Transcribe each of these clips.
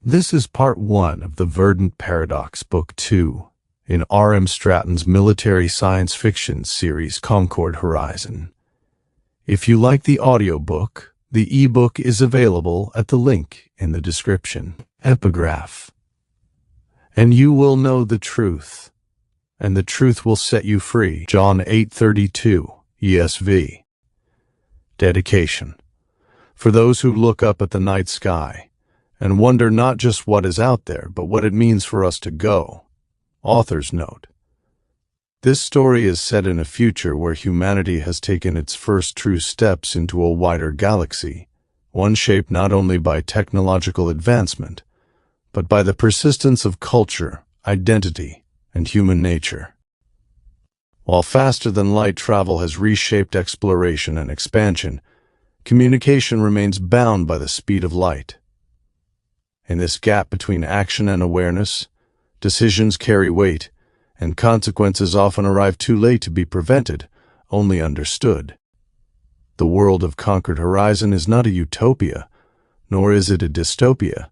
This is part 1 of the Verdant Paradox, Book 2, in R.M. Stratton's military science fiction series Concord Horizon. If you like the audiobook, the ebook is available at the link in the description. Epigraph. And you will know the truth, and the truth will set you free. John 8:32, ESV. Dedication. For those who look up at the night sky and wonder not just what is out there, but what it means for us to go. Author's note. This story is set in a future where humanity has taken its first true steps into a wider galaxy, one shaped not only by technological advancement, but by the persistence of culture, identity, and human nature. While faster-than-light travel has reshaped exploration and expansion, communication remains bound by the speed of light. In this gap between action and awareness, decisions carry weight, and consequences often arrive too late to be prevented, only understood. The world of Concord Horizon is not a utopia, nor is it a dystopia.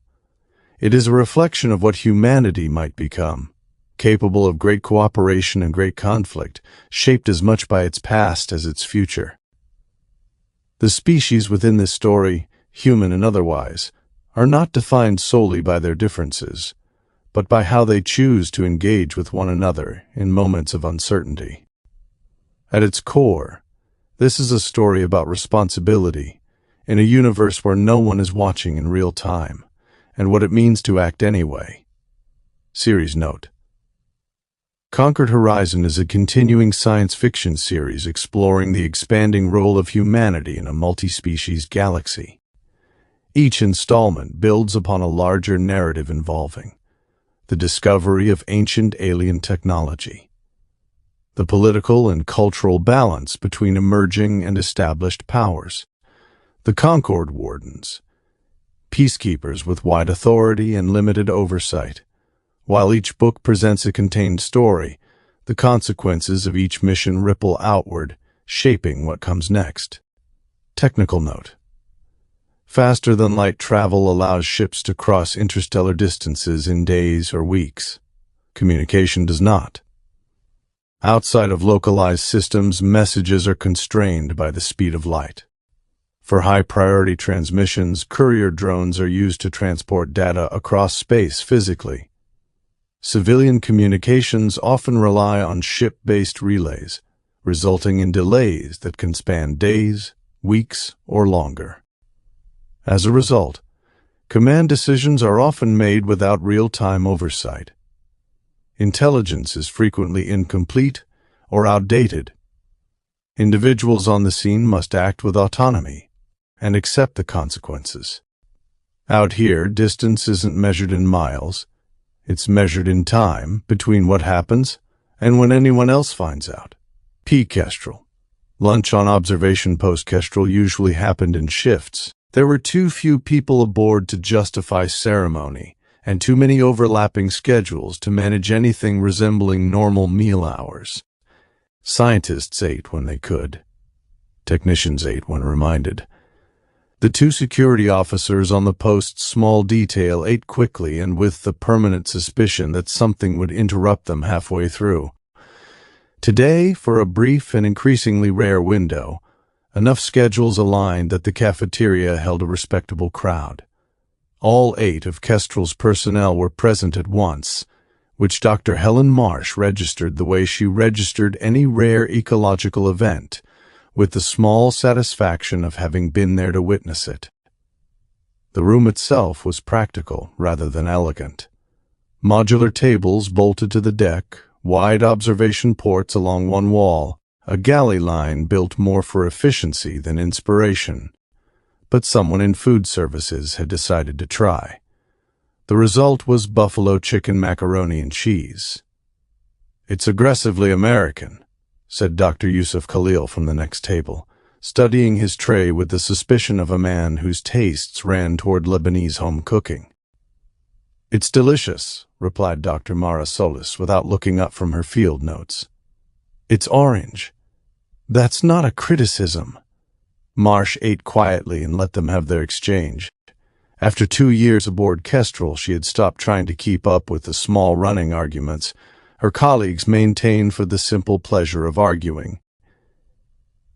It is a reflection of what humanity might become, capable of great cooperation and great conflict, shaped as much by its past as its future. The species within this story, human and otherwise, are not defined solely by their differences, but by how they choose to engage with one another in moments of uncertainty. At its core, this is a story about responsibility in a universe where no one is watching in real time, and what it means to act anyway. Series note. Concord Horizon is a continuing science fiction series exploring the expanding role of humanity in a multi-species galaxy. Each installment builds upon a larger narrative involving the discovery of ancient alien technology, the political and cultural balance between emerging and established powers, the Concord Wardens, peacekeepers with wide authority and limited oversight. While each book presents a contained story, the consequences of each mission ripple outward, shaping what comes next. Technical note. Faster-than-light travel allows ships to cross interstellar distances in days or weeks. Communication does not. Outside of localized systems, messages are constrained by the speed of light. For high-priority transmissions, courier drones are used to transport data across space physically. Civilian communications often rely on ship-based relays, resulting in delays that can span days, weeks, or longer. As a result, command decisions are often made without real-time oversight. Intelligence is frequently incomplete or outdated. Individuals on the scene must act with autonomy and accept the consequences. Out here, distance isn't measured in miles. It's measured in time between what happens and when anyone else finds out. Post Kestrel. Lunch on observation Post Kestrel usually happened in shifts. There were too few people aboard to justify ceremony, and too many overlapping schedules to manage anything resembling normal meal hours. Scientists ate when they could. Technicians ate when reminded. The two security officers on the post's small detail ate quickly and with the permanent suspicion that something would interrupt them halfway through. Today, for a brief and increasingly rare window, enough schedules aligned that the cafeteria held a respectable crowd. All 8 of Kestrel's personnel were present at once, which Dr. Helen Marsh registered the way she registered any rare ecological event, with the small satisfaction of having been there to witness it. The room itself was practical rather than elegant. Modular tables bolted to the deck, wide observation ports along one wall, a galley line built more for efficiency than inspiration. But someone in food services had decided to try. The result was buffalo chicken macaroni and cheese. "It's aggressively American," said Dr. Yusuf Khalil from the next table, studying his tray with the suspicion of a man whose tastes ran toward Lebanese home cooking. "It's delicious," replied Dr. Mara Solis without looking up from her field notes. "It's orange." "That's not a criticism." Marsh ate quietly and let them have their exchange. After 2 years aboard Kestrel, she had stopped trying to keep up with the small running arguments her colleagues maintained for the simple pleasure of arguing.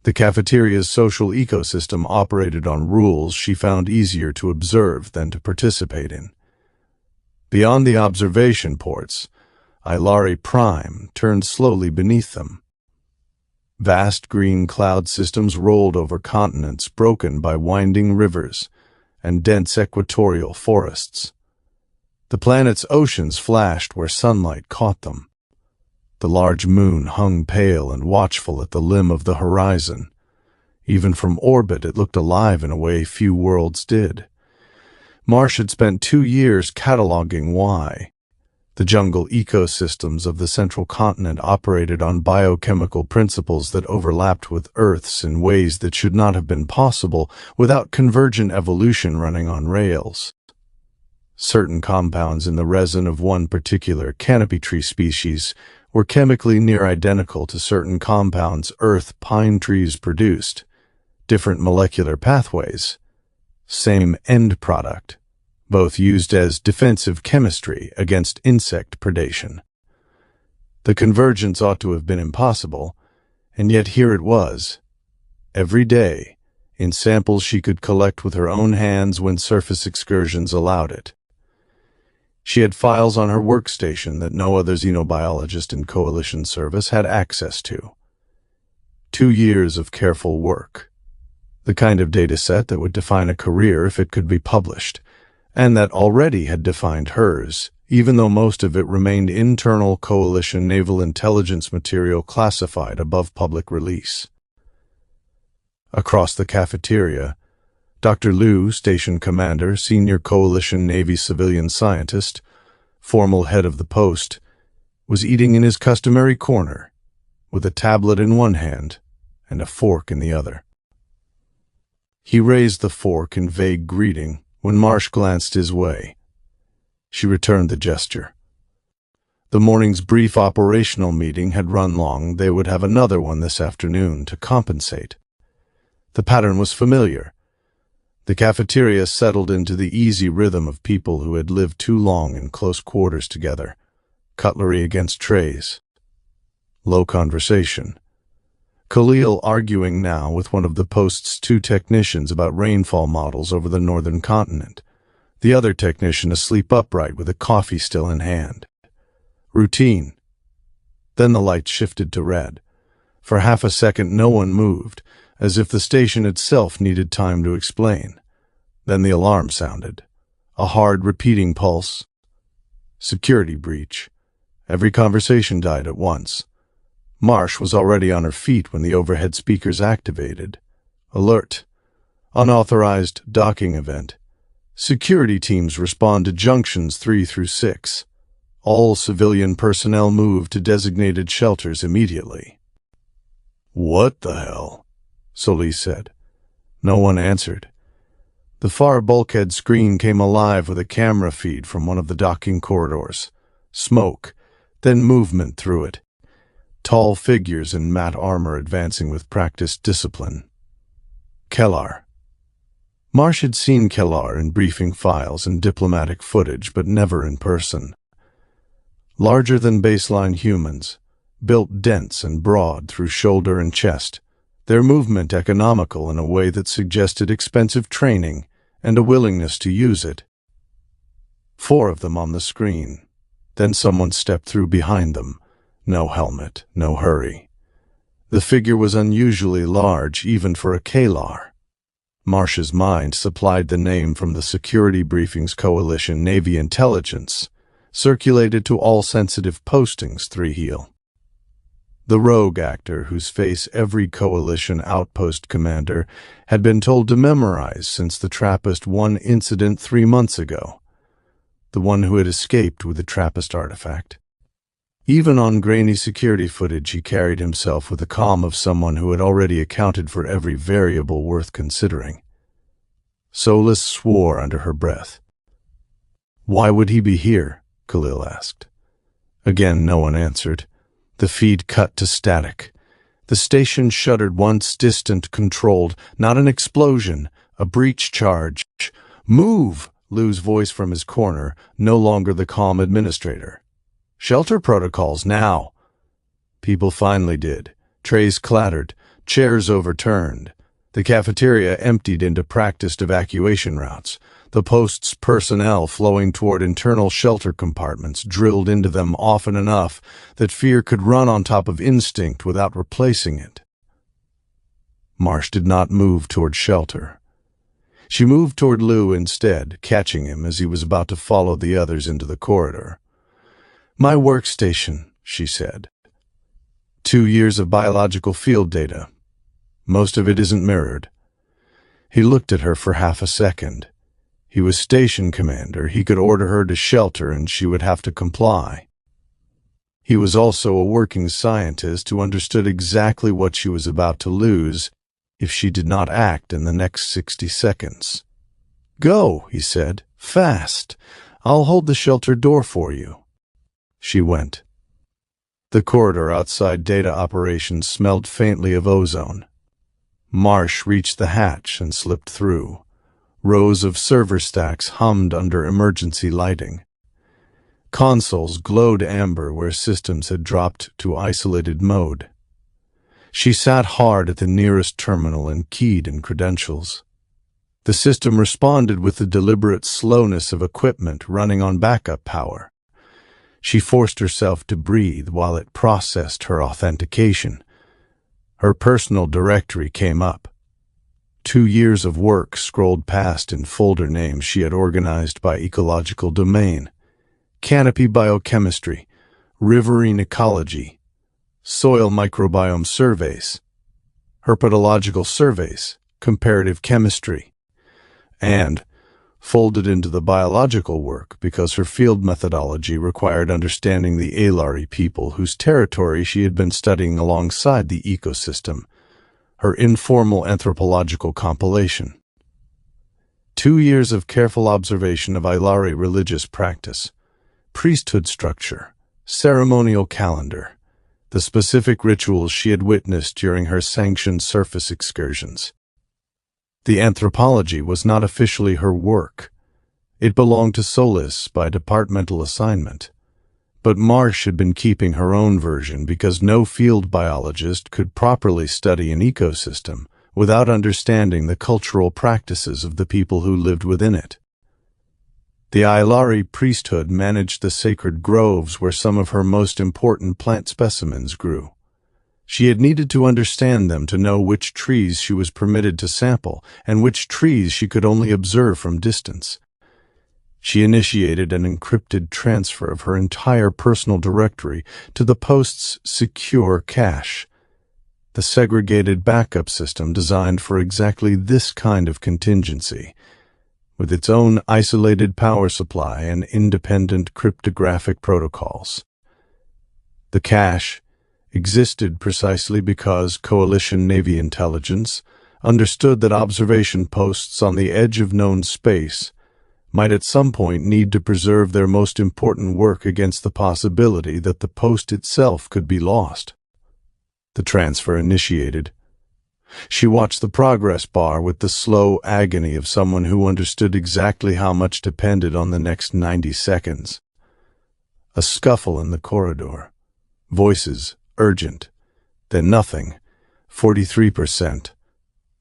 The cafeteria's social ecosystem operated on rules she found easier to observe than to participate in. Beyond the observation ports, Aelari Prime turned slowly beneath them. Vast green cloud systems rolled over continents broken by winding rivers and dense equatorial forests. The planet's oceans flashed where sunlight caught them. The large moon hung pale and watchful at the limb of the horizon. Even from orbit, it looked alive in a way few worlds did. Marsh had spent 2 years cataloging why. The jungle ecosystems of the central continent operated on biochemical principles that overlapped with Earth's in ways that should not have been possible without convergent evolution running on rails. Certain compounds in the resin of one particular canopy tree species were chemically near identical to certain compounds Earth pine trees produced. Different molecular pathways. Same end product. Both used as defensive chemistry against insect predation. The convergence ought to have been impossible, and yet here it was. Every day, in samples she could collect with her own hands when surface excursions allowed it. She had files on her workstation that no other xenobiologist in Coalition service had access to. 2 years of careful work. The kind of data set that would define a career if it could be published, and that already had defined hers, even though most of it remained internal Coalition naval intelligence material classified above public release. Across the cafeteria, Dr. Liu, station commander, senior Coalition Navy civilian scientist, formal head of the post, was eating in his customary corner, with a tablet in one hand and a fork in the other. He raised the fork in vague greeting when Marsh glanced his way. She returned the gesture. The morning's brief operational meeting had run long. They would have another one this afternoon to compensate. The pattern was familiar. The cafeteria settled into the easy rhythm of people who had lived too long in close quarters together, cutlery against trays. Low conversation. Kehlar arguing now with one of the post's 2 technicians about rainfall models over the northern continent, the other technician asleep upright with a coffee still in hand. Routine. Then the light shifted to red. For half a second no one moved, as if the station itself needed time to explain. Then the alarm sounded. A hard, repeating pulse. Security breach. Every conversation died at once. Marsh was already on her feet when the overhead speakers activated. Alert. Unauthorized docking event. Security teams respond to junctions 3 through 6. All civilian personnel move to designated shelters immediately. What the hell? Solis said. No one answered. The far bulkhead screen came alive with a camera feed from one of the docking corridors. Smoke, then movement through it. Tall figures in matte armor advancing with practiced discipline. Kehlar. Marsh had seen Kehlar in briefing files and diplomatic footage, but never in person. Larger than baseline humans, built dense and broad through shoulder and chest, their movement economical in a way that suggested expensive training and a willingness to use it. 4 of them on the screen. Then someone stepped through behind them. No helmet, no hurry. The figure was unusually large, even for a Kehlar. Marsh's mind supplied the name from the security briefing's Coalition Navy intelligence, circulated to all sensitive postings, Thrihiel. The rogue actor whose face every Coalition outpost commander had been told to memorize since the Trappist-1 incident 3 months ago. The one who had escaped with the Trappist artifact. Even on grainy security footage, he carried himself with the calm of someone who had already accounted for every variable worth considering. Solis swore under her breath. Why would he be here? Kehlar asked. Again, no one answered. The feed cut to static. The station shuddered once distant, controlled, not an explosion, a breach charge. Move! Lou's voice from his corner, no longer the calm administrator. "Shelter protocols, now." People finally did. Trays clattered, chairs overturned. The cafeteria emptied into practiced evacuation routes. The post's personnel flowing toward internal shelter compartments drilled into them often enough that fear could run on top of instinct without replacing it. Marsh did not move toward shelter. She moved toward Lou instead, catching him as he was about to follow the others into the corridor. "My workstation," she said. 2 years of biological field data. Most of it isn't mirrored." He looked at her for half a second. He was station commander. He could order her to shelter and she would have to comply. He was also a working scientist who understood exactly what she was about to lose if she did not act in the next 60 seconds. "Go," he said. "Fast. I'll hold the shelter door for you." She went. The corridor outside data operations smelled faintly of ozone. Marsh reached the hatch and slipped through. Rows of server stacks hummed under emergency lighting. Consoles glowed amber where systems had dropped to isolated mode. She sat hard at the nearest terminal and keyed in credentials. The system responded with the deliberate slowness of equipment running on backup power. She forced herself to breathe while it processed her authentication. Her personal directory came up. 2 years of work scrolled past in folder names she had organized by ecological domain: canopy biochemistry, riverine ecology, soil microbiome surveys, herpetological surveys, comparative chemistry, and folded into the biological work because her field methodology required understanding the Aelari people whose territory she had been studying alongside the ecosystem, her informal anthropological compilation. 2 years of careful observation of Aelari religious practice, priesthood structure, ceremonial calendar, the specific rituals she had witnessed during her sanctioned surface excursions. The anthropology was not officially her work. It belonged to Solis by departmental assignment. But Marsh had been keeping her own version because no field biologist could properly study an ecosystem without understanding the cultural practices of the people who lived within it. The Aelari priesthood managed the sacred groves where some of her most important plant specimens grew. She had needed to understand them to know which trees she was permitted to sample and which trees she could only observe from distance. She initiated an encrypted transfer of her entire personal directory to the post's secure cache, the segregated backup system designed for exactly this kind of contingency, with its own isolated power supply and independent cryptographic protocols. The cache existed precisely because Coalition Navy intelligence understood that observation posts on the edge of known space might at some point need to preserve their most important work against the possibility that the post itself could be lost. The transfer initiated. She watched the progress bar with the slow agony of someone who understood exactly how much depended on the next 90 seconds. A scuffle in the corridor. Voices, urgent. Then nothing. 43%.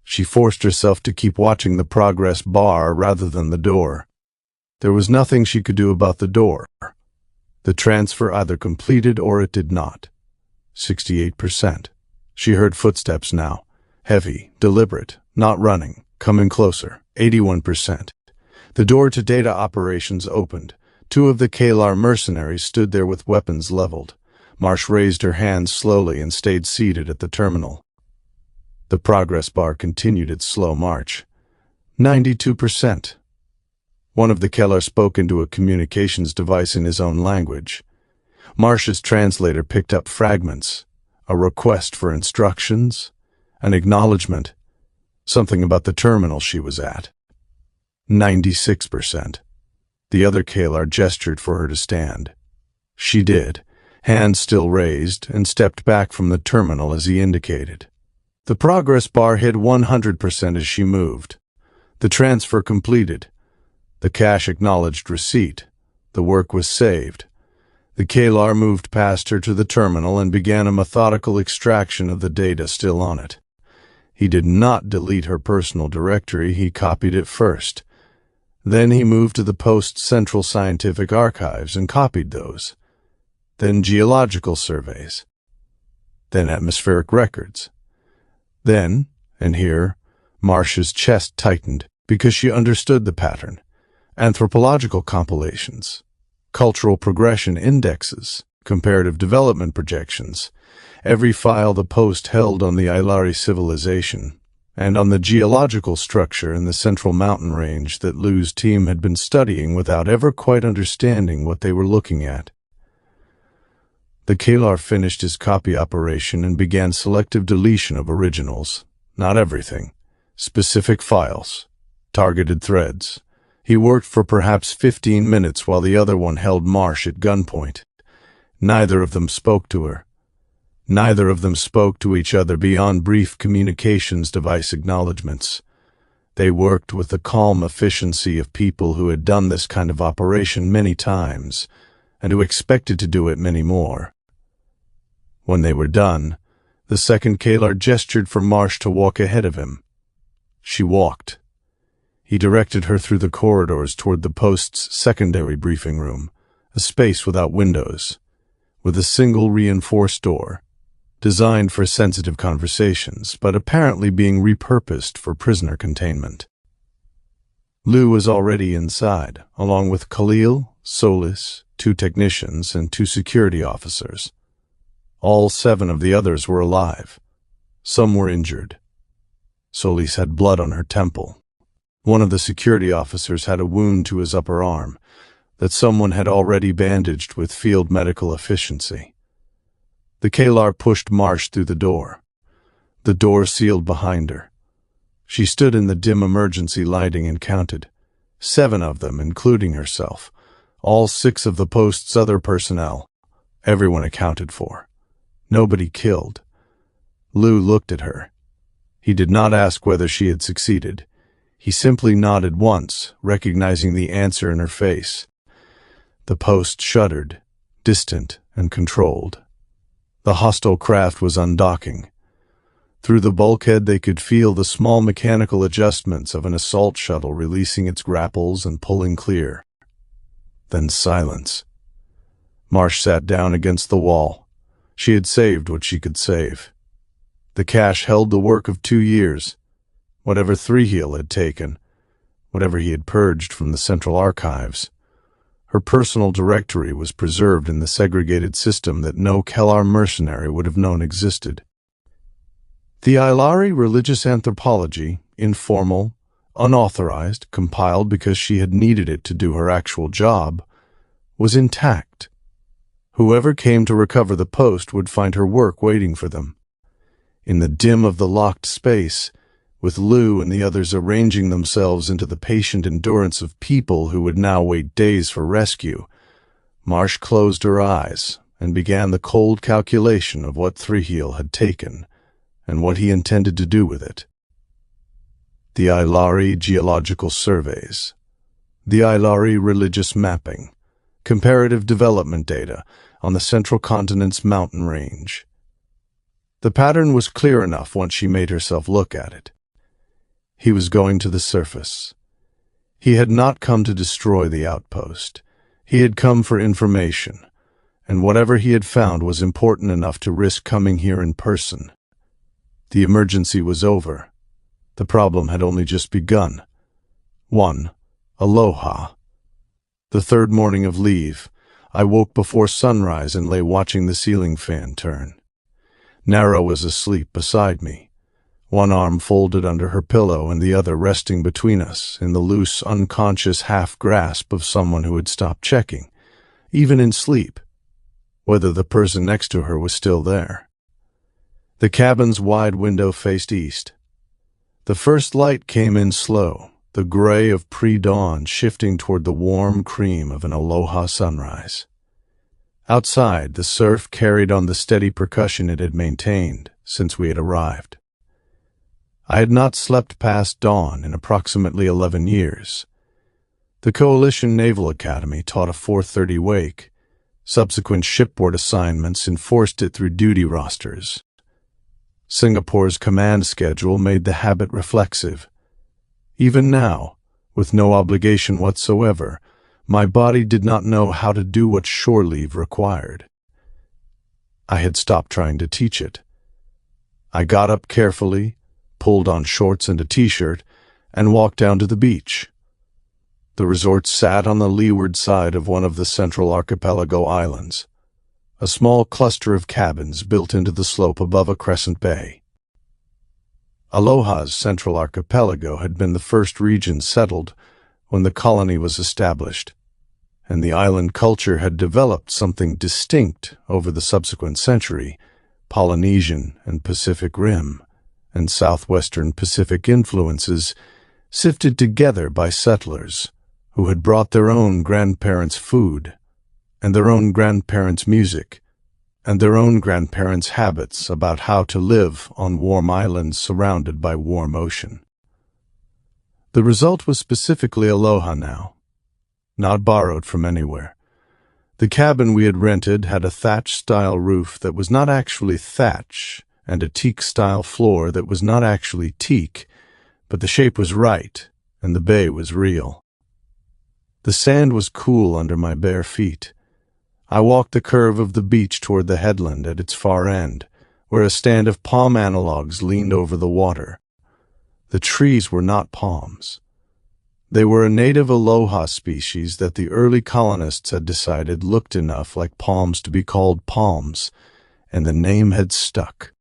She forced herself to keep watching the progress bar rather than the door. There was nothing she could do about the door. The transfer either completed or it did not. 68%. She heard footsteps now. Heavy, deliberate, not running, coming closer. 81%. The door to data operations opened. 2 of the Kehlar mercenaries stood there with weapons leveled. Marsh raised her hands slowly and stayed seated at the terminal. The progress bar continued its slow march. 92%. One of the Kehlar spoke into a communications device in his own language. Marsh's translator picked up fragments, a request for instructions, an acknowledgement, something about the terminal she was at. 96%. The other Kehlar gestured for her to stand. She did, hands still raised, and stepped back from the terminal as he indicated. The progress bar hit 100% as she moved. The transfer completed. The cache acknowledged receipt. The work was saved. The Kehlar moved past her to the terminal and began a methodical extraction of the data still on it. He did not delete her personal directory, he copied it first. Then he moved to the Post Central Scientific Archives and copied those. Then geological surveys. Then atmospheric records. Then, and here, Marsh's chest tightened because she understood the pattern. Anthropological compilations, cultural progression indexes, comparative development projections, every file the Post held on the Aelari civilization, and on the geological structure in the central mountain range that Lu's team had been studying without ever quite understanding what they were looking at. The Kehlar finished his copy operation and began selective deletion of originals. Not everything. Specific files. Targeted threads. He worked for perhaps 15 minutes while the other one held Marsh at gunpoint. Neither of them spoke to her. Neither of them spoke to each other beyond brief communications device acknowledgments. They worked with the calm efficiency of people who had done this kind of operation many times, and who expected to do it many more. When they were done, the second Kehlar gestured for Marsh to walk ahead of him. She walked. He directed her through the corridors toward the Post's secondary briefing room, a space without windows, with a single reinforced door, designed for sensitive conversations, but apparently being repurposed for prisoner containment. Lu was already inside, along with Khalil, Solis, 2 technicians, and 2 security officers. All 7 of the others were alive. Some were injured. Solis had blood on her temple. One of the security officers had a wound to his upper arm that someone had already bandaged with field medical efficiency. The Kehlar pushed Marsh through the door. The door sealed behind her. She stood in the dim emergency lighting and counted. 7 of them, including herself. All 6 of the Post's other personnel. Everyone accounted for. Nobody killed. Lu looked at her. He did not ask whether she had succeeded. He simply nodded once, recognizing the answer in her face. The Post shuddered, distant and controlled. The hostile craft was undocking. Through the bulkhead they could feel the small mechanical adjustments of an assault shuttle releasing its grapples and pulling clear. Then silence. Marsh sat down against the wall. She had saved what she could save. The cache held the work of 2 years. Whatever Thrihiel had taken, whatever he had purged from the central archives. Her personal directory was preserved in the segregated system that no Kehlar mercenary would have known existed. The Aelari religious anthropology, informal, unauthorized, compiled because she had needed it to do her actual job, was intact. Whoever came to recover the Post would find her work waiting for them. In the dim of the locked space, with Lu and the others arranging themselves into the patient endurance of people who would now wait days for rescue, Marsh closed her eyes and began the cold calculation of what Thrihiel had taken and what he intended to do with it. The Aelari geological surveys, the Aelari religious mapping, comparative development data on the central continent's mountain range. The pattern was clear enough once she made herself look at it. He was going to the surface. He had not come to destroy the outpost. He had come for information, and whatever he had found was important enough to risk coming here in person. The emergency was over. The problem had only just begun. 1. Aloha. The 3rd morning of leave, I woke before sunrise and lay watching the ceiling fan turn. Nara was asleep beside me, one arm folded under her pillow and the other resting between us in the loose, unconscious half-grasp of someone who had stopped checking, even in sleep, whether the person next to her was still there. The cabin's wide window faced east. The first light came in slow, the gray of pre-dawn shifting toward the warm cream of an aloha sunrise. Outside, the surf carried on the steady percussion it had maintained since we had arrived. I had not slept past dawn in approximately 11 years. The Coalition Naval Academy taught a 4:30 wake. Subsequent shipboard assignments enforced it through duty rosters. Singapore's command schedule made the habit reflexive. Even now, with no obligation whatsoever, my body did not know how to do what shore leave required. I had stopped trying to teach it. I got up carefully, pulled on shorts and a t-shirt, and walked down to the beach. The resort sat on the leeward side of one of the central archipelago islands, a small cluster of cabins built into the slope above a crescent bay. Aloha's central archipelago had been the first region settled when the colony was established, and the island culture had developed something distinct over the subsequent century: Polynesian and Pacific Rim and southwestern Pacific influences sifted together by settlers who had brought their own grandparents' food and their own grandparents' music and their own grandparents' habits about how to live on warm islands surrounded by warm ocean. The result was specifically Aloha now, not borrowed from anywhere. The cabin we had rented had a thatch-style roof that was not actually thatch and a teak-style floor that was not actually teak, but the shape was right and the bay was real. The sand was cool under my bare feet. I walked the curve of the beach toward the headland at its far end, where a stand of palm analogues leaned over the water. The trees were not palms. They were a native aloha species that the early colonists had decided looked enough like palms to be called palms, and the name had stuck.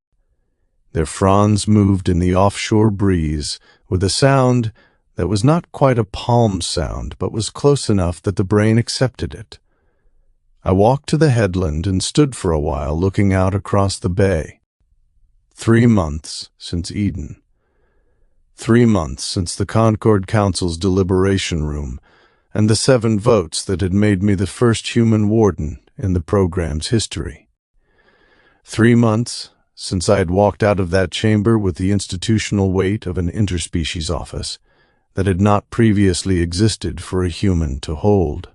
Their fronds moved in the offshore breeze with a sound that was not quite a palm sound, but was close enough that the brain accepted it. I walked to the headland and stood for a while looking out across the bay. 3 months since Eden. 3 months since the Concord Council's deliberation room and the 7 votes that had made me the first human warden in the program's history. 3 months since I had walked out of that chamber with the institutional weight of an interspecies office that had not previously existed for a human to hold.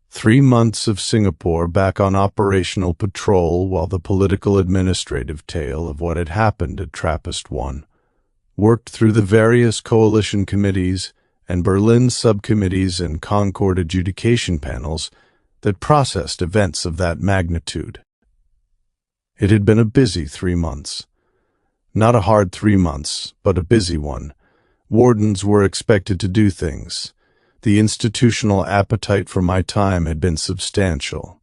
3 months of Singapore back on operational patrol while the political administrative tale of what had happened at Trappist-1 worked through the various coalition committees and Berlin subcommittees and Concord adjudication panels that processed events of that magnitude. It had been a busy 3 months. Not a hard 3 months, but a busy one. Wardens were expected to do things. The institutional appetite for my time had been substantial.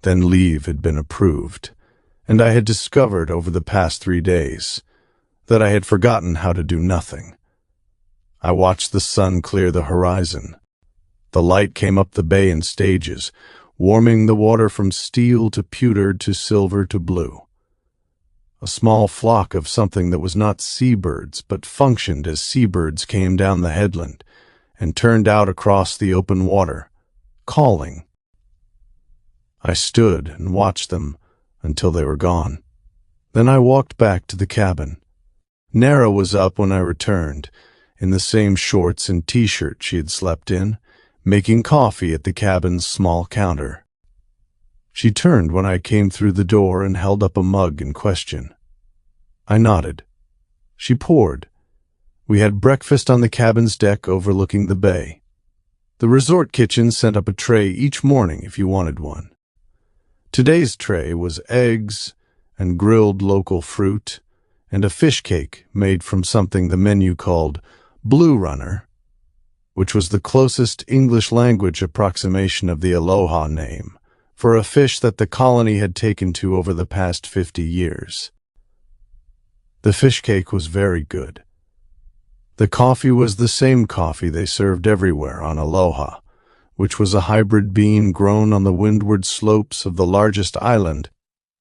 Then leave had been approved, and I had discovered over the past 3 days that I had forgotten how to do nothing. I watched the sun clear the horizon. The light came up the bay in stages, warming the water from steel to pewter to silver to blue. A small flock of something that was not seabirds, but functioned as seabirds came down the headland and turned out across the open water, calling. I stood and watched them until they were gone. Then I walked back to the cabin. Nara was up when I returned, in the same shorts and t-shirt she had slept in, making coffee at the cabin's small counter. She turned when I came through the door and held up a mug in question. I nodded. She poured. We had breakfast on the cabin's deck overlooking the bay. The resort kitchen sent up a tray each morning if you wanted one. Today's tray was eggs and grilled local fruit and a fish cake made from something the menu called Blue Runner, which was the closest English-language approximation of the Aloha name for a fish that the colony had taken to over the past 50 years. The fish cake was very good. The coffee was the same coffee they served everywhere on Aloha, which was a hybrid bean grown on the windward slopes of the largest island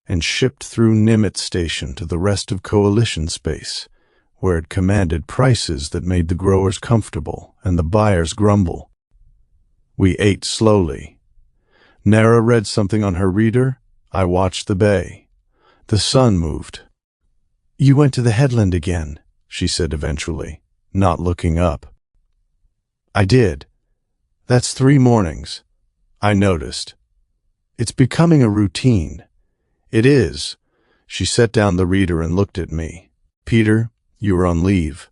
and shipped through Nimitz Station to the rest of Coalition space, where it commanded prices that made the growers comfortable and the buyers grumble. We ate slowly. Nara read something on her reader. I watched the bay. The sun moved. "You went to the headland again," she said eventually, not looking up. I did. That's 3 mornings. I noticed. It's becoming a routine. It is. She set down the reader and looked at me. Peter, you are on leave.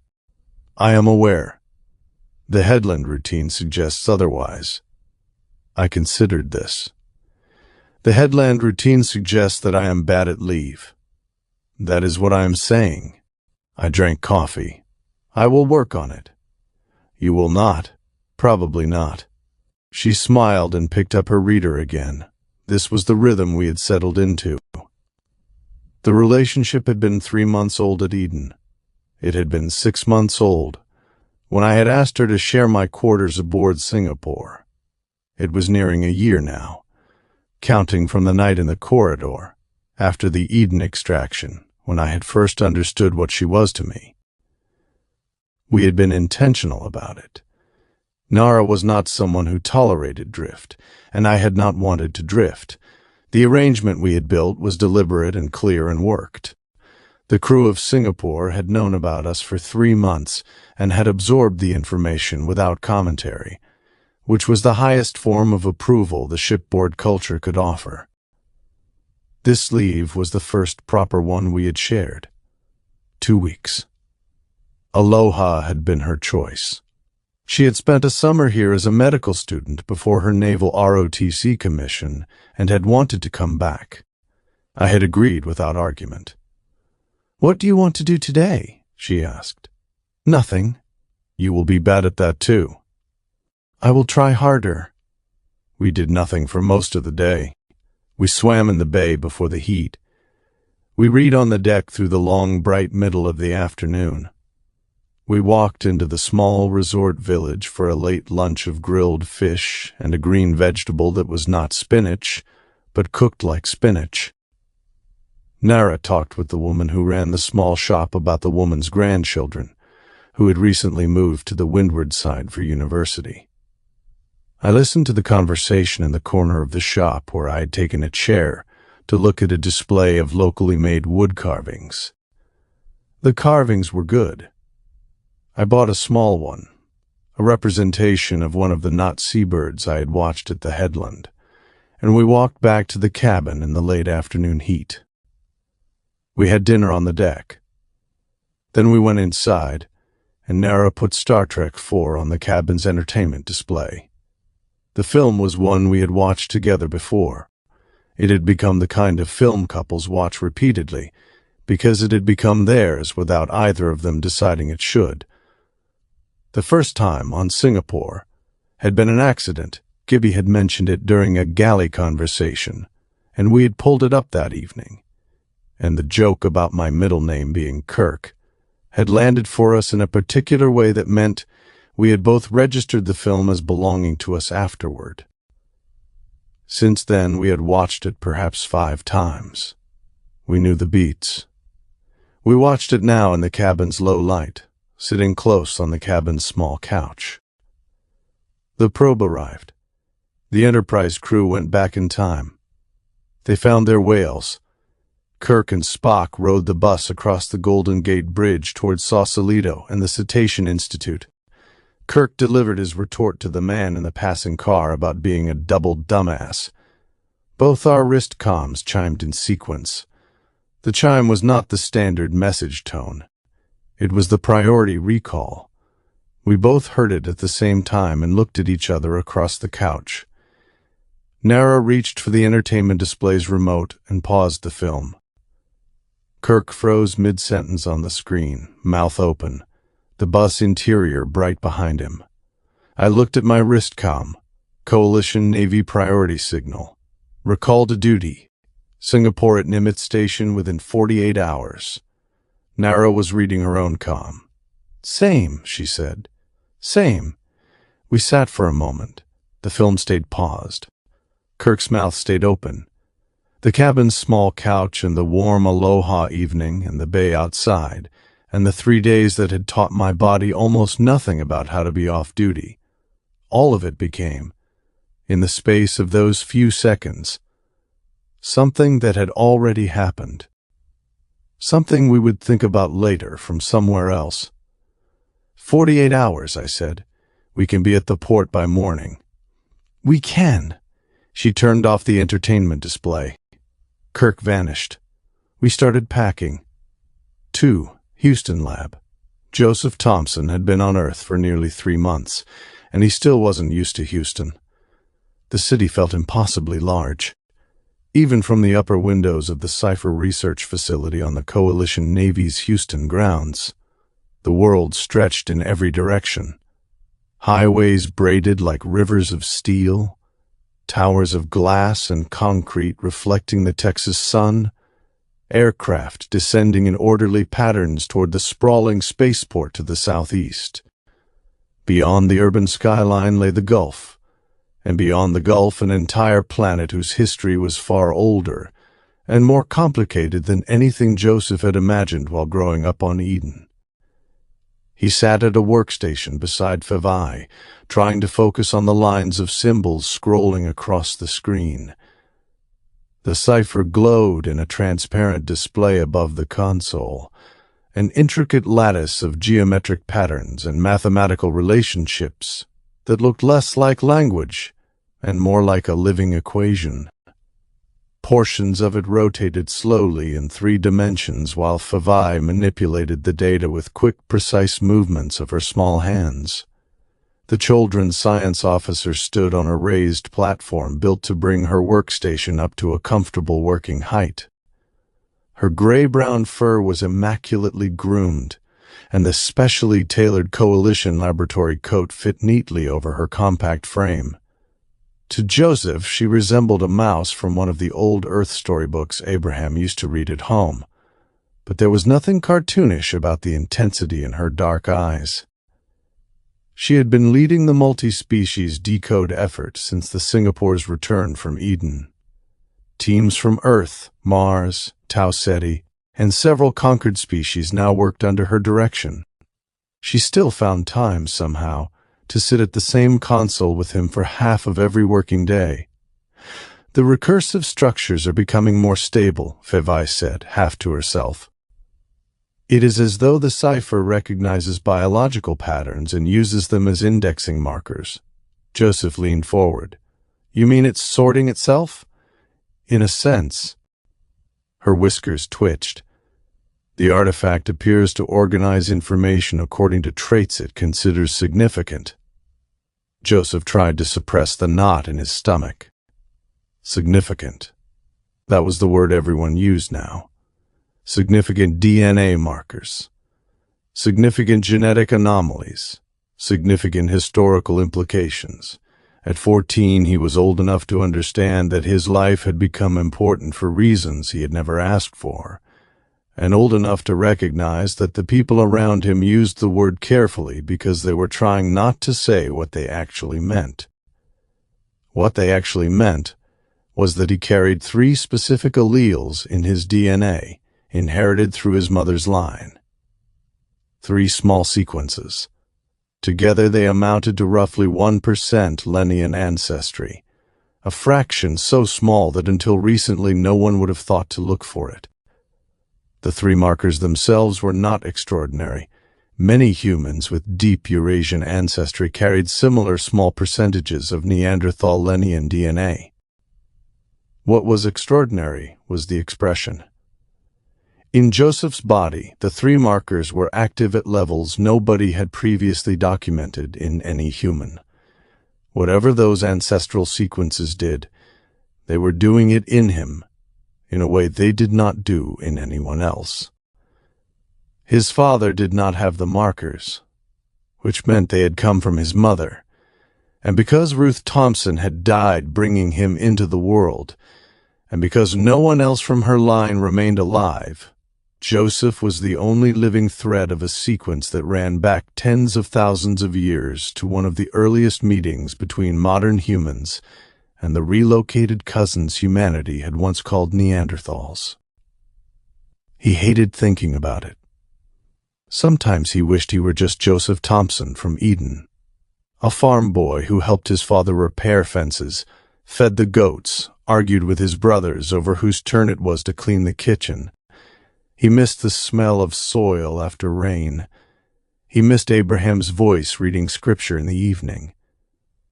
I am aware. The headland routine suggests otherwise. I considered this. The headland routine suggests that I am bad at leave. That is what I am saying. I drank coffee. I will work on it. You will not. Probably not. She smiled and picked up her reader again. This was the rhythm we had settled into. The relationship had been 3 months old at Eden. It had been 6 months old when I had asked her to share my quarters aboard Singapore. It was nearing a year now, counting from the night in the corridor, after the Eden extraction, when I had first understood what she was to me. We had been intentional about it. Nara was not someone who tolerated drift, and I had not wanted to drift. The arrangement we had built was deliberate and clear and worked. The crew of Singapore had known about us for 3 months and had absorbed the information without commentary, which was the highest form of approval the shipboard culture could offer. This leave was the first proper one we had shared. 2 weeks. Aloha had been her choice. She had spent a summer here as a medical student before her naval ROTC commission and had wanted to come back. I had agreed without argument. "What do you want to do today?" she asked. "Nothing." "You will be bad at that too." "I will try harder." We did nothing for most of the day. We swam in the bay before the heat. We read on the deck through the long, bright middle of the afternoon. We walked into the small resort village for a late lunch of grilled fish and a green vegetable that was not spinach, but cooked like spinach. Nara talked with the woman who ran the small shop about the woman's grandchildren, who had recently moved to the windward side for university. I listened to the conversation in the corner of the shop where I had taken a chair to look at a display of locally made wood carvings. The carvings were good. I bought a small one, a representation of one of the knot seabirds I had watched at the headland, and we walked back to the cabin in the late afternoon heat. We had dinner on the deck. Then we went inside, and Nara put Star Trek IV on the cabin's entertainment display. The film was one we had watched together before. It had become the kind of film couples watch repeatedly, because it had become theirs without either of them deciding it should. The first time, on Singapore, had been an accident. Gibby had mentioned it during a galley conversation, and we had pulled it up that evening. And the joke about my middle name being Kirk had landed for us in a particular way that meant we had both registered the film as belonging to us afterward. Since then, we had watched it perhaps 5 times. We knew the beats. We watched it now in the cabin's low light, sitting close on the cabin's small couch. The probe arrived. The Enterprise crew went back in time. They found their whales. Kirk and Spock rode the bus across the Golden Gate Bridge towards Sausalito and the Cetacean Institute. Kirk delivered his retort to the man in the passing car about being a double dumbass. Both our wrist comms chimed in sequence. The chime was not the standard message tone. It was the priority recall. We both heard it at the same time and looked at each other across the couch. Nara reached for the entertainment display's remote and paused the film. Kirk froze mid-sentence on the screen, mouth open, the bus interior bright behind him. I looked at my wrist comm. Coalition Navy priority signal. Recall to duty. Singapore at Nimitz Station within 48 hours. Nara was reading her own comm. "Same," she said. "Same." We sat for a moment. The film stayed paused. Kirk's mouth stayed open. The cabin's small couch and the warm aloha evening and the bay outside, and the 3 days that had taught my body almost nothing about how to be off duty. All of it became, in the space of those few seconds, something that had already happened. Something we would think about later from somewhere else. 48 hours, I said. We can be at the port by morning." "We can." She turned off the entertainment display. Kirk vanished. We started packing. 2. Houston Lab. Joseph Thompson had been on Earth for nearly 3 months, and he still wasn't used to Houston. The city felt impossibly large. Even from the upper windows of the Cipher research facility on the Coalition Navy's Houston grounds, the world stretched in every direction. Highways braided like rivers of steel, towers of glass and concrete reflecting the Texas sun, aircraft descending in orderly patterns toward the sprawling spaceport to the southeast. Beyond the urban skyline lay the Gulf, and beyond the Gulf an entire planet whose history was far older and more complicated than anything Joseph had imagined while growing up on Eden. He sat at a workstation beside Fevai, trying to focus on the lines of symbols scrolling across the screen. The cipher glowed in a transparent display above the console, an intricate lattice of geometric patterns and mathematical relationships that looked less like language and more like a living equation. Portions of it rotated slowly in 3 dimensions while Fevai manipulated the data with quick, precise movements of her small hands. The children's science officer stood on a raised platform built to bring her workstation up to a comfortable working height. Her gray-brown fur was immaculately groomed, and the specially tailored Coalition laboratory coat fit neatly over her compact frame. To Joseph, she resembled a mouse from one of the old Earth storybooks Abraham used to read at home, but there was nothing cartoonish about the intensity in her dark eyes. She had been leading the multi-species decode effort since the Singapore's return from Eden. Teams from Earth, Mars, Tau Ceti, and several conquered species now worked under her direction. She still found time, somehow, to sit at the same console with him for half of every working day. "The recursive structures are becoming more stable," Fevai said, half to herself. "It is as though the cipher recognizes biological patterns and uses them as indexing markers." Joseph leaned forward. "You mean it's sorting itself?" "In a sense." Her whiskers twitched. "The artifact appears to organize information according to traits it considers significant." Joseph tried to suppress the knot in his stomach. Significant. That was the word everyone used now. Significant DNA markers. Significant genetic anomalies. Significant historical implications. At 14, he was old enough to understand that his life had become important for reasons he had never asked for, and old enough to recognize that the people around him used the word carefully because they were trying not to say what they actually meant. What they actually meant was that he carried 3 specific alleles in his DNA, inherited through his mother's line. 3 small sequences. Together they amounted to roughly 1% Lennian ancestry, a fraction so small that until recently no one would have thought to look for it. The 3 markers themselves were not extraordinary. Many humans with deep Eurasian ancestry carried similar small percentages of Neanderthal Lennian DNA. What was extraordinary was the expression. In Joseph's body, the 3 markers were active at levels nobody had previously documented in any human. Whatever those ancestral sequences did, they were doing it in him, in a way they did not do in anyone else. His father did not have the markers, which meant they had come from his mother, and because Ruth Thompson had died bringing him into the world, and because no one else from her line remained alive, Joseph was the only living thread of a sequence that ran back tens of thousands of years to one of the earliest meetings between modern humans and the relocated cousins humanity had once called Neanderthals. He hated thinking about it. Sometimes he wished he were just Joseph Thompson from Eden, a farm boy who helped his father repair fences, fed the goats, argued with his brothers over whose turn it was to clean the kitchen. He missed the smell of soil after rain. He missed Abraham's voice reading scripture in the evening.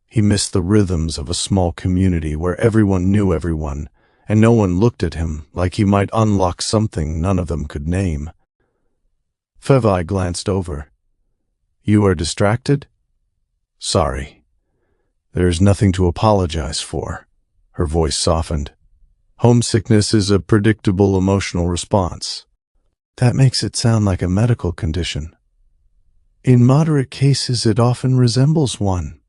He missed the rhythms of a small community where everyone knew everyone, and no one looked at him like he might unlock something none of them could name. Fevai glanced over. "You are distracted?" "Sorry. There is nothing to apologize for." Her voice softened. "Homesickness is a predictable emotional response." "That makes it sound like a medical condition." "In moderate cases, it often resembles one."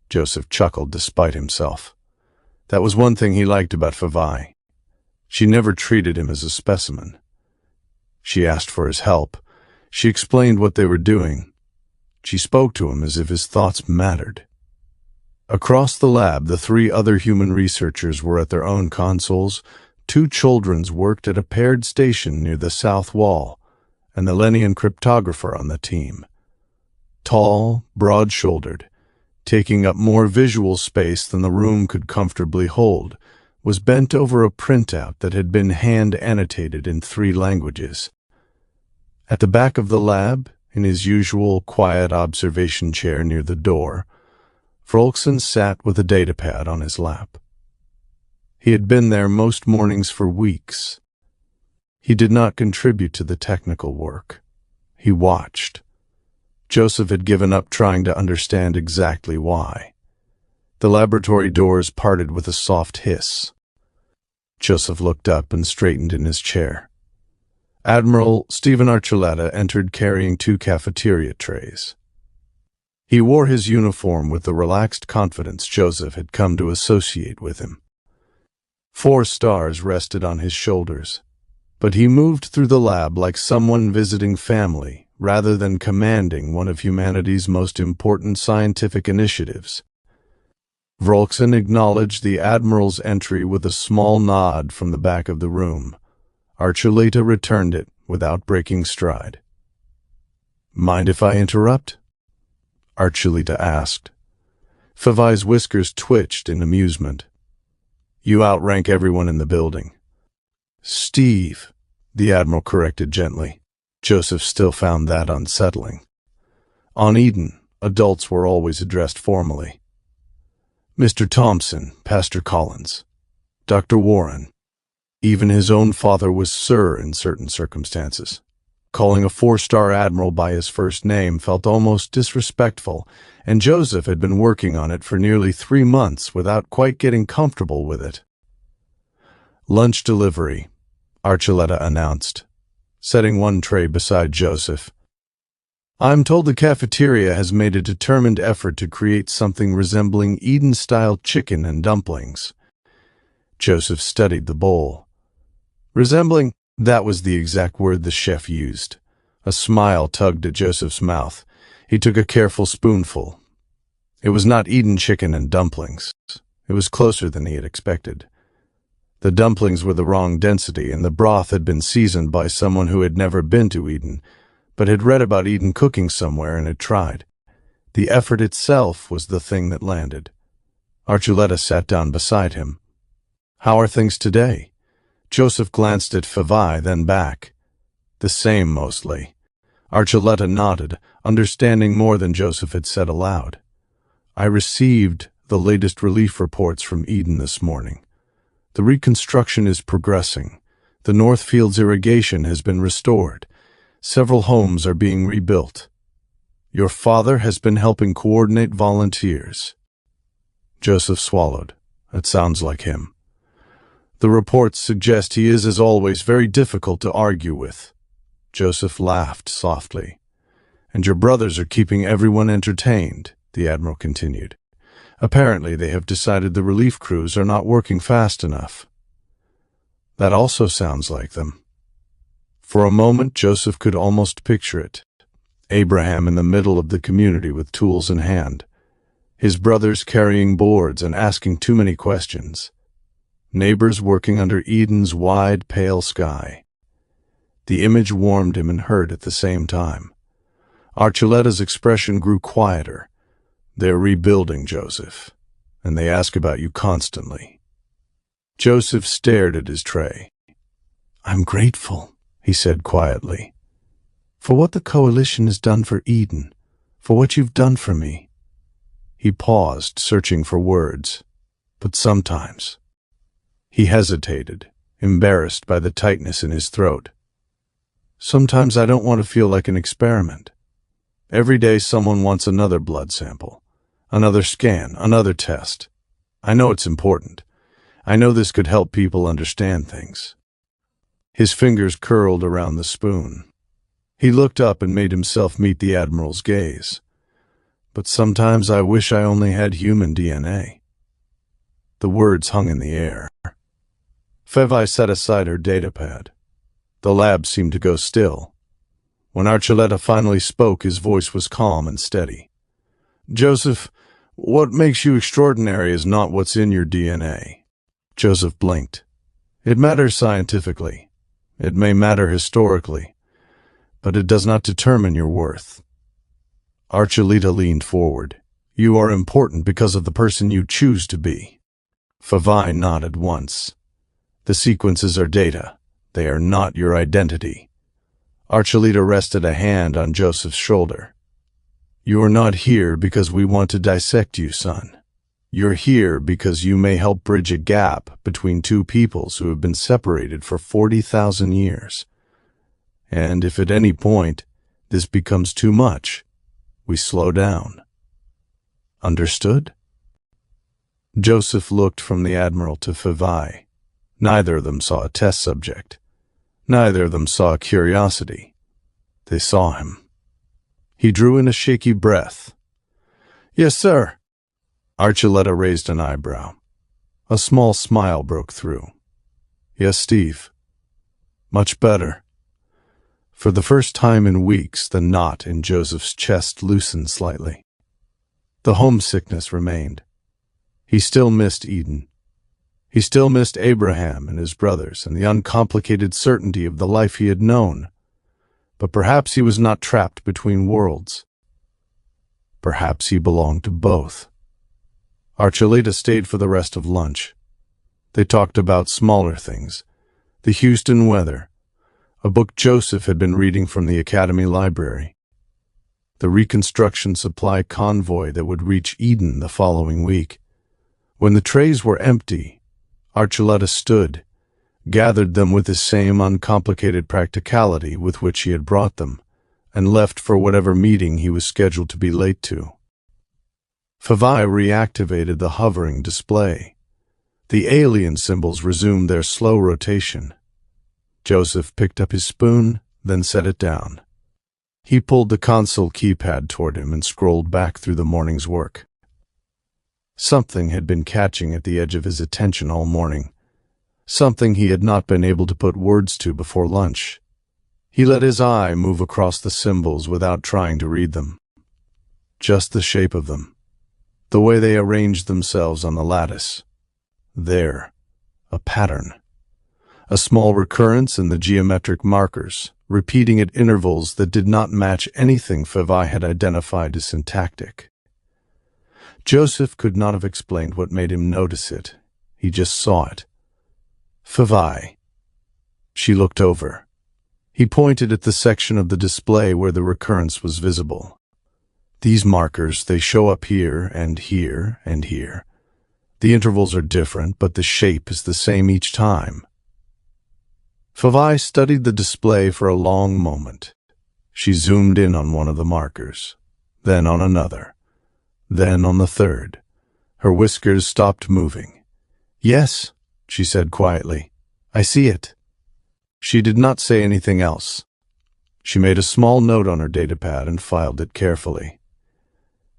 Joseph chuckled despite himself. That was one thing he liked about Fevai. She never treated him as a specimen. She asked for his help. She explained what they were doing. She spoke to him as if his thoughts mattered. Across the lab, the 3 other human researchers were at their own consoles. 2 children worked at a paired station near the south wall, and the Lenian cryptographer on the team. Tall, broad-shouldered, taking up more visual space than the room could comfortably hold, was bent over a printout that had been hand-annotated in 3 languages. At the back of the lab, in his usual quiet observation chair near the door, Vrolksen sat with a datapad on his lap. He had been there most mornings for weeks. He did not contribute to the technical work. He watched. Joseph had given up trying to understand exactly why. The laboratory doors parted with a soft hiss. Joseph looked up and straightened in his chair. Admiral Stephen Archuleta entered carrying 2 cafeteria trays. He wore his uniform with the relaxed confidence Joseph had come to associate with him. 4 stars rested on his shoulders, but he moved through the lab like someone visiting family rather than commanding one of humanity's most important scientific initiatives. Vrolksen acknowledged the Admiral's entry with a small nod from the back of the room. Archuleta returned it without breaking stride. "Mind if I interrupt?" Archuleta asked. Fevai's whiskers twitched in amusement. "You outrank everyone in the building." "Steve," the Admiral corrected gently. Joseph still found that unsettling. On Eden, adults were always addressed formally. Mr. Thompson, Pastor Collins, Dr. Warren. Even his own father was Sir in certain circumstances. Calling a 4-star admiral by his first name felt almost disrespectful, and Joseph had been working on it for nearly 3 months without quite getting comfortable with it. "Lunch delivery," Archuleta announced, setting 1 tray beside Joseph. "I'm told the cafeteria has made a determined effort to create something resembling Eden-style chicken and dumplings." Joseph studied the bowl. Resembling, that was the exact word the chef used. A smile tugged at Joseph's mouth. He took a careful spoonful. It was not Eden chicken and dumplings. It was closer than he had expected. The dumplings were the wrong density, and the broth had been seasoned by someone who had never been to Eden, but had read about Eden cooking somewhere and had tried. The effort itself was the thing that landed. Archuleta sat down beside him. "How are things today?" Joseph glanced at Fevai, then back. "The same, mostly." Archuleta nodded, understanding more than Joseph had said aloud. "I received the latest relief reports from Eden this morning. The reconstruction is progressing. The Northfield's irrigation has been restored. Several homes are being rebuilt. Your father has been helping coordinate volunteers." Joseph swallowed. That sounds like him. "The reports suggest he is, as always, very difficult to argue with." Joseph laughed softly. "And your brothers are keeping everyone entertained," the Admiral continued. "Apparently they have decided the relief crews are not working fast enough." That also sounds like them. For a moment, Joseph could almost picture it. Abraham in the middle of the community with tools in hand. His brothers carrying boards and asking too many questions. Neighbors working under Eden's wide, pale sky. The image warmed him and hurt at the same time. Archuleta's expression grew quieter. "They're rebuilding, Joseph, and they ask about you constantly." Joseph stared at his tray. "I'm grateful," he said quietly. For what the Coalition has done for Eden, for what you've done for me." He paused, searching for words. But sometimes. He hesitated, embarrassed by the tightness in his throat. "Sometimes I don't want to feel like an experiment. Every day someone wants another blood sample, another scan, another test. I know it's important. I know this could help people understand things." His fingers curled around the spoon. He looked up and made himself meet the Admiral's gaze. "But sometimes I wish I only had human DNA." The words hung in the air. Fevai set aside her datapad. The lab seemed to go still. When Archuleta finally spoke, his voice was calm and steady. "Joseph, what makes you extraordinary is not what's in your DNA." Joseph blinked. "It matters scientifically. It may matter historically. But it does not determine your worth." Archuleta leaned forward. "You are important because of the person you choose to be." Fevai nodded once. "The sequences are data. They are not your identity." Archuleta rested a hand on Joseph's shoulder. "You are not here because we want to dissect you, son. You're here because you may help bridge a gap between two peoples who have been separated for 40,000 years. And if at any point this becomes too much, we slow down. Understood?" Joseph looked from the Admiral to Fevai. Neither of them saw a test subject. Neither of them saw curiosity. They saw him. He drew in a shaky breath. "Yes, sir." Archuleta raised an eyebrow. A small smile broke through. "Yes, Steve." "Much better." For the first time in weeks, the knot in Joseph's chest loosened slightly. The homesickness remained. He still missed Eden. He still missed Abraham and his brothers and the uncomplicated certainty of the life he had known. But perhaps he was not trapped between worlds. Perhaps he belonged to both. Archuleta stayed for the rest of lunch. They talked about smaller things, the Houston weather, a book Joseph had been reading from the Academy Library, the reconstruction supply convoy that would reach Eden the following week. When the trays were empty, Archuleta stood, gathered them with the same uncomplicated practicality with which he had brought them, and left for whatever meeting he was scheduled to be late to. Fevai reactivated the hovering display. The alien symbols resumed their slow rotation. Joseph picked up his spoon, then set it down. He pulled the console keypad toward him and scrolled back through the morning's work. Something had been catching at the edge of his attention all morning. Something he had not been able to put words to before lunch. He let his eye move across the symbols without trying to read them. Just the shape of them. The way they arranged themselves on the lattice. There. A pattern. A small recurrence in the geometric markers, repeating at intervals that did not match anything Fevai had identified as syntactic. Joseph could not have explained what made him notice it. He just saw it. "Fevai." She looked over. He pointed at the section of the display where the recurrence was visible. "These markers, they show up here and here and here. The intervals are different, but the shape is the same each time." Fevai studied the display for a long moment. She zoomed in on one of the markers, then on another, then on the third. Her whiskers stopped moving. "Yes," she said quietly. "I see it." She did not say anything else. She made a small note on her datapad and filed it carefully.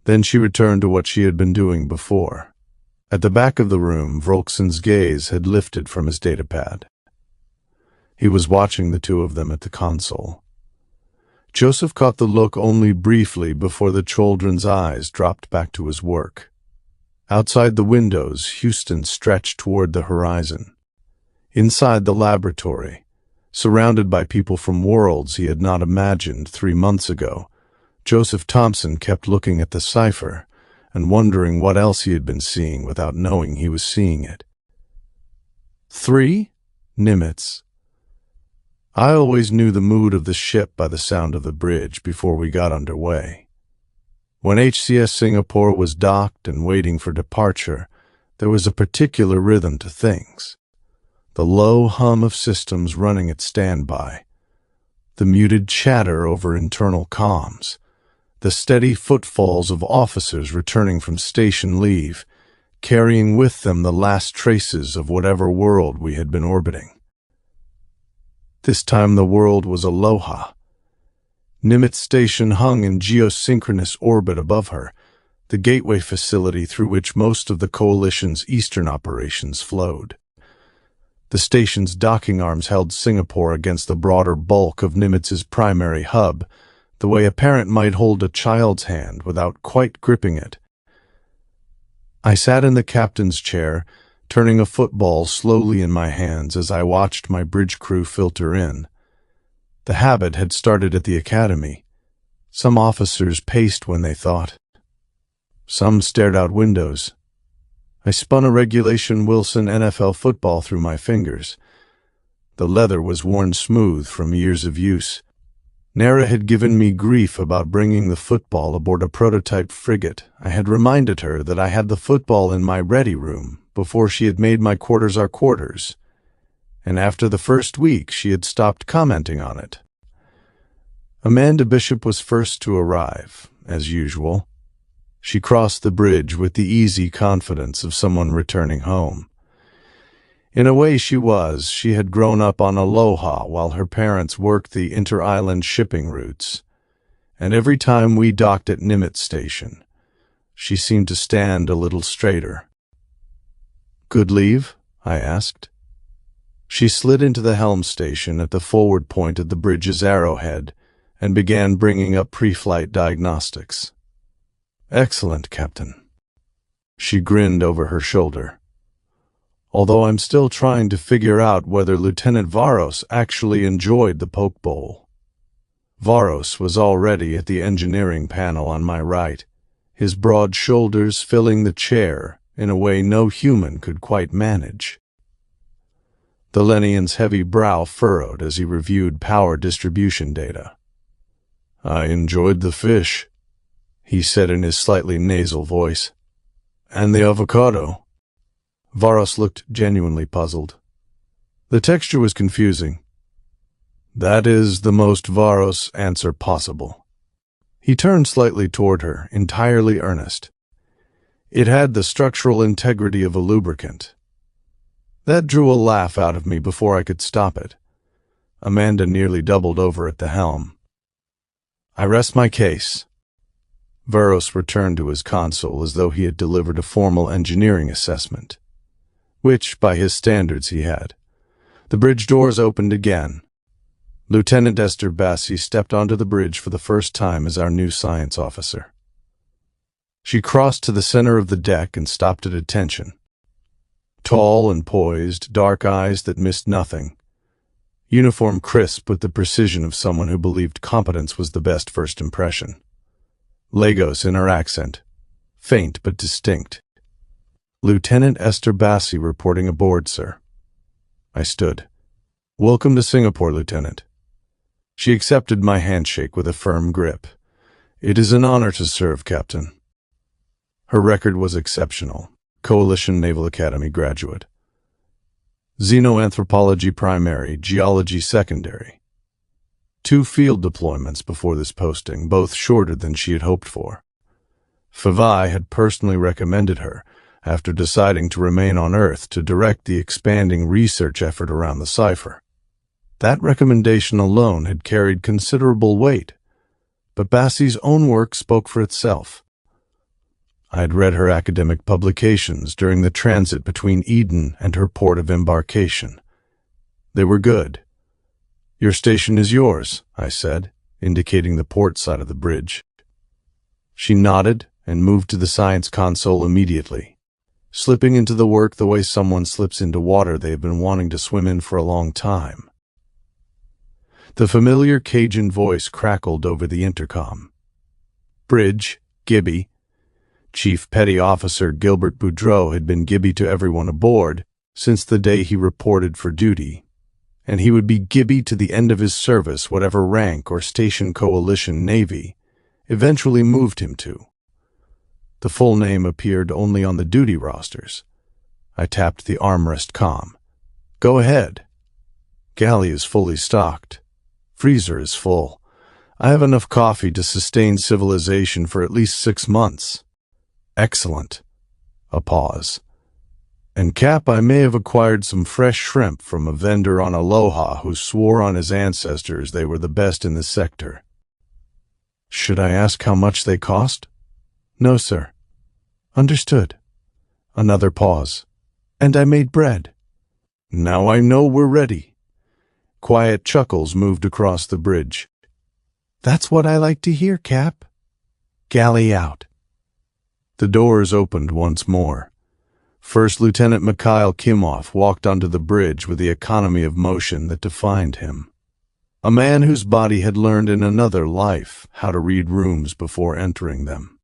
Then she returned to what she had been doing before. At the back of the room, Volkson's gaze had lifted from his datapad. He was watching the two of them at the console. Joseph caught the look only briefly before the children's eyes dropped back to his work. Outside the windows, Houston stretched toward the horizon. Inside the laboratory, surrounded by people from worlds he had not imagined 3 months ago, Joseph Thompson kept looking at the cipher and wondering what else he had been seeing without knowing he was seeing it. 3 Nimitz. I always knew the mood of the ship by the sound of the bridge before we got underway. When HCS Singapore was docked and waiting for departure, there was a particular rhythm to things. The low hum of systems running at standby, the muted chatter over internal comms, the steady footfalls of officers returning from station leave, carrying with them the last traces of whatever world we had been orbiting. This time the world was Aloha. Nimitz Station hung in geosynchronous orbit above her, the gateway facility through which most of the Coalition's eastern operations flowed. The station's docking arms held Singapore against the broader bulk of Nimitz's primary hub, the way a parent might hold a child's hand without quite gripping it. I sat in the captain's chair, turning a football slowly in my hands as I watched my bridge crew filter in. The habit had started at the academy. Some officers paced when they thought. Some stared out windows. I spun a regulation Wilson NFL football through my fingers. The leather was worn smooth from years of use. Nara had given me grief about bringing the football aboard a prototype frigate. I had reminded her that I had the football in my ready room before she had made my quarters our quarters, and after the first week she had stopped commenting on it. Amanda Bishop was first to arrive, as usual. She crossed the bridge with the easy confidence of someone returning home. In a way she had grown up on Aloha while her parents worked the inter-island shipping routes, and every time we docked at Nimitz Station, she seemed to stand a little straighter. "Good leave?" I asked. She slid into the helm station at the forward point of the bridge's arrowhead and began bringing up pre-flight diagnostics. "Excellent, Captain." She grinned over her shoulder. "Although I'm still trying to figure out whether Lieutenant Varos actually enjoyed the poke bowl." Varos was already at the engineering panel on my right, his broad shoulders filling the chair in a way no human could quite manage. The Lenian's heavy brow furrowed as he reviewed power distribution data. "I enjoyed the fish," he said in his slightly nasal voice. "And the avocado." Varos looked genuinely puzzled. The texture was confusing. "That is the most Varos answer possible." He turned slightly toward her, entirely earnest. "It had the structural integrity of a lubricant." That drew a laugh out of me before I could stop it. Amanda nearly doubled over at the helm. "I rest my case." Varos returned to his console as though he had delivered a formal engineering assessment, which, by his standards, he had. The bridge doors opened again. Lieutenant Esther Bassi stepped onto the bridge for the first time as our new science officer. She crossed to the center of the deck and stopped at attention. Tall and poised, dark eyes that missed nothing. Uniform crisp with the precision of someone who believed competence was the best first impression. Lagos in her accent, faint but distinct. "Lieutenant Esther Bassi reporting aboard, sir." I stood. "Welcome to Singapore, Lieutenant." She accepted my handshake with a firm grip. "It is an honor to serve, Captain." Her record was exceptional. Coalition Naval Academy graduate. Xenoanthropology primary, geology secondary. 2 field deployments before this posting, both shorter than she had hoped for. Fevai had personally recommended her, after deciding to remain on Earth to direct the expanding research effort around the cipher. That recommendation alone had carried considerable weight, but Bassi's own work spoke for itself. I had read her academic publications during the transit between Eden and her port of embarkation. They were good. "Your station is yours," I said, indicating the port side of the bridge. She nodded and moved to the science console immediately, slipping into the work the way someone slips into water they have been wanting to swim in for a long time. The familiar Cajun voice crackled over the intercom. "Bridge, Gibby." Chief Petty Officer Gilbert Boudreau had been Gibby to everyone aboard since the day he reported for duty, and he would be Gibby to the end of his service, whatever rank or station Coalition Navy eventually moved him to. The full name appeared only on the duty rosters. I tapped the armrest comm. Go ahead. Galley is fully stocked. Freezer is full. I have enough coffee to sustain civilization for at least 6 months. Excellent. A pause. And Cap, I may have acquired some fresh shrimp from a vendor on Aloha who swore on his ancestors they were the best in the sector. Should I ask how much they cost? No, sir. Understood. Another pause. And I made bread. Now I know we're ready. Quiet chuckles moved across the bridge. That's what I like to hear, Cap. Galley out. The doors opened once more. First Lieutenant Mikhail Kimoff walked onto the bridge with the economy of motion that defined him. A man whose body had learned in another life how to read rooms before entering them.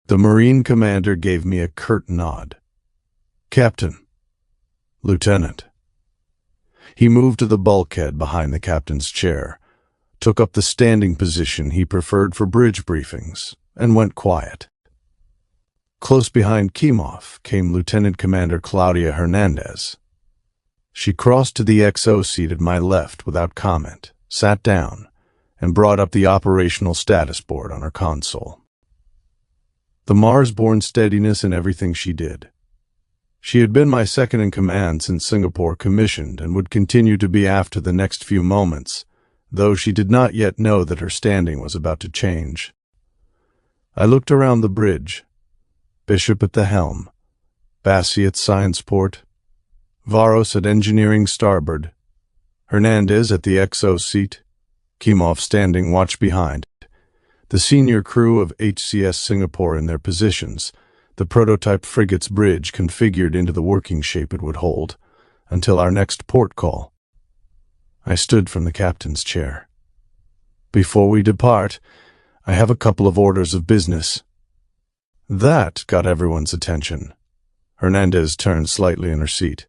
The Marine commander gave me a curt nod. Captain. Lieutenant. He moved to the bulkhead behind the captain's chair, took up the standing position he preferred for bridge briefings, and went quiet. Close behind Kimoff came Lieutenant Commander Claudia Hernandez. She crossed to the XO seat at my left without comment, sat down, and brought up the operational status board on her console. The Mars-born steadiness in everything she did. She had been my second-in-command since Singapore commissioned and would continue to be after the next few moments, though she did not yet know that her standing was about to change. I looked around the bridge. Bishop at the helm, Bassi at science port, Varos at engineering starboard, Hernandez at the XO seat, Kimoff standing watch behind, the senior crew of HCS Singapore in their positions, the prototype frigate's bridge configured into the working shape it would hold, until our next port call. I stood from the captain's chair. Before we depart, I have a couple of orders of business. That got everyone's attention. Hernandez turned slightly in her seat.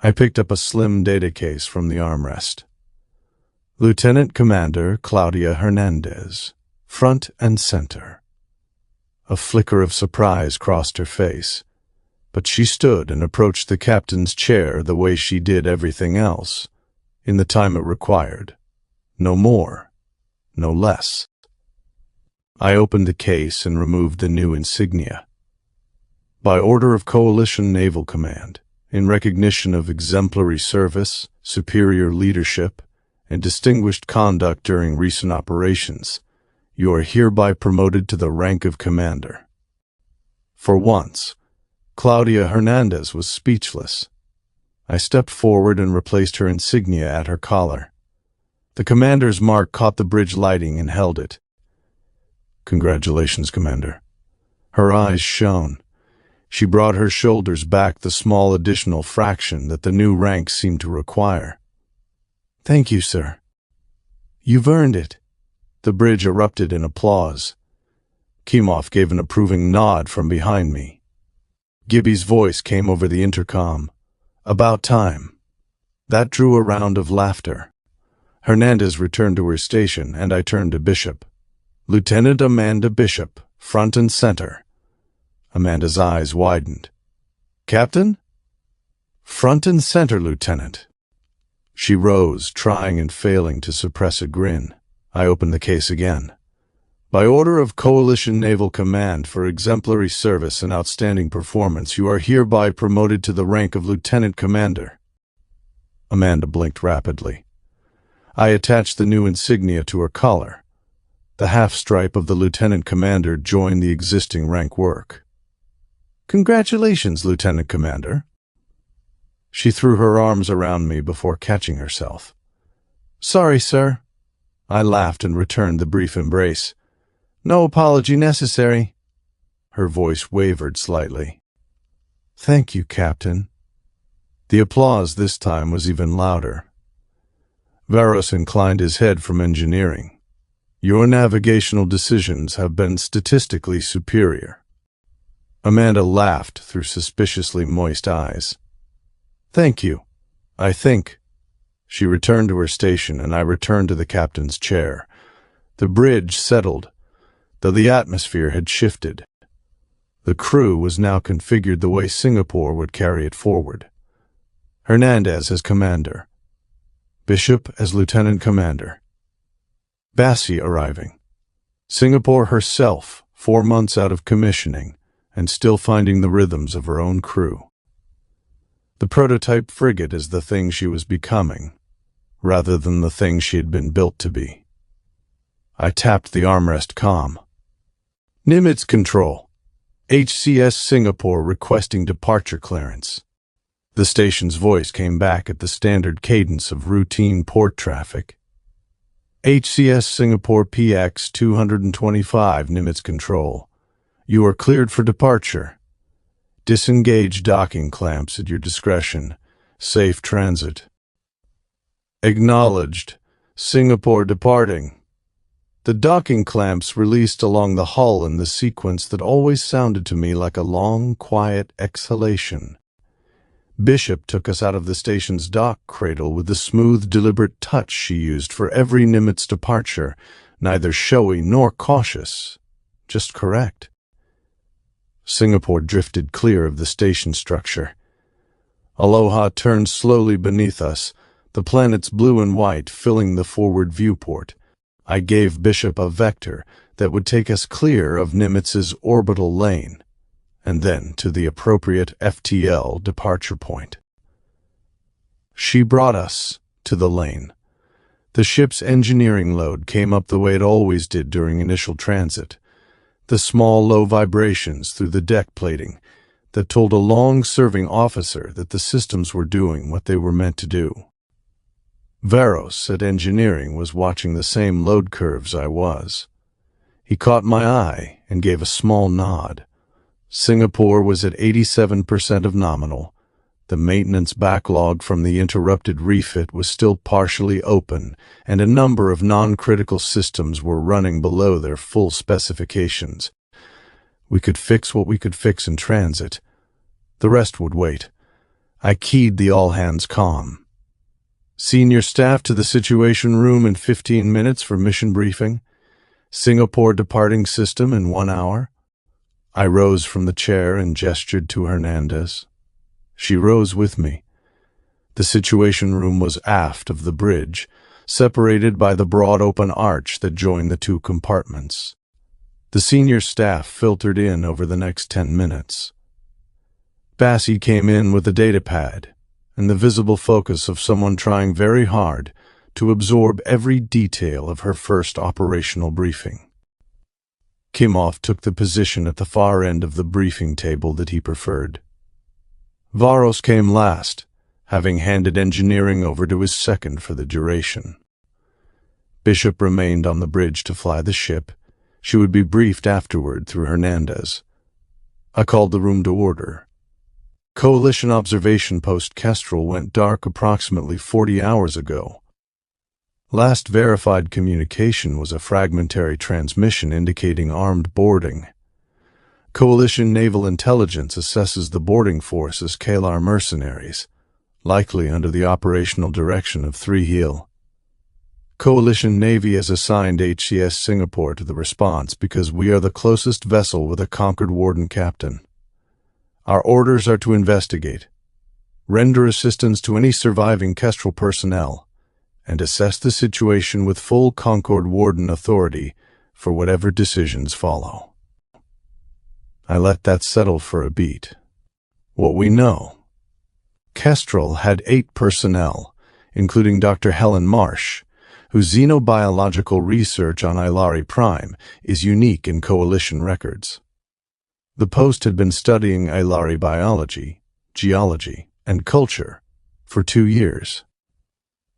I picked up a slim data case from the armrest. Lieutenant Commander Claudia Hernandez, front and center. A flicker of surprise crossed her face, but she stood and approached the captain's chair the way she did everything else, in the time it required. No more, no less. I opened the case and removed the new insignia. By order of Coalition Naval Command, in recognition of exemplary service, superior leadership, and distinguished conduct during recent operations, you are hereby promoted to the rank of commander. For once, Claudia Hernandez was speechless. I stepped forward and replaced her insignia at her collar. The commander's mark caught the bridge lighting and held it. Congratulations, Commander. Her eyes shone. She brought her shoulders back the small additional fraction that the new rank seemed to require. Thank you, sir. You've earned it. The bridge erupted in applause. Kimoff gave an approving nod from behind me. Gibby's voice came over the intercom. About time. That drew a round of laughter. Hernandez returned to her station, and I turned to Bishop. Lieutenant Amanda Bishop, front and center. Amanda's eyes widened. Captain? Front and center, Lieutenant. She rose, trying and failing to suppress a grin. I opened the case again. By order of Coalition Naval Command for exemplary service and outstanding performance, you are hereby promoted to the rank of Lieutenant Commander. Amanda blinked rapidly. I attached the new insignia to her collar. The half-stripe of the Lieutenant Commander joined the existing rank work. Congratulations, Lieutenant Commander. She threw her arms around me before catching herself. Sorry, sir. I laughed and returned the brief embrace. No apology necessary. Her voice wavered slightly. Thank you, Captain. The applause this time was even louder. Varos inclined his head from engineering. Your navigational decisions have been statistically superior. Amanda laughed through suspiciously moist eyes. Thank you. I think. She returned to her station, and I returned to the captain's chair. The bridge settled, though the atmosphere had shifted. The crew was now configured the way Singapore would carry it forward. Hernandez as commander. Bishop as lieutenant commander. Bassi arriving. Singapore herself, 4 months out of commissioning, and still finding the rhythms of her own crew. The prototype frigate is the thing she was becoming, rather than the thing she had been built to be. I tapped the armrest comm. Nimitz Control. HCS Singapore requesting departure clearance. The station's voice came back at the standard cadence of routine port traffic. HCS Singapore PX 225 Nimitz Control. You are cleared for departure. Disengage docking clamps at your discretion. Safe transit. Acknowledged. Singapore departing. The docking clamps released along the hull in the sequence that always sounded to me like a long, quiet exhalation. Bishop took us out of the station's dock cradle with the smooth, deliberate touch she used for every Nimitz departure, neither showy nor cautious, just correct. Singapore drifted clear of the station structure. Aloha turned slowly beneath us, the planets blue and white filling the forward viewport. I gave Bishop a vector that would take us clear of Nimitz's orbital lane, and then to the appropriate FTL departure point. She brought us to the lane. The ship's engineering load came up the way it always did during initial transit. The small, low vibrations through the deck plating that told a long-serving officer that the systems were doing what they were meant to do. Varos at engineering was watching the same load curves I was. He caught my eye and gave a small nod. Singapore was at 87% of nominal. The maintenance backlog from the interrupted refit was still partially open, and a number of non-critical systems were running below their full specifications. We could fix what we could fix in transit. The rest would wait. I keyed the all-hands comm. Senior staff to the Situation Room in 15 minutes for mission briefing. Singapore departing system in 1 hour. I rose from the chair and gestured to Hernandez. She rose with me. The Situation Room was aft of the bridge, separated by the broad open arch that joined the 2 compartments. The senior staff filtered in over the next 10 minutes. Bassi came in with a datapad and the visible focus of someone trying very hard to absorb every detail of her first operational briefing. Kimov took the position at the far end of the briefing table that he preferred. Varos came last, having handed engineering over to his second for the duration. Bishop remained on the bridge to fly the ship. She would be briefed afterward through Hernandez. I called the room to order. Coalition observation Post Kestrel went dark approximately 40 hours ago. Last verified communication was a fragmentary transmission indicating armed boarding. Coalition Naval Intelligence assesses the boarding force as Kehlar mercenaries, likely under the operational direction of Thrihiel. Coalition Navy has assigned HCS Singapore to the response because we are the closest vessel with a Concord Warden captain. Our orders are to investigate, render assistance to any surviving Kestrel personnel, and assess the situation with full Concord Warden authority for whatever decisions follow. I let that settle for a beat. What we know. Kestrel had 8 personnel, including Dr. Helen Marsh, whose xenobiological research on Aelari Prime is unique in Coalition records. The Post had been studying Aelari biology, geology, and culture for 2 years.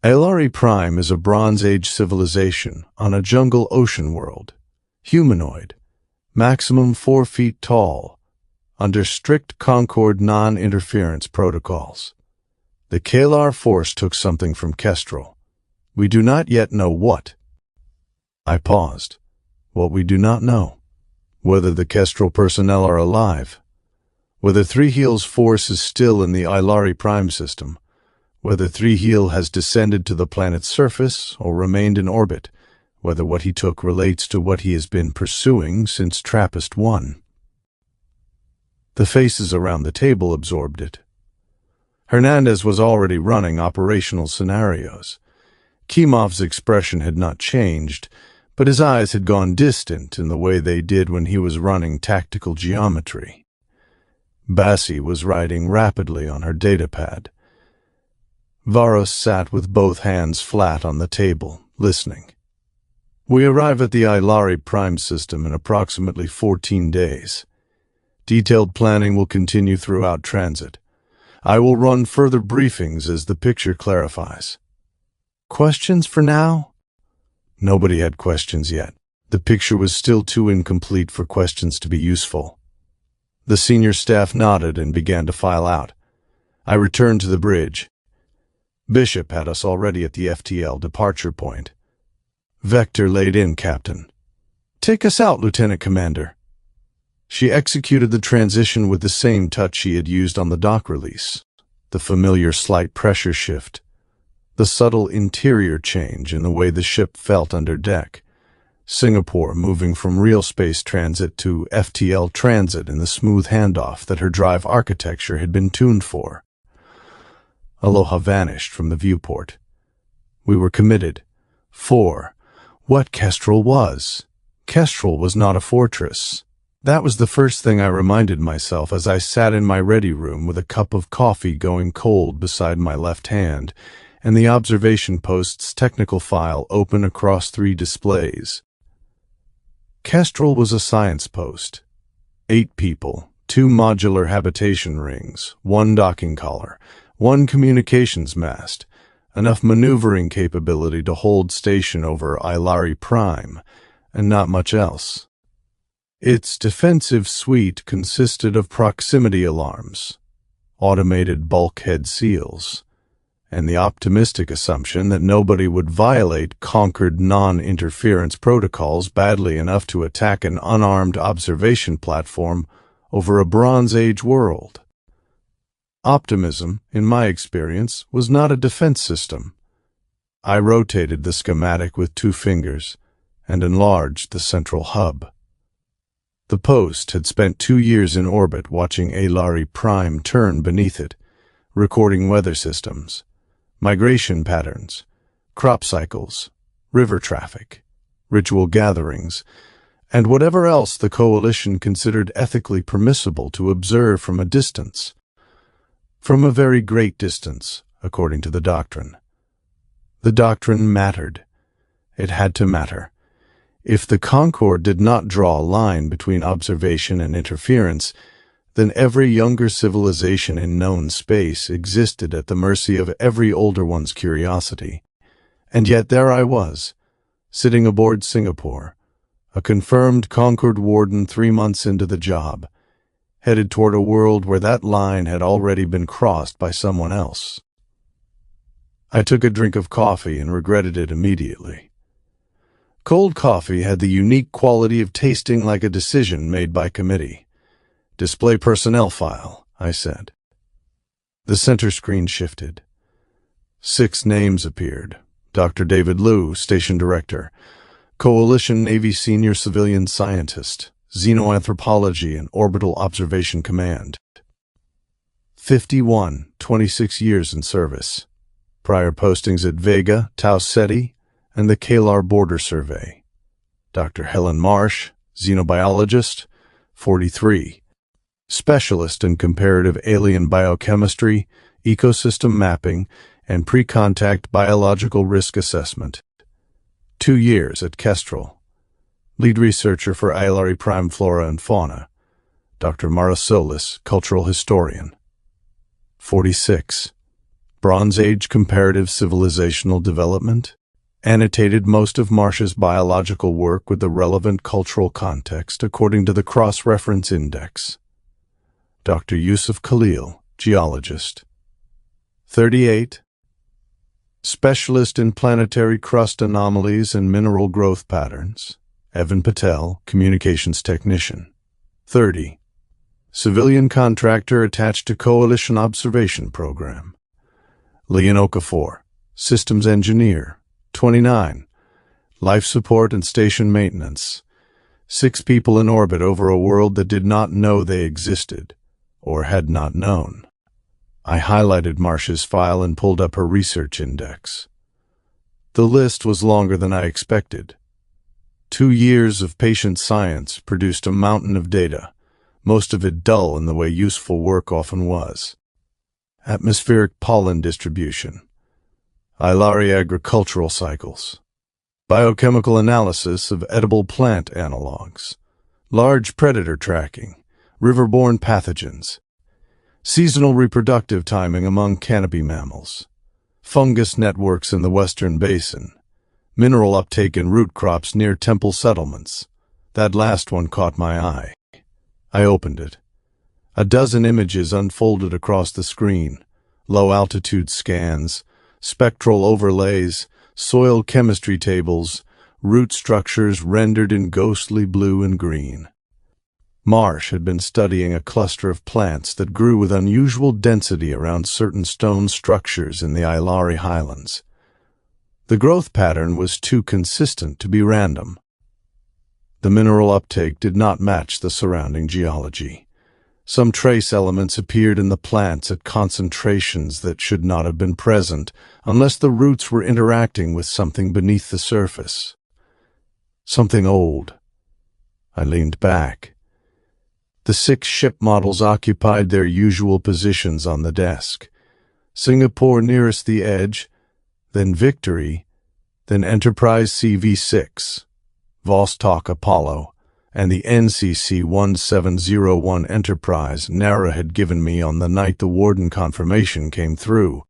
Aelari Prime is a Bronze Age civilization on a jungle ocean world, humanoid, maximum 4 feet tall, under strict Concord non-interference protocols. The Kehlar force took something from Kestrel. We do not yet know what. I paused. What we do not know. Whether the Kestrel personnel are alive, whether Thrihiel's force is still in the Aelari Prime system, Whether Thrihiel has descended to the planet's surface or remained in orbit, whether what he took relates to what he has been pursuing since TRAPPIST-1. The faces around the table absorbed it. Hernandez was already running operational scenarios. Kemov's expression had not changed, but his eyes had gone distant in the way they did when he was running tactical geometry. Bassi was writing rapidly on her datapad. Varos sat with both hands flat on the table, listening. We arrive at the Aelari Prime system in approximately 14 days. Detailed planning will continue throughout transit. I will run further briefings as the picture clarifies. Questions for now? Nobody had questions yet. The picture was still too incomplete for questions to be useful. The senior staff nodded and began to file out. I returned to the bridge. Bishop had us already at the FTL departure point. Vector laid in, Captain. Take us out, Lieutenant Commander. She executed the transition with the same touch she had used on the dock release. The familiar slight pressure shift. The subtle interior change in the way the ship felt under deck. Singapore moving from real space transit to FTL transit in the smooth handoff that her drive architecture had been tuned for. Aloha vanished from the viewport. We were committed. For what Kestrel was. Kestrel was not a fortress. That was the first thing I reminded myself as I sat in my ready room with a cup of coffee going cold beside my left hand and the observation post's technical file open across 3 displays. Kestrel was a science post. 8 people, 2 modular habitation rings, 1 docking collar, 1 communications mast, enough maneuvering capability to hold station over Aelari Prime, and not much else. Its defensive suite consisted of proximity alarms, automated bulkhead seals, and the optimistic assumption that nobody would violate Concord non-interference protocols badly enough to attack an unarmed observation platform over a Bronze Age world. Optimism, in my experience, was not a defense system. I rotated the schematic with 2 fingers and enlarged the central hub. The post had spent 2 years in orbit watching Aelari Prime turn beneath it, recording weather systems, migration patterns, crop cycles, river traffic, ritual gatherings, and whatever else the Coalition considered ethically permissible to observe from a distance. From a very great distance, according to the doctrine. The doctrine mattered. It had to matter. If the Concord did not draw a line between observation and interference, then every younger civilization in known space existed at the mercy of every older one's curiosity. And yet there I was, sitting aboard Singapore, a confirmed Concord Warden 3 months into the job, headed toward a world where that line had already been crossed by someone else. I took a drink of coffee and regretted it immediately. Cold coffee had the unique quality of tasting like a decision made by committee. Display personnel file, I said. The center screen shifted. 6 names appeared. Dr. David Liu, Station Director. Coalition Navy Senior Civilian Scientist. Xenoanthropology and Orbital Observation Command. 51, 26 years in service. Prior postings at Vega, Tau Ceti, and the Kehlar Border Survey. Dr. Helen Marsh, xenobiologist, 43. Specialist in comparative alien biochemistry, ecosystem mapping, and pre-contact biological risk assessment. 2 years at Kestrel. Lead researcher for Aelari Prime Flora and Fauna, Dr. Marasolis, cultural historian. 46. Bronze Age comparative civilizational development. Annotated most of Marsh's biological work with the relevant cultural context according to the Cross-Reference Index. Dr. Yusuf Khalil, geologist. 38. Specialist in planetary crust anomalies and mineral growth patterns. Evan Patel, communications technician. 30. Civilian contractor attached to Coalition Observation Program. Leonoka 4, Systems Engineer. 29. Life support and station maintenance. 6 people in orbit over a world that did not know they existed, or had not known. I highlighted Marcia's file and pulled up her research index. The list was longer than I expected. 2 years of patient science produced a mountain of data, most of it dull in the way useful work often was. Atmospheric pollen distribution, Aelari agricultural cycles, biochemical analysis of edible plant analogs, large predator tracking, riverborne pathogens, seasonal reproductive timing among canopy mammals, fungus networks in the western basin, mineral uptake in root crops near temple settlements. That last one caught my eye. I opened it. A dozen images unfolded across the screen. Low-altitude scans, spectral overlays, soil chemistry tables, root structures rendered in ghostly blue and green. Marsh had been studying a cluster of plants that grew with unusual density around certain stone structures in the Aelari highlands. The growth pattern was too consistent to be random. The mineral uptake did not match the surrounding geology. Some trace elements appeared in the plants at concentrations that should not have been present unless the roots were interacting with something beneath the surface. Something old. I leaned back. The 6 ship models occupied their usual positions on the desk. Singapore nearest the edge, then Victory, then Enterprise CV-6, Vostok Apollo, and the NCC 1701 Enterprise Nara had given me on the night the Warden confirmation came through.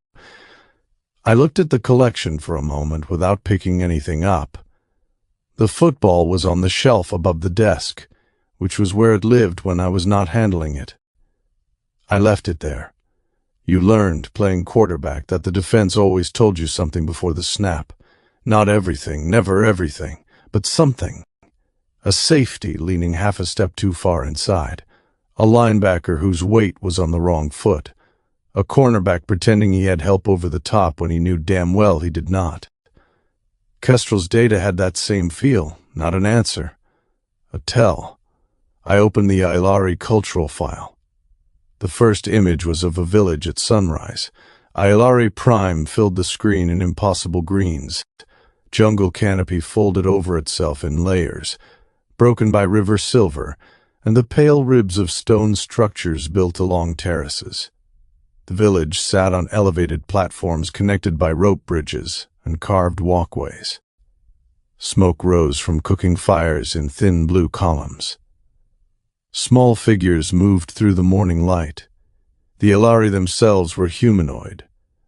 I looked at the collection for a moment without picking anything up. The football was on the shelf above the desk, which was where it lived when I was not handling it. I left it there. You learned, playing quarterback, that the defense always told you something before the snap. Not everything, never everything, but something. A safety leaning half a step too far inside. A linebacker whose weight was on the wrong foot. A cornerback pretending he had help over the top when he knew damn well he did not. Kestrel's data had that same feel, not an answer. A tell. I opened the Aelari cultural file. The first image was of a village at sunrise. Aelari Prime filled the screen in impossible greens. Jungle canopy folded over itself in layers, broken by river silver, and the pale ribs of stone structures built along terraces. The village sat on elevated platforms connected by rope bridges and carved walkways. Smoke rose from cooking fires in thin blue columns. Small figures moved through the morning light. The Aelari themselves were humanoid,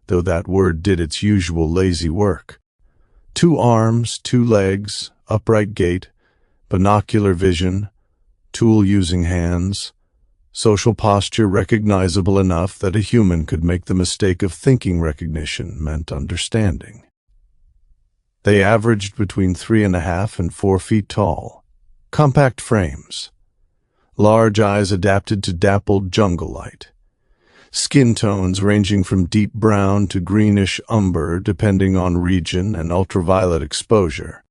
though that word did its usual lazy work. 2 arms, 2 legs, upright gait, binocular vision, tool-using hands, social posture recognizable enough that a human could make the mistake of thinking recognition meant understanding. They averaged between 3.5 and 4 feet tall. Compact frames. Large eyes adapted to dappled jungle light. Skin tones ranging from deep brown to greenish umber depending on region and ultraviolet exposure.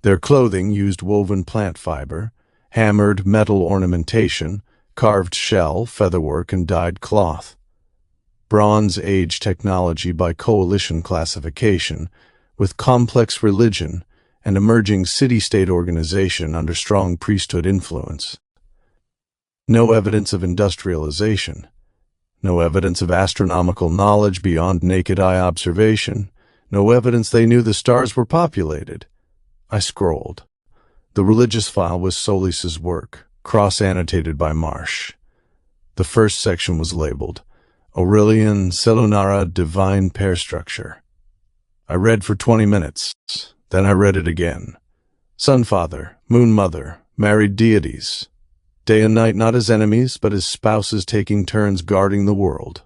Their clothing used woven plant fiber, hammered metal ornamentation, carved shell, featherwork, and dyed cloth. Bronze Age technology by coalition classification, with complex religion and emerging city-state organization under strong priesthood influence. No evidence of industrialization. No evidence of astronomical knowledge beyond naked eye observation. No evidence they knew the stars were populated. I scrolled. The religious file was Solis's work, cross-annotated by Marsh. The first section was labeled Aurelian Selunara Divine Pair Structure. I read for 20 minutes. Then I read it again. Sun Father, Moon Mother, married deities. Day and night not as enemies, but as spouses taking turns guarding the world.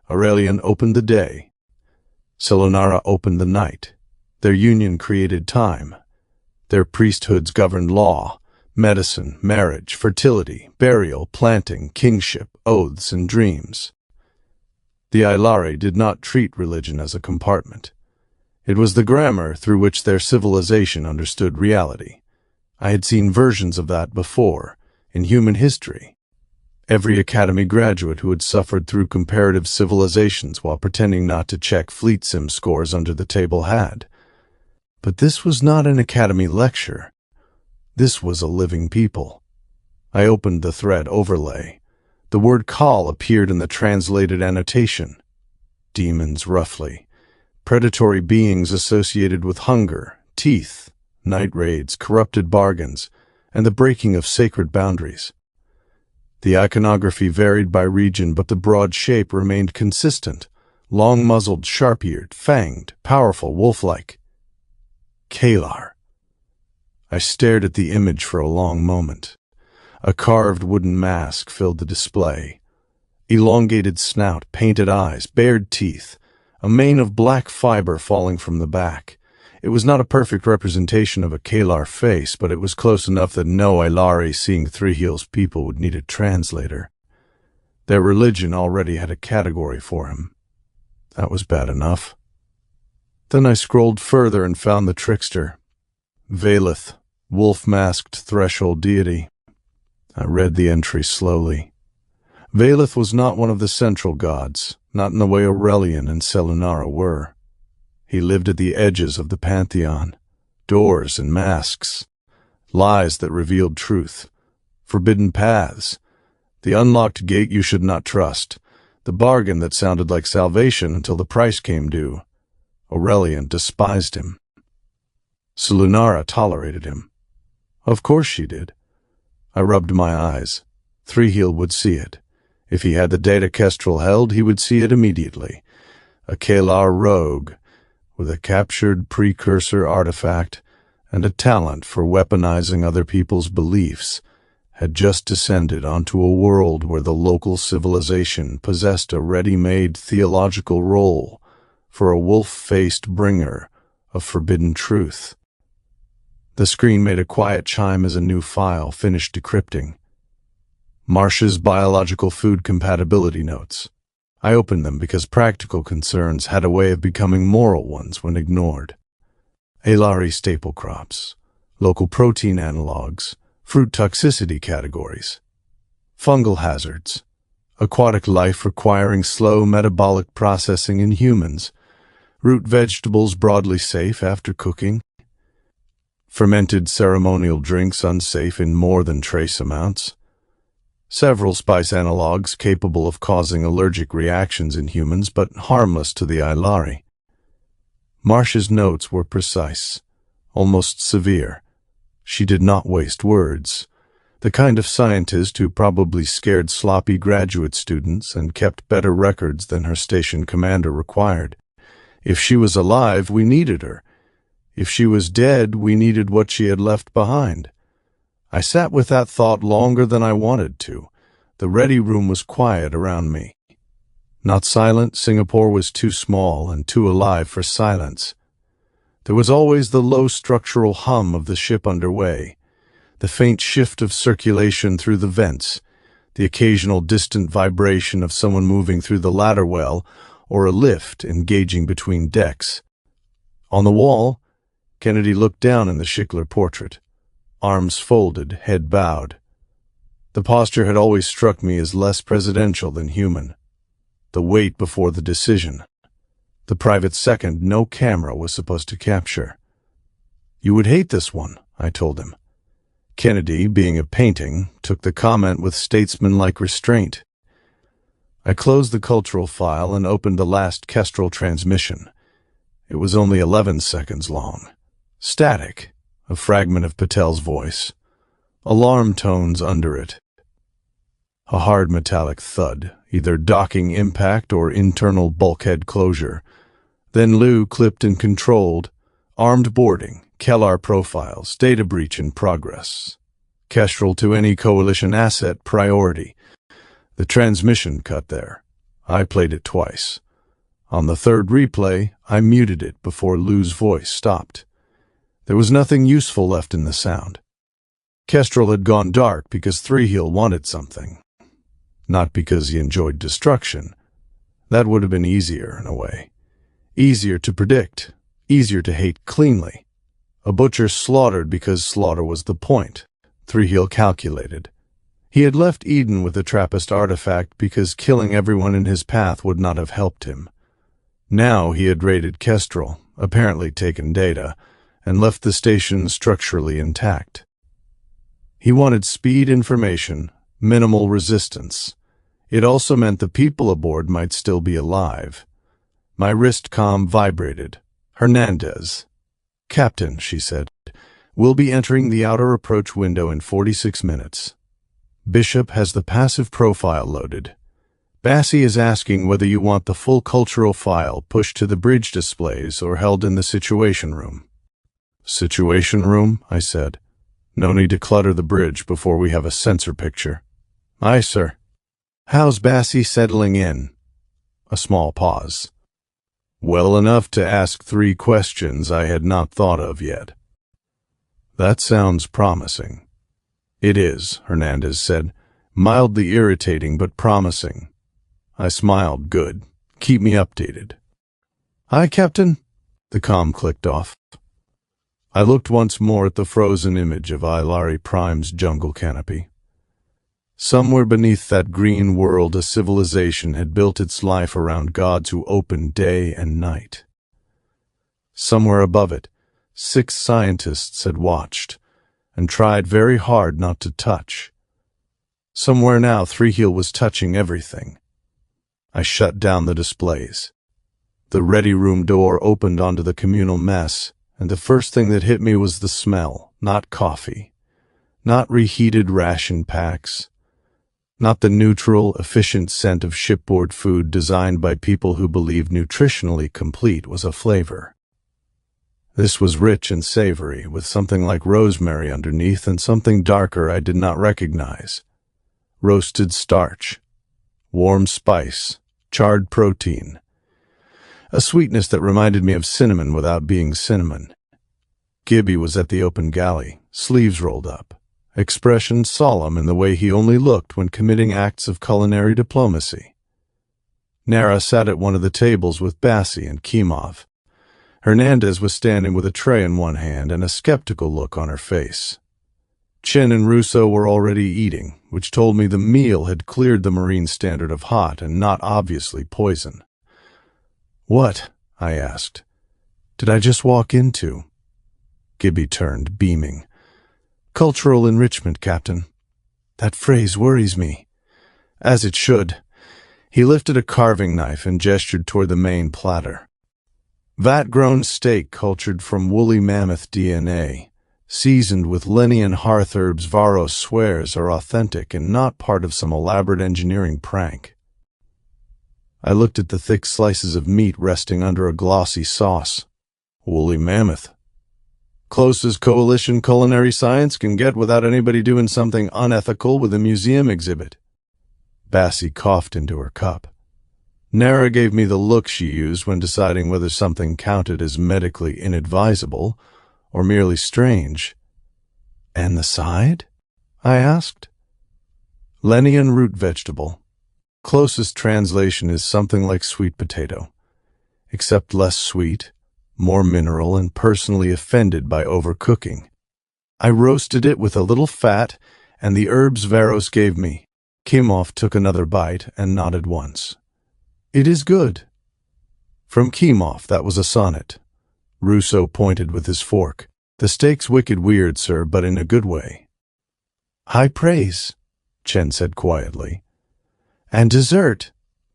Aurelian opened the day. Selunara opened the night. Their union created time. Their priesthoods governed law, medicine, marriage, fertility, burial, planting, kingship, oaths, and dreams. The Aelari did not treat religion as a compartment. It was the grammar through which their civilization understood reality. I had seen versions of that before, in human history. Every academy graduate who had suffered through comparative civilizations while pretending not to check fleet sim scores under the table had. But this was not an academy lecture. This was a living people. I opened the thread overlay. The word call appeared in the translated annotation. Demons, roughly. Predatory beings associated with hunger, teeth, night raids, corrupted bargains, and the breaking of sacred boundaries. The iconography varied by region, but the broad shape remained consistent. Long-muzzled, sharp-eared, fanged, powerful, wolf-like. Kehlar. I stared at the image for a long moment. A carved wooden mask filled the display. Elongated snout, painted eyes, bared teeth, a mane of black fiber falling from the back. It was not a perfect representation of a Kehlar face, but it was close enough that no Aelari seeing Thrihiel's people would need a translator. Their religion already had a category for him. That was bad enough. Then I scrolled further and found the trickster. Valeth, wolf-masked threshold deity. I read the entry slowly. Valeth was not one of the central gods, not in the way Aurelian and Selunara were. He lived at the edges of the pantheon, doors and masks, lies that revealed truth, forbidden paths, the unlocked gate you should not trust, the bargain that sounded like salvation until the price came due. Aurelian despised him. Selunara tolerated him. Of course she did. I rubbed my eyes. Thrihiel would see it. If he had the data Kestrel held, he would see it immediately. A Kehlar rogue, with a captured precursor artifact and a talent for weaponizing other people's beliefs, had just descended onto a world where the local civilization possessed a ready-made theological role for a wolf-faced bringer of forbidden truth. The screen made a quiet chime as a new file finished decrypting. Marsh's biological food compatibility notes. I opened them because practical concerns had a way of becoming moral ones when ignored. Aelari staple crops, local protein analogs, fruit toxicity categories, fungal hazards, aquatic life requiring slow metabolic processing in humans, root vegetables broadly safe after cooking, fermented ceremonial drinks unsafe in more than trace amounts, several spice analogs capable of causing allergic reactions in humans but harmless to the Aelari. Marsh's notes were precise, almost severe. She did not waste words, the kind of scientist who probably scared sloppy graduate students and kept better records than her station commander required. If she was alive, we needed her. If she was dead, we needed what she had left behind. I sat with that thought longer than I wanted to. The ready room was quiet around me. Not silent, Singapore was too small and too alive for silence. There was always the low structural hum of the ship underway, the faint shift of circulation through the vents, the occasional distant vibration of someone moving through the ladder well or a lift engaging between decks. On the wall, Kennedy looked down in the Schickler portrait, arms folded, head bowed. The posture had always struck me as less presidential than human. The wait before the decision. The private second no camera was supposed to capture. "You would hate this one," I told him. Kennedy, being a painting, took the comment with statesmanlike restraint. I closed the cultural file and opened the last Kestrel transmission. It was only 11 seconds long. Static, a fragment of Patel's voice. Alarm tones under it. A hard metallic thud, either docking impact or internal bulkhead closure. Then Lou clipped and controlled. Armed boarding, Kehlar profiles, data breach in progress. Kestrel to any coalition asset priority. The transmission cut there. I played it twice. On the third replay, I muted it before Lou's voice stopped. There was nothing useful left in the sound. Kestrel had gone dark because Thrihiel wanted something. Not because he enjoyed destruction. That would have been easier, in a way. Easier to predict, easier to hate cleanly. A butcher slaughtered because slaughter was the point, Thrihiel calculated. He had left Eden with the Trappist artifact because killing everyone in his path would not have helped him. Now he had raided Kestrel, apparently taken data, and left the station structurally intact. He wanted speed information, minimal resistance. It also meant the people aboard might still be alive. My wrist comm vibrated. Hernandez. "Captain," she said, "we'll be entering the outer approach window in 46 minutes. Bishop has the passive profile loaded. Bassie is asking whether you want the full cultural file pushed to the bridge displays or held in the situation room." "Situation room," I said. "No need to clutter the bridge before we have a sensor picture." "Aye, sir." "How's Bassie settling in?" A small pause. "Well enough to ask 3 questions I had not thought of yet." "That sounds promising." "It is," Hernandez said. "Mildly irritating, but promising." I smiled. "Good. Keep me updated." "Aye, Captain." The comm clicked off. I looked once more at the frozen image of Aelari Prime's jungle canopy. Somewhere beneath that green world, a civilization had built its life around gods who opened day and night. Somewhere above it, 6 scientists had watched and tried very hard not to touch. Somewhere now, Thrihiel was touching everything. I shut down the displays. The ready room door opened onto the communal mess, and the first thing that hit me was the smell, not coffee, not reheated ration packs, not the neutral, efficient scent of shipboard food designed by people who believed nutritionally complete was a flavor. This was rich and savory, with something like rosemary underneath and something darker I did not recognize. Roasted starch, warm spice, charred protein. A sweetness that reminded me of cinnamon without being cinnamon. Gibby was at the open galley, sleeves rolled up, expression solemn in the way he only looked when committing acts of culinary diplomacy. Nara sat at one of the tables with Bassie and Kimov. Hernandez was standing with a tray in one hand and a skeptical look on her face. Chen and Russo were already eating, which told me the meal had cleared the marine standard of hot and not obviously poison. "What?" I asked. "Did I just walk into?" Gibby turned, beaming. "Cultural enrichment, Captain. That phrase worries me." "As it should." He lifted a carving knife and gestured toward the main platter. Vat-grown steak cultured from woolly mammoth DNA, seasoned with Lenian hearth herbs Varos swears are authentic and not part of some elaborate engineering prank. I looked at the thick slices of meat resting under a glossy sauce. Woolly mammoth. Close as coalition culinary science can get without anybody doing something unethical with a museum exhibit. Bassie coughed into her cup. Nara gave me the look she used when deciding whether something counted as medically inadvisable or merely strange. "And the side?" I asked. "Lenian root vegetable. Closest translation is something like sweet potato, except less sweet, more mineral, and personally offended by overcooking. I roasted it with a little fat and the herbs Varos gave me." Kimov took another bite and nodded once. "It is good." From Kimov, that was a sonnet. Russo pointed with his fork. "The steak's wicked weird, sir, but in a good way." "High praise," Chen said quietly. "And dessert,"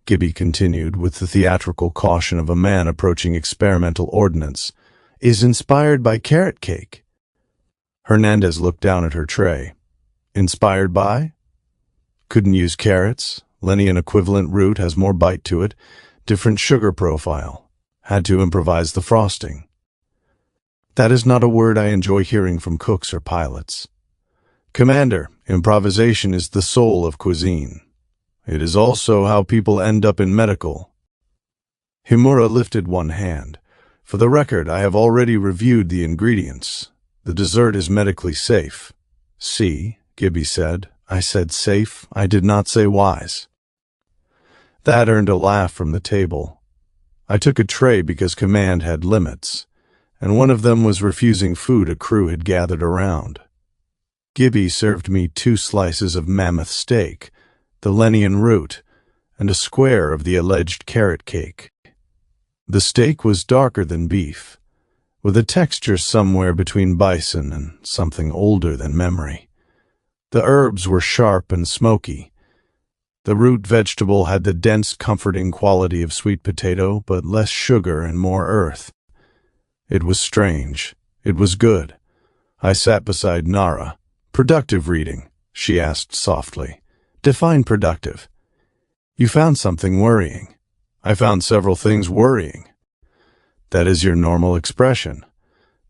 Gibby continued with the theatrical caution of a man approaching experimental ordnance, "is inspired by carrot cake." Hernandez looked down at her tray. "Inspired by?" "Couldn't use carrots. Lenian equivalent root has more bite to it. Different sugar profile. Had to improvise the frosting." That is not a word I enjoy hearing from cooks or pilots. "Commander, improvisation is the soul of cuisine. It is also how people end up in medical." Himura lifted one hand. "For the record, I have already reviewed the ingredients. The dessert is medically safe." "See," Gibby said. "I said safe. I did not say wise." That earned a laugh from the table. I took a tray because command had limits, and one of them was refusing food a crew had gathered around. Gibby served me 2 slices of mammoth steak, the Lennian root, and a square of the alleged carrot cake. The steak was darker than beef, with a texture somewhere between bison and something older than memory. The herbs were sharp and smoky. The root vegetable had the dense, comforting quality of sweet potato, but less sugar and more earth. It was strange. It was good. I sat beside Nara. "Productive reading?" she asked softly. "Define productive." "You found something worrying." "I found several things worrying." "That is your normal expression."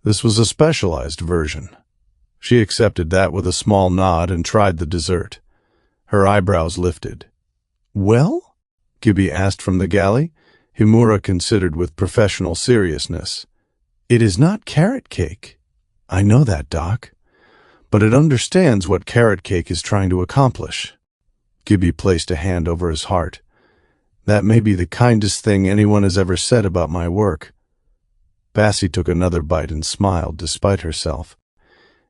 This was a specialized version. She accepted that with a small nod and tried the dessert. Her eyebrows lifted. "Well?" Gibby asked from the galley. Himura considered with professional seriousness. "It is not carrot cake." "I know that, Doc. But it understands what carrot cake is trying to accomplish." Gibby placed a hand over his heart. "That may be the kindest thing anyone has ever said about my work." Bassie took another bite and smiled despite herself.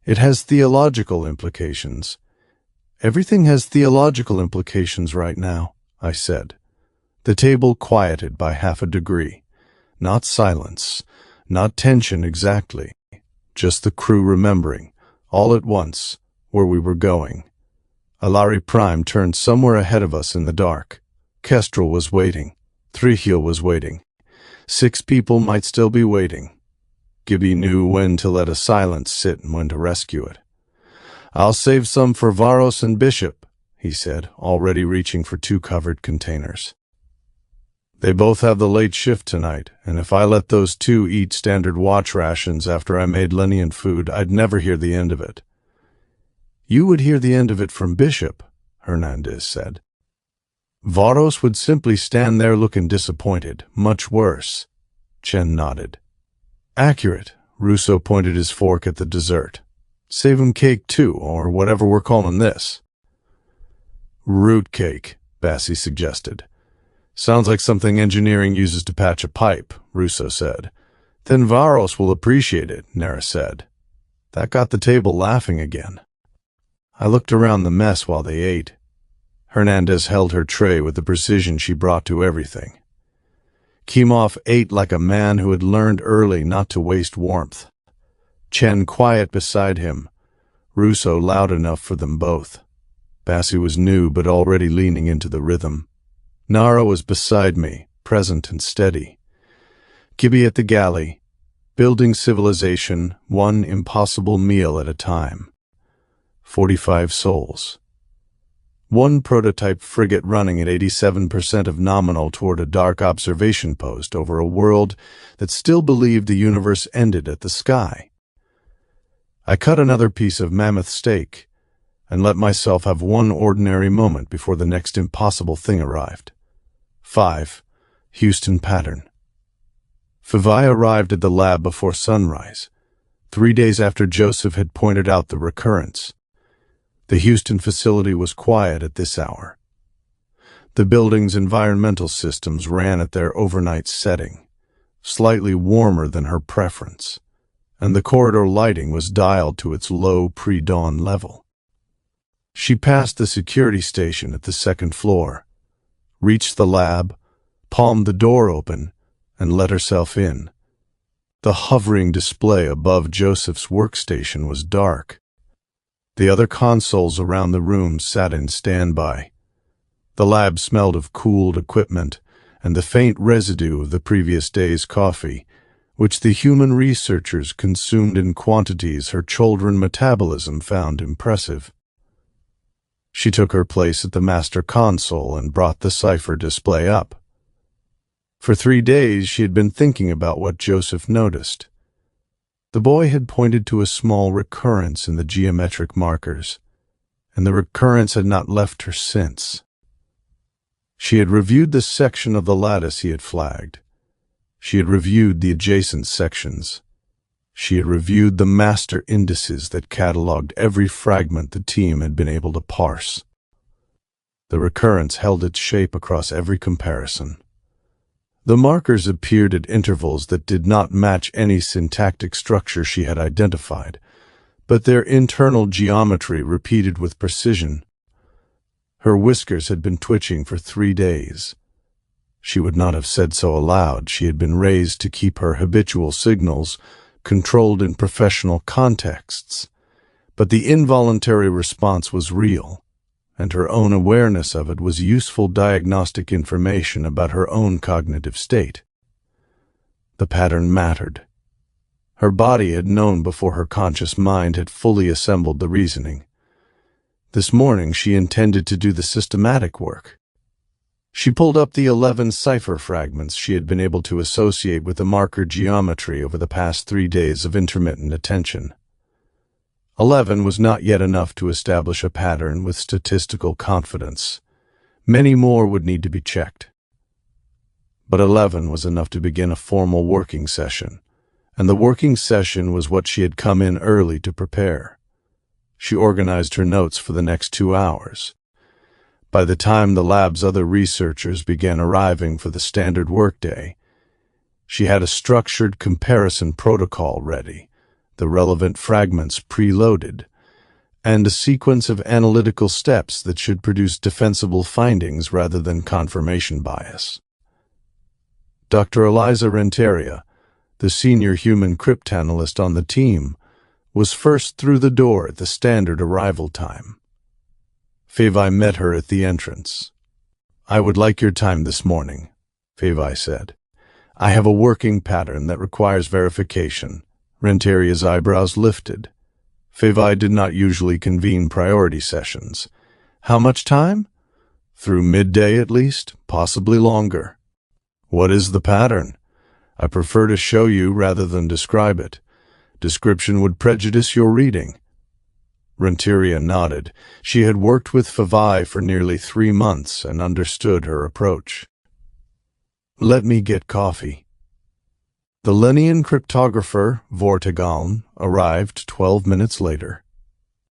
"It has theological implications." "Everything has theological implications right now," I said. The table quieted by half a degree. Not silence, not tension exactly, just the crew remembering, all at once, where we were going. Aelari Prime turned somewhere ahead of us in the dark. Kestrel was waiting. Thrihiel was waiting. 6 people might still be waiting. Gibby knew when to let a silence sit and when to rescue it. "I'll save some for Varos and Bishop," he said, already reaching for 2 covered containers. "They both have the late shift tonight, and if I let those 2 eat standard watch rations after I made Lennian food, I'd never hear the end of it." "You would hear the end of it from Bishop," Hernandez said. "Varos would simply stand there looking disappointed. Much worse." Chen nodded. "Accurate." Russo pointed his fork at the dessert. "Save 'em cake too, or whatever we're calling this." "Root cake," Bassie suggested. "Sounds like something engineering uses to patch a pipe," Russo said. "Then Varos will appreciate it," Nara said. That got the table laughing again. I looked around the mess while they ate. Hernandez held her tray with the precision she brought to everything. Kimov ate like a man who had learned early not to waste warmth. Chen quiet beside him, Russo loud enough for them both. Bassie was new but already leaning into the rhythm. Nara was beside me, present and steady. Gibby at the galley, building civilization, one impossible meal at a time. 45 souls. 1 prototype frigate running at 87% of nominal toward a dark observation post over a world that still believed the universe ended at the sky. I cut another piece of mammoth steak and let myself have one ordinary moment before the next impossible thing arrived. 5. Houston pattern. Fevai arrived at the lab before sunrise, 3 days after Joseph had pointed out the recurrence. The Houston facility was quiet at this hour. The building's environmental systems ran at their overnight setting, slightly warmer than her preference, and the corridor lighting was dialed to its low pre-dawn level. She passed the security station at the 2nd floor, reached the lab, palmed the door open, and let herself in. The hovering display above Joseph's workstation was dark. The other consoles around the room sat in standby. The lab smelled of cooled equipment and the faint residue of the previous day's coffee, which the human researchers consumed in quantities her children metabolism found impressive. She took her place at the master console and brought the cipher display up. For 3 days she had been thinking about what Joseph noticed. The boy had pointed to a small recurrence in the geometric markers, and the recurrence had not left her since. She had reviewed the section of the lattice he had flagged. She had reviewed the adjacent sections. She had reviewed the master indices that cataloged every fragment the team had been able to parse. The recurrence held its shape across every comparison. The markers appeared at intervals that did not match any syntactic structure she had identified, but their internal geometry repeated with precision. Her whiskers had been twitching for 3 days. She would not have said so aloud. She had been raised to keep her habitual signals controlled in professional contexts, but the involuntary response was real, and her own awareness of it was useful diagnostic information about her own cognitive state. The pattern mattered. Her body had known before her conscious mind had fully assembled the reasoning. This morning she intended to do the systematic work. She pulled up the 11 cipher fragments she had been able to associate with the marker geometry over the past 3 days of intermittent attention. 11 was not yet enough to establish a pattern with statistical confidence. Many more would need to be checked. But 11 was enough to begin a formal working session, and the working session was what she had come in early to prepare. She organized her notes for the next 2 hours. By the time the lab's other researchers began arriving for the standard workday, she had a structured comparison protocol ready, the relevant fragments preloaded, and a sequence of analytical steps that should produce defensible findings rather than confirmation bias. Dr. Eliza Renteria, the senior human cryptanalyst on the team, was first through the door at the standard arrival time. Fevai met her at the entrance. "I would like your time this morning," Fevai said. "I have a working pattern that requires verification." Renteria's eyebrows lifted. Fevai did not usually convene priority sessions. "How much time?" "Through midday at least, possibly longer." "What is the pattern?" "I prefer to show you rather than describe it. Description would prejudice your reading." Renteria nodded. She had worked with Fevai for nearly 3 months and understood her approach. "Let me get coffee." The Lenian cryptographer, Vortigern, arrived 12 minutes later.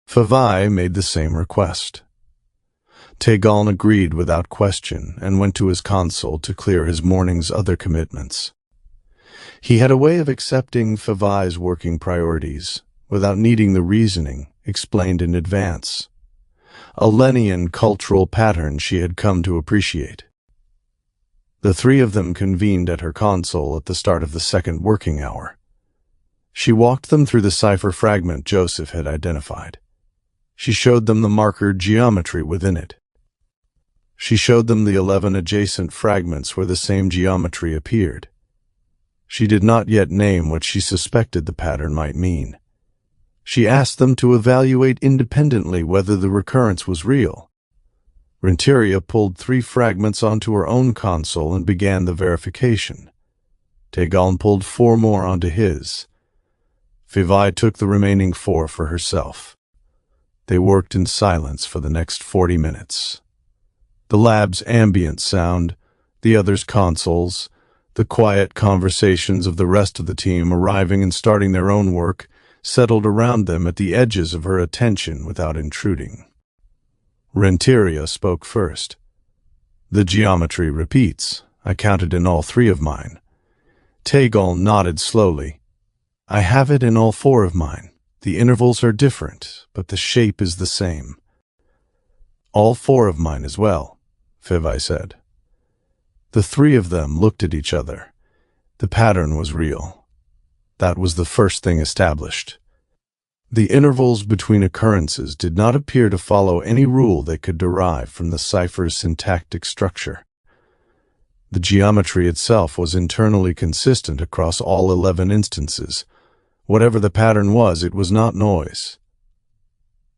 Fevai made the same request. Tegaln agreed without question and went to his console to clear his morning's other commitments. He had a way of accepting Fevai's working priorities without needing the reasoning explained in advance, a Lenian cultural pattern she had come to appreciate. The 3 of them convened at her console at the start of the second working hour. She walked them through the cipher fragment Joseph had identified. She showed them the marker geometry within it. She showed them the 11 adjacent fragments where the same geometry appeared. She did not yet name what she suspected the pattern might mean. She asked them to evaluate independently whether the recurrence was real. Renteria pulled 3 fragments onto her own console and began the verification. Tegaln pulled 4 more onto his. Fevai took the remaining 4 for herself. They worked in silence for the next 40 minutes. The lab's ambient sound, the others' consoles, the quiet conversations of the rest of the team arriving and starting their own work settled around them at the edges of her attention without intruding. Renteria spoke first. "The geometry repeats. I counted in all 3 of mine." Tegaln nodded slowly. "I have it in all 4 of mine. The intervals are different, but the shape is the same." "All 4 of mine as well," Fevai said. The 3 of them looked at each other. The pattern was real. That was the first thing established. The intervals between occurrences did not appear to follow any rule they could derive from the cipher's syntactic structure. The geometry itself was internally consistent across all 11 instances. Whatever the pattern was, it was not noise.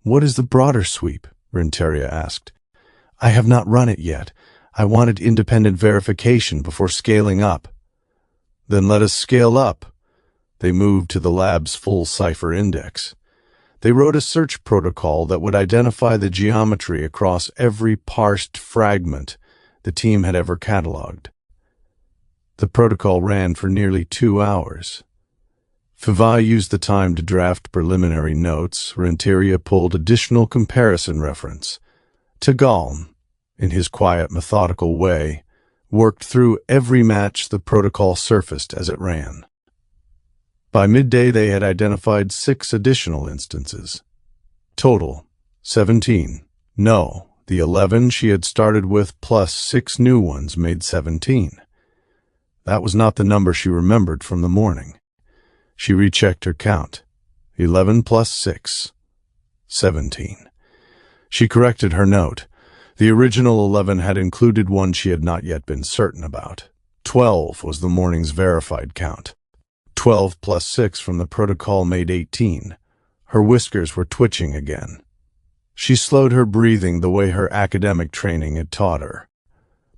"What is the broader sweep?" Renteria asked. "I have not run it yet. I wanted independent verification before scaling up." "Then let us scale up." They moved to the lab's full cipher index. They wrote a search protocol that would identify the geometry across every parsed fragment the team had ever cataloged. The protocol ran for nearly 2 hours. Fevai used the time to draft preliminary notes. Renteria pulled additional comparison reference. Tegaln, in his quiet, methodical way, worked through every match the protocol surfaced as it ran. By midday, they had identified 6 additional instances. Total, 17. No, the 11 she had started with plus 6 new ones made 17. That was not the number she remembered from the morning. She rechecked her count. 11 plus 6. 17. She corrected her note. The original 11 had included one she had not yet been certain about. 12 was the morning's verified count. 12 plus 6 from the protocol made 18. Her whiskers were twitching again. She slowed her breathing the way her academic training had taught her.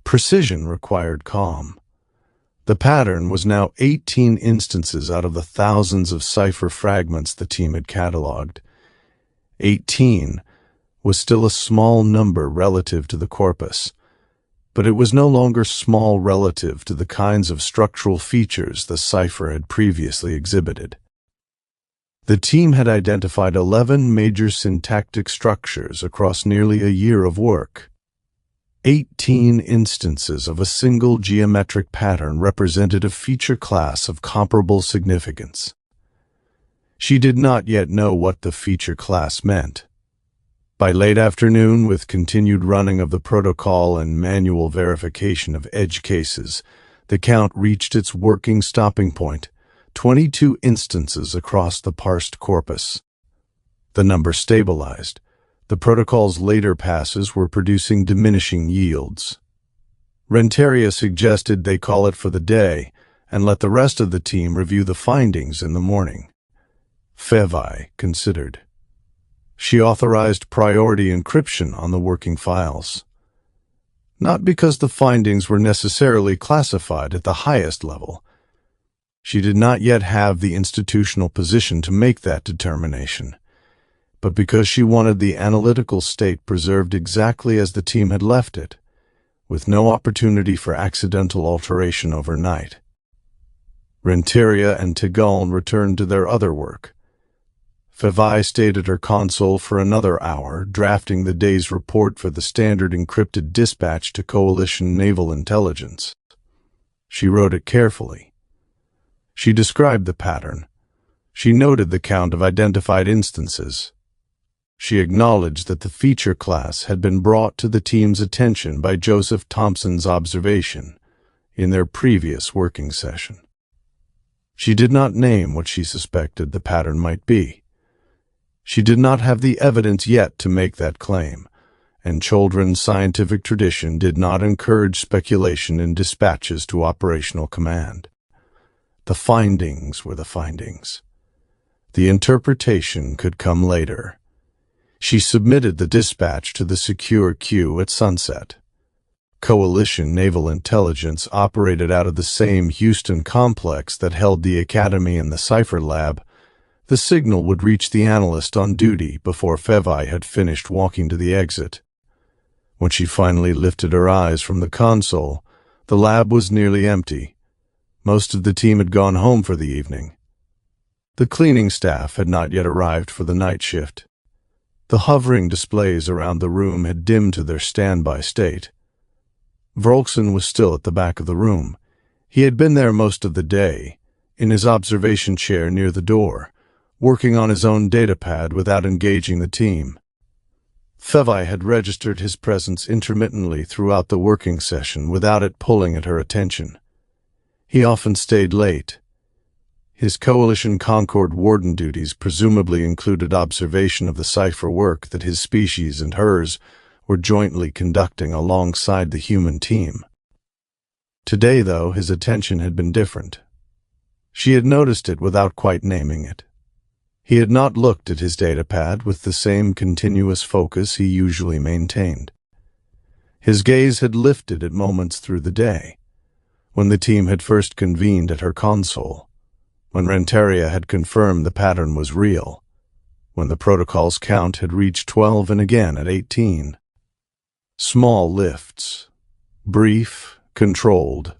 Precision required calm. The pattern was now 18 instances out of the thousands of cipher fragments the team had cataloged. 18 was still a small number relative to the corpus, but it was no longer small relative to the kinds of structural features the cipher had previously exhibited. The team had identified 11 major syntactic structures across nearly a year of work. 18 instances of a single geometric pattern represented a feature class of comparable significance. She did not yet know what the feature class meant. By late afternoon, with continued running of the protocol and manual verification of edge cases, the count reached its working stopping point, 22 instances across the parsed corpus. The number stabilized. The protocol's later passes were producing diminishing yields. Renteria suggested they call it for the day and let the rest of the team review the findings in the morning. Fevai considered. She authorized priority encryption on the working files. Not because the findings were necessarily classified at the highest level. She did not yet have the institutional position to make that determination, but because she wanted the analytical state preserved exactly as the team had left it, with no opportunity for accidental alteration overnight. Renteria and Thrihiel returned to their other work. Fevai stayed at her console for another hour, drafting the day's report for the standard encrypted dispatch to Coalition Naval Intelligence. She wrote it carefully. She described the pattern. She noted the count of identified instances. She acknowledged that the feature class had been brought to the team's attention by Joseph Thompson's observation in their previous working session. She did not name what she suspected the pattern might be. She did not have the evidence yet to make that claim, and children's scientific tradition did not encourage speculation in dispatches to operational command. The findings were the findings. The interpretation could come later. She submitted the dispatch to the secure queue at sunset. Coalition Naval Intelligence operated out of the same Houston complex that held the Academy and the Cipher Lab. The signal would reach the analyst on duty before Fevai had finished walking to the exit. When she finally lifted her eyes from the console, the lab was nearly empty. Most of the team had gone home for the evening. The cleaning staff had not yet arrived for the night shift. The hovering displays around the room had dimmed to their standby state. Vrolkson was still at the back of the room. He had been there most of the day, in his observation chair near the door, working on his own datapad without engaging the team. Fevai had registered his presence intermittently throughout the working session without it pulling at her attention. He often stayed late. His Coalition Concord Warden duties presumably included observation of the cipher work that his species and hers were jointly conducting alongside the human team. Today, though, his attention had been different. She had noticed it without quite naming it. He had not looked at his datapad with the same continuous focus he usually maintained. His gaze had lifted at moments through the day, when the team had first convened at her console, when Renteria had confirmed the pattern was real, when the protocol's count had reached 12 and again at 18. Small lifts, brief, controlled,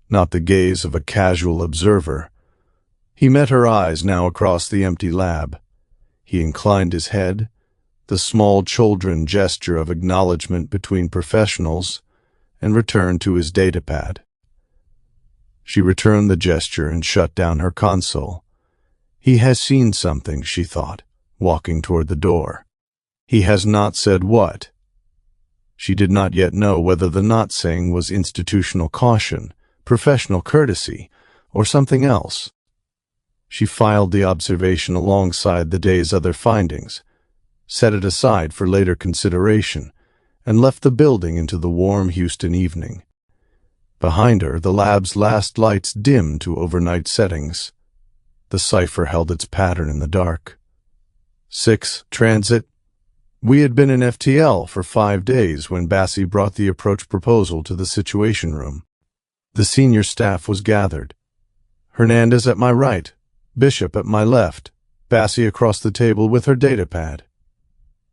not the gaze of a casual observer. He met her eyes now across the empty lab. He inclined his head, the small children gesture of acknowledgement between professionals, and returned to his datapad. She returned the gesture and shut down her console. He has seen something, she thought, walking toward the door. He has not said what. She did not yet know whether the not saying was institutional caution, professional courtesy, or something else. She filed the observation alongside the day's other findings, set it aside for later consideration, and left the building into the warm Houston evening. Behind her, the lab's last lights dimmed to overnight settings. The cipher held its pattern in the dark. 6. Transit. We had been in FTL for 5 days when Bassie brought the approach proposal to the Situation Room. The senior staff was gathered. Hernandez at my right, Bishop at my left, Bassie across the table with her datapad.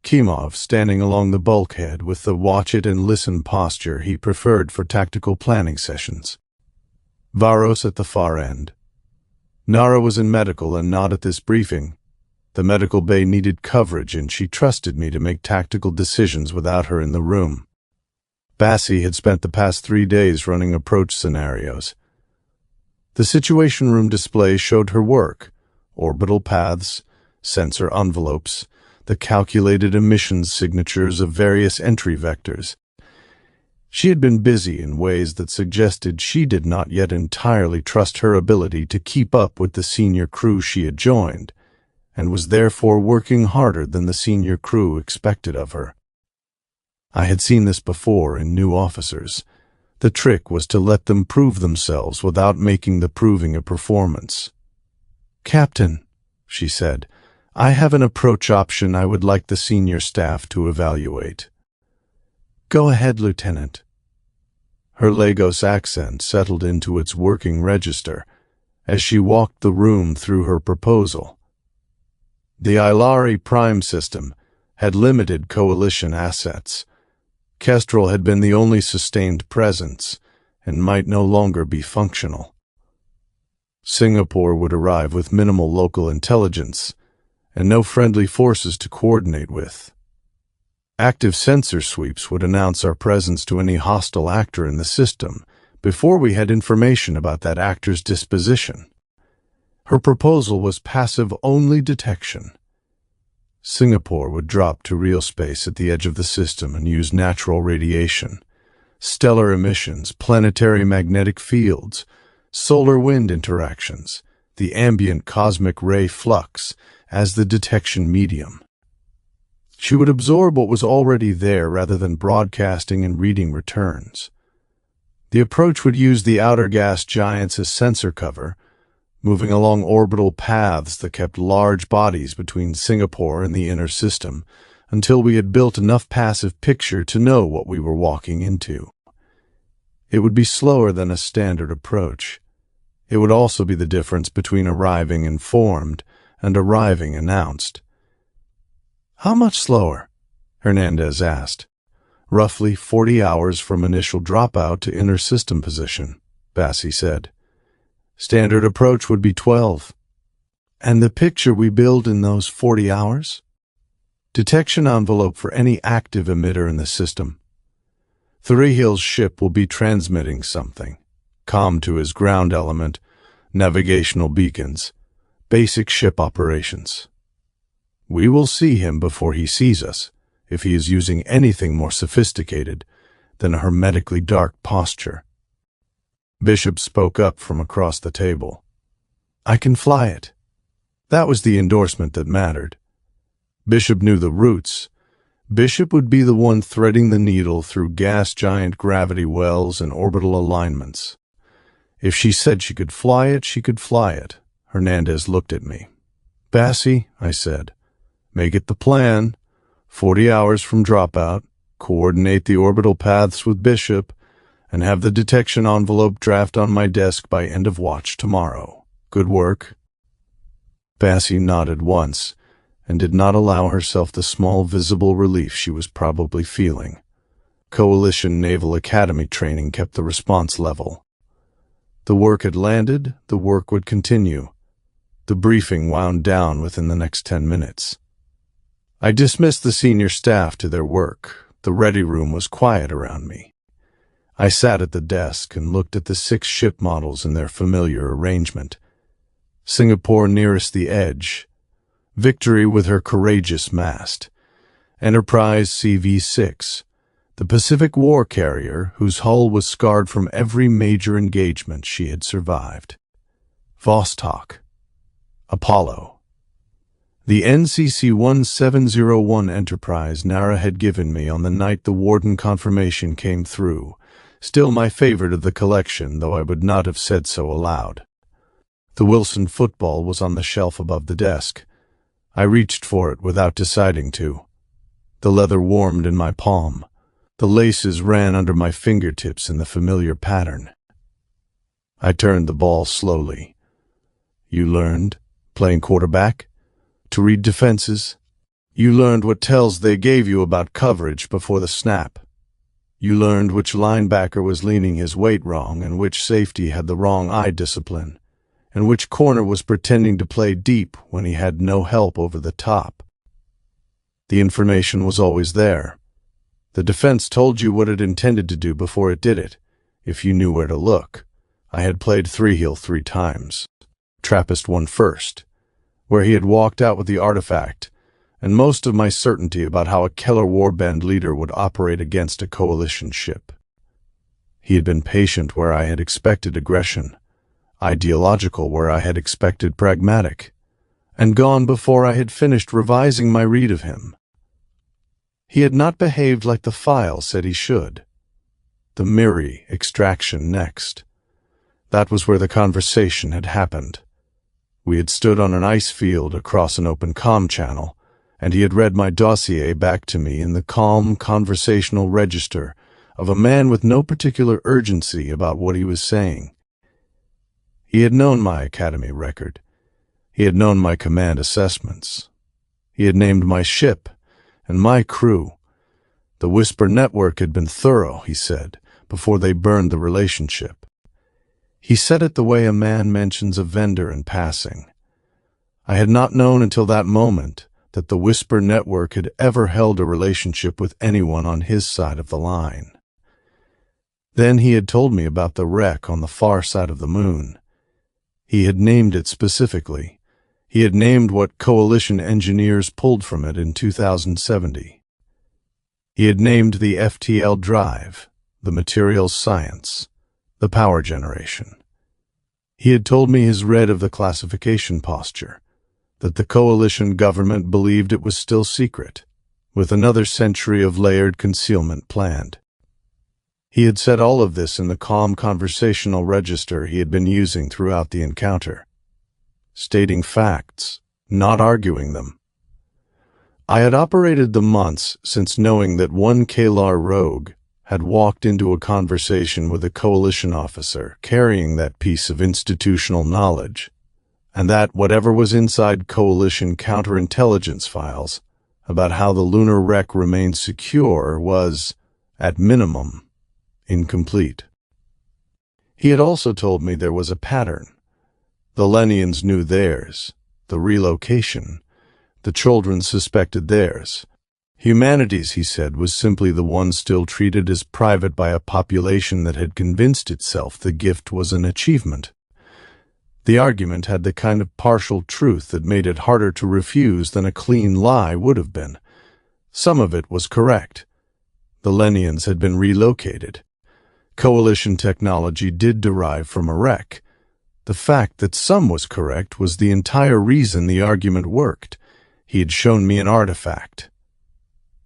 Kimov standing along the bulkhead with the watch-it-and-listen posture he preferred for tactical planning sessions. Varos at the far end. Nara was in medical and not at this briefing. The medical bay needed coverage, and she trusted me to make tactical decisions without her in the room. Bassie had spent the past 3 days running approach scenarios. The Situation Room display showed her work, orbital paths, sensor envelopes, the calculated emissions signatures of various entry vectors. She had been busy in ways that suggested she did not yet entirely trust her ability to keep up with the senior crew she had joined, and was therefore working harder than the senior crew expected of her. I had seen this before in new officers. The trick was to let them prove themselves without making the proving a performance. "Captain," she said, "I have an approach option I would like the senior staff to evaluate." "Go ahead, Lieutenant." Her Lagos accent settled into its working register as she walked the room through her proposal. The Aelari Prime system had limited coalition assets. Kestrel had been the only sustained presence and might no longer be functional. Singapore would arrive with minimal local intelligence and no friendly forces to coordinate with. Active sensor sweeps would announce our presence to any hostile actor in the system before we had information about that actor's disposition. Her proposal was passive-only detection. Singapore would drop to real space at the edge of the system and use natural radiation, stellar emissions, planetary magnetic fields, solar-wind interactions, the ambient cosmic ray flux as the detection medium. She would absorb what was already there rather than broadcasting and reading returns. The approach would use the outer gas giants as sensor cover, moving along orbital paths that kept large bodies between Singapore and the inner system until we had built enough passive picture to know what we were walking into. It would be slower than a standard approach. It would also be the difference between arriving informed and arriving announced. "How much slower?" Hernandez asked. "Roughly 40 hours from initial dropout to inner system position," Bassie said. "Standard approach would be 12. "And the picture we build in those 40 hours? "Detection envelope for any active emitter in the system. Thrihiel's ship will be transmitting something. Comm to his ground element, navigational beacons, basic ship operations. We will see him before he sees us, if he is using anything more sophisticated than a hermetically dark posture." Bishop spoke up from across the table. "I can fly it." That was the endorsement that mattered. Bishop knew the routes. Bishop would be the one threading the needle through gas giant gravity wells and orbital alignments. If she said she could fly it, she could fly it. Hernandez looked at me. "Bassie," I said, "make it the plan. 40 hours from dropout, coordinate the orbital paths with Bishop, and have the detection envelope draft on my desk by end of watch tomorrow. Good work." Bassie nodded once, and did not allow herself the small visible relief she was probably feeling. Coalition Naval Academy training kept the response level. The work had landed, the work would continue. The briefing wound down within the next 10 minutes. I dismissed the senior staff to their work. The ready room was quiet around me. I sat at the desk and looked at the 6 ship models in their familiar arrangement. Singapore nearest the edge, Victory with her courageous mast, Enterprise CV-6, the Pacific war carrier whose hull was scarred from every major engagement she had survived, Vostok, Apollo. The NCC-1701 Enterprise Nara had given me on the night the Warden confirmation came through, still my favorite of the collection, though I would not have said so aloud. The Wilson football was on the shelf above the desk. I reached for it without deciding to. The leather warmed in my palm. The laces ran under my fingertips in the familiar pattern. I turned the ball slowly. You learned, playing quarterback, to read defenses. You learned what tells they gave you about coverage before the snap. You learned which linebacker was leaning his weight wrong and which safety had the wrong eye discipline, and which corner was pretending to play deep when he had no help over the top. The information was always there. The defense told you what it intended to do before it did it, if you knew where to look. I had played Thrihiel 3 times. Trappist won first, where he had walked out with the artifact, and most of my certainty about how a Kehlar warband leader would operate against a coalition ship. He had been patient where I had expected aggression, ideological where I had expected pragmatic, and gone before I had finished revising my read of him. He had not behaved like the file said he should. The Miri extraction next. That was where the conversation had happened. We had stood on an ice field across an open comm channel, and he had read my dossier back to me in the calm conversational register of a man with no particular urgency about what he was saying. He had known my academy record. He had known my command assessments. He had named my ship and my crew. The Whisper network had been thorough, he said, before they burned the relationship. He said it the way a man mentions a vendor in passing. I had not known until that moment that the Whisper network had ever held a relationship with anyone on his side of the line. Then he had told me about the wreck on the far side of the moon. He had named it specifically. He had named what coalition engineers pulled from it in 2070. He had named the FTL drive, the materials science, the power generation. He had told me his read of the classification posture, that the coalition government believed it was still secret, with another century of layered concealment planned. He had said all of this in the calm conversational register he had been using throughout the encounter, stating facts, not arguing them. I had operated the months since knowing that one Kehlar rogue had walked into a conversation with a coalition officer carrying that piece of institutional knowledge, and that whatever was inside coalition counterintelligence files about how the lunar wreck remained secure was, at minimum, incomplete. He had also told me there was a pattern. The Lenians knew theirs, the relocation. The children suspected theirs. Humanities, he said, was simply the one still treated as private by a population that had convinced itself the gift was an achievement. The argument had the kind of partial truth that made it harder to refuse than a clean lie would have been. Some of it was correct. The Lenians had been relocated. Coalition technology did derive from a wreck. The fact that some was correct was the entire reason the argument worked. He had shown me an artifact,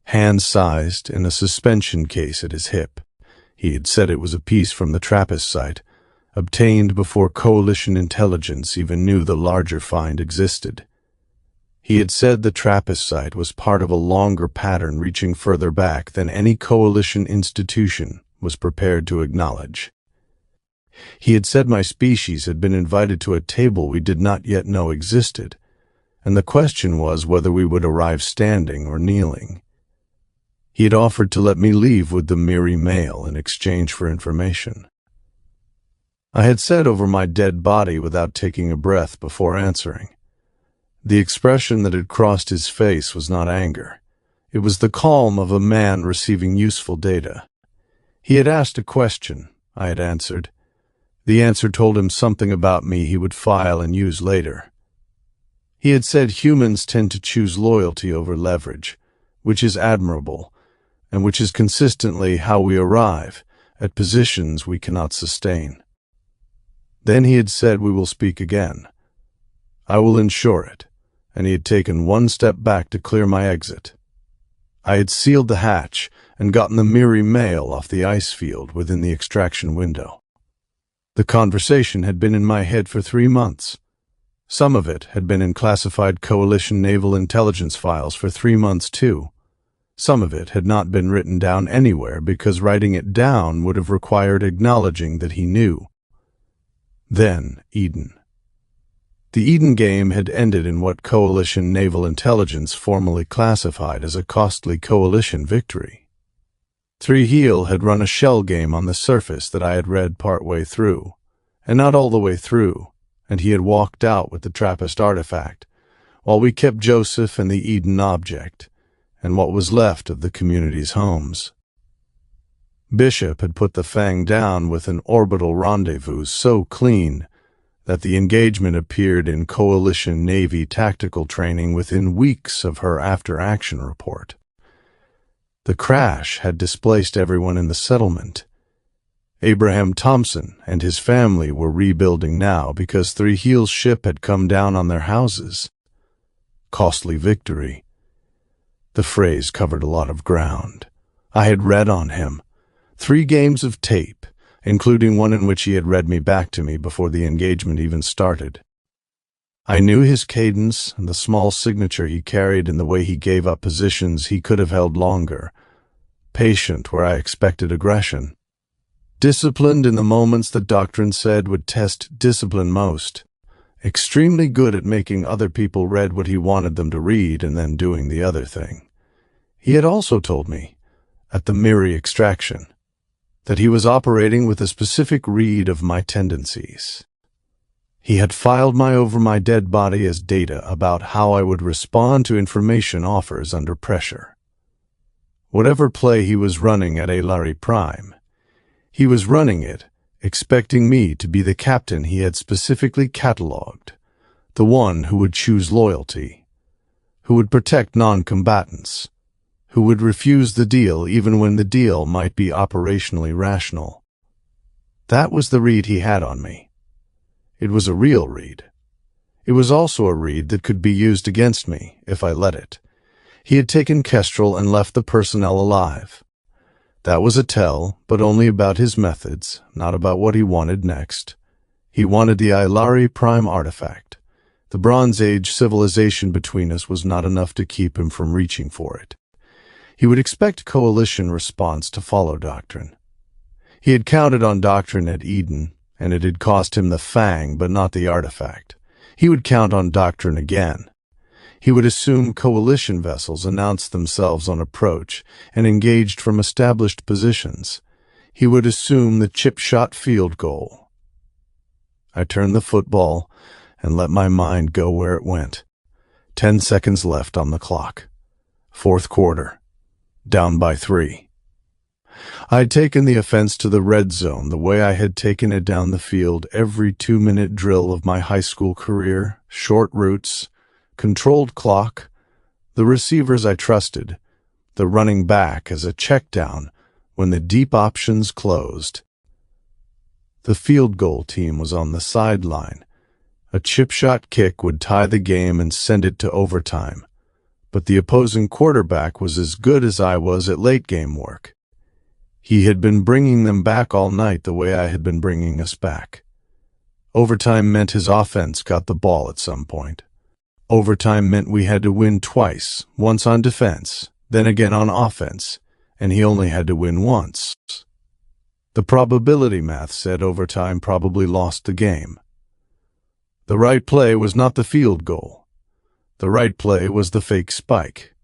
hand-sized in a suspension case at his hip. He had said it was a piece from the Trappist site, obtained before coalition intelligence even knew the larger find existed. He had said the Trappist site was part of a longer pattern reaching further back than any coalition institution was prepared to acknowledge. He had said my species had been invited to a table we did not yet know existed, and the question was whether we would arrive standing or kneeling. He had offered to let me leave with the Miri mail in exchange for information. I had said over my dead body without taking a breath before answering, The expression that had crossed his face was not anger. It was the calm of a man receiving useful data. He had asked a question. I had answered. The answer told him something about me he would file and use later. He had said humans tend to choose loyalty over leverage, which is admirable, and which is consistently how we arrive at positions we cannot sustain. Then he had said, "We will speak again. I will ensure it," and he had taken one step back to clear my exit. I had sealed the hatch and gotten the Miri mail off the ice field within the extraction window. The conversation had been in my head for 3 months. Some of it had been in classified Coalition naval intelligence files for 3 months too. Some of it had not been written down anywhere because writing it down would have required acknowledging that he knew. Then Eden. The Eden game had ended in what Coalition naval intelligence formally classified as a costly Coalition victory. Thrihiel had run a shell game on the surface that I had read part way through, and not all the way through, and he had walked out with the Trappist artifact, while we kept Joseph and the Eden object, and what was left of the community's homes. Bishop had put the Fang down with an orbital rendezvous so clean that the engagement appeared in Coalition Navy tactical training within weeks of her after-action report. The crash had displaced everyone in the settlement. Abraham Thompson and his family were rebuilding now because Thrihiel's ship had come down on their houses. Costly victory. The phrase covered a lot of ground. I had read on him. 3 games of tape, including one in which he had read me back to me before the engagement even started. I knew his cadence and the small signature he carried in the way he gave up positions he could have held longer. Patient where I expected aggression. Disciplined in the moments that doctrine said would test discipline most. Extremely good at making other people read what he wanted them to read and then doing the other thing. He had also told me, at the Miri extraction, that he was operating with a specific read of my tendencies. He had filed over my dead body as data about how I would respond to information offers under pressure. Whatever play he was running at Aelari Prime, he was running it expecting me to be the captain he had specifically catalogued, the one who would choose loyalty, who would protect non-combatants, who would refuse the deal even when the deal might be operationally rational. That was the read he had on me. It was a real read. It was also a read that could be used against me if I let it. He had taken Kestrel and left the personnel alive. That was a tell, but only about his methods, not about what he wanted next. He wanted the Aelari Prime artifact. The Bronze Age civilization between us was not enough to keep him from reaching for it. He would expect Coalition response to follow doctrine. He had counted on doctrine at Eden, and it had cost him the Fang but not the artifact. He would count on doctrine again. He would assume Coalition vessels announced themselves on approach and engaged from established positions. He would assume the chip-shot field goal. I turned the football and let my mind go where it went. 10 seconds left on the clock. 4th quarter. Down by 3. I'd taken the offense to the red zone the way I had taken it down the field every 2-minute drill of my high school career, short routes, controlled clock, the receivers I trusted, the running back as a check down when the deep options closed. The field goal team was on the sideline. A chip shot kick would tie the game and send it to overtime, but the opposing quarterback was as good as I was at late game work. He had been bringing them back all night the way I had been bringing us back. Overtime meant his offense got the ball at some point. Overtime meant we had to win twice, once on defense, then again on offense, and he only had to win once. The probability math said overtime probably lost the game. The right play was not the field goal. The right play was the fake spike.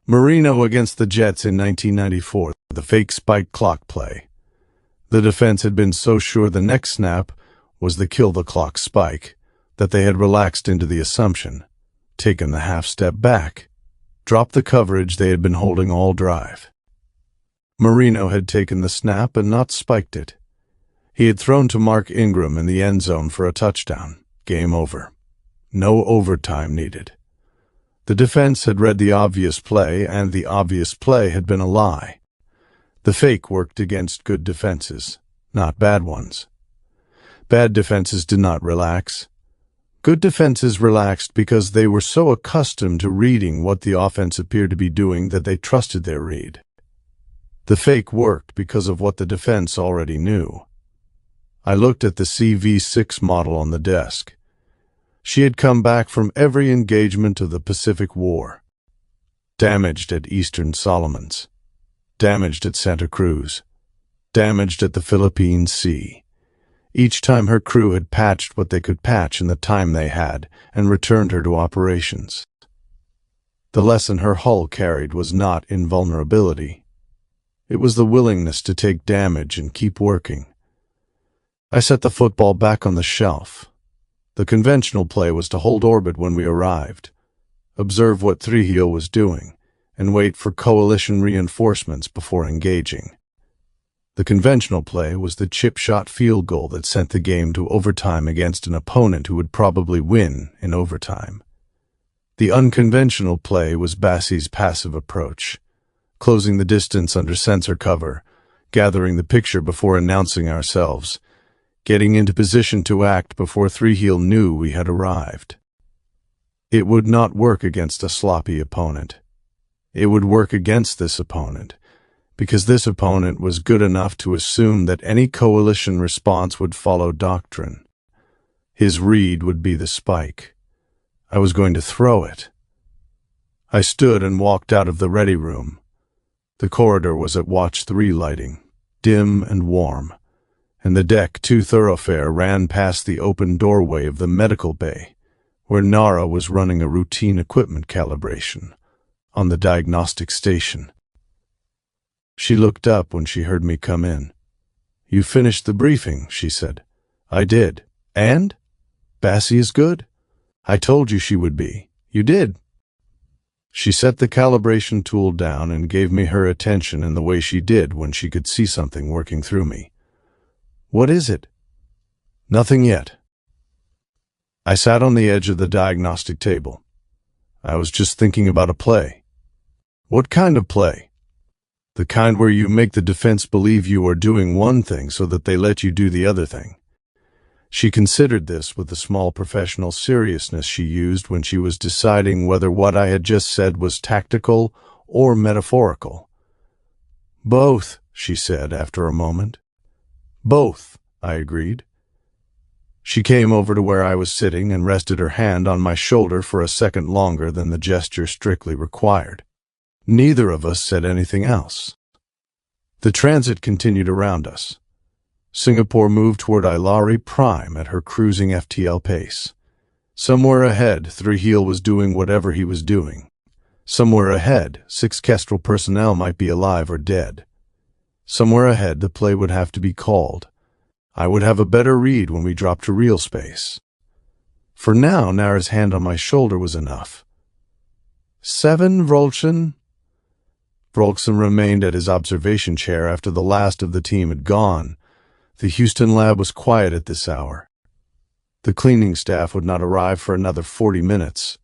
Marino against the Jets in 1994, the fake spike clock play. The defense had been so sure the next snap was the kill the clock spike that they had relaxed into the assumption. taken the half-step back, dropped the coverage they had been holding all drive. Marino had taken the snap and not spiked it. He had thrown to Mark Ingram in the end zone for a touchdown. Game over. No overtime needed. The defense had read the obvious play, and the obvious play had been a lie. The fake worked against good defenses, not bad ones. Bad defenses did not relax. Good defenses relaxed because they were so accustomed to reading what the offense appeared to be doing that they trusted their read. The fake worked because of what the defense already knew. I looked at the CV-6 model on the desk. She had come back from every engagement of the Pacific War. Damaged at Eastern Solomons. Damaged at Santa Cruz. Damaged at the Philippine Sea. Each time her crew had patched what they could patch in the time they had and returned her to operations. The lesson her hull carried was not invulnerability. It was the willingness to take damage and keep working. I set the football back on the shelf. The conventional play was to hold orbit when we arrived, observe what Thrihiel was doing, and wait for coalition reinforcements before engaging. The conventional play was the chip-shot field goal that sent the game to overtime against an opponent who would probably win in overtime. The unconventional play was Bassie's passive approach, closing the distance under sensor cover, gathering the picture before announcing ourselves, getting into position to act before Thrihiel knew we had arrived. It would not work against a sloppy opponent. It would work against this opponent, because this opponent was good enough to assume that any coalition response would follow doctrine. His read would be the spike. I was going to throw it. I stood and walked out of the ready room. The corridor was at Watch 3 lighting, dim and warm, and the Deck 2 thoroughfare ran past the open doorway of the medical bay, where Nara was running a routine equipment calibration on the diagnostic station. She looked up when she heard me come in. "You finished the briefing," she said. "I did. And? Bassie is good? I told you she would be. You did." She set the calibration tool down and gave me her attention in the way she did when she could see something working through me. "What is it?" "Nothing yet." I sat on the edge of the diagnostic table. I was just thinking about a play. "What kind of play?" "The kind where you make the defense believe you are doing one thing so that they let you do the other thing." She considered this with the small professional seriousness she used when she was deciding whether what I had just said was tactical or metaphorical. "Both," she said after a moment. "Both," I agreed. She came over to where I was sitting and rested her hand on my shoulder for a second longer than the gesture strictly required. Neither of us said anything else. The transit continued around us. Singapore moved toward Aelari Prime at her cruising FTL pace. Somewhere ahead, Thrihiel was doing whatever he was doing. Somewhere ahead, 6 Kestrel personnel might be alive or dead. Somewhere ahead, the play would have to be called. I would have a better read when we dropped to real space. For now, Nara's hand on my shoulder was enough. 7, Vrolchen?" Vrolchen remained at his observation chair after the last of the team had gone. The Houston lab was quiet at this hour. The cleaning staff would not arrive for another 40 minutes.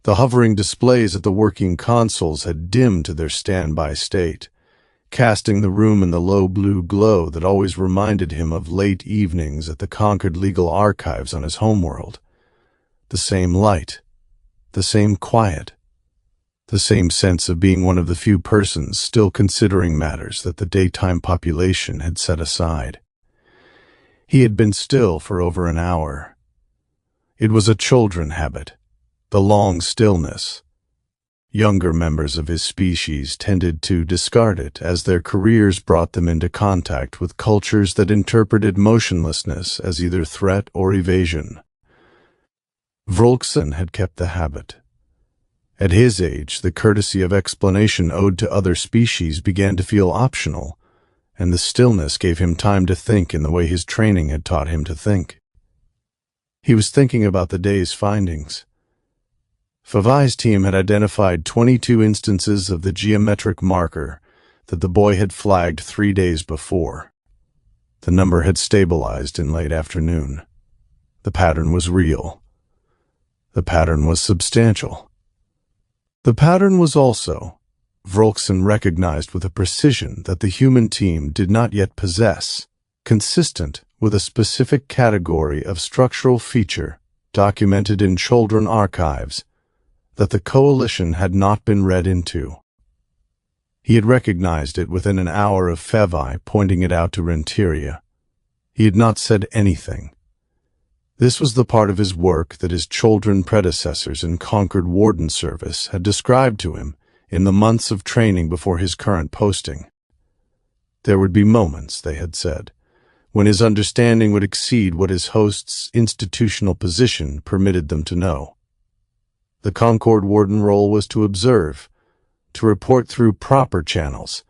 The hovering displays at the working consoles had dimmed to their standby state, casting the room in the low blue glow that always reminded him of late evenings at the Concord Legal Archives on his homeworld. The same light, the same quiet, the same sense of being one of the few persons still considering matters that the daytime population had set aside. He had been still for over an hour. It was a children habit, the long stillness. Younger members of his species tended to discard it as their careers brought them into contact with cultures that interpreted motionlessness as either threat or evasion. Vrolchen had kept the habit. At his age, the courtesy of explanation owed to other species began to feel optional, and the stillness gave him time to think in the way his training had taught him to think. He was thinking about the day's findings. Fevai's team had identified 22 instances of the geometric marker that the boy had flagged 3 days before. The number had stabilized in late afternoon. The pattern was real. The pattern was substantial. The pattern was also, Vrolksen recognized with a precision that the human team did not yet possess, consistent with a specific category of structural feature documented in children archives that the coalition had not been read into. He had recognized it within an hour of Fevai pointing it out to Renteria. He had not said anything. This was the part of his work that his children predecessors in Concord Warden service had described to him in the months of training before his current posting. There would be moments, they had said, when his understanding would exceed what his host's institutional position permitted them to know. The Concord Warden role was to observe, to report through proper channels,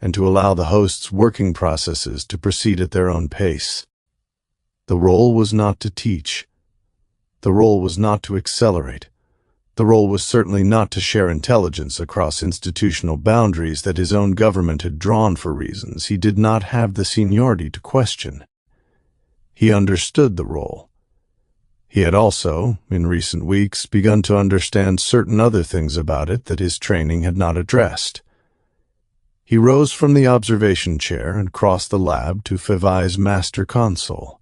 and to allow the host's working processes to proceed at their own pace. The role was not to teach. The role was not to accelerate. The role was certainly not to share intelligence across institutional boundaries that his own government had drawn for reasons he did not have the seniority to question. He understood the role. He had also, in recent weeks, begun to understand certain other things about it that his training had not addressed. He rose from the observation chair and crossed the lab to Fevai's master console.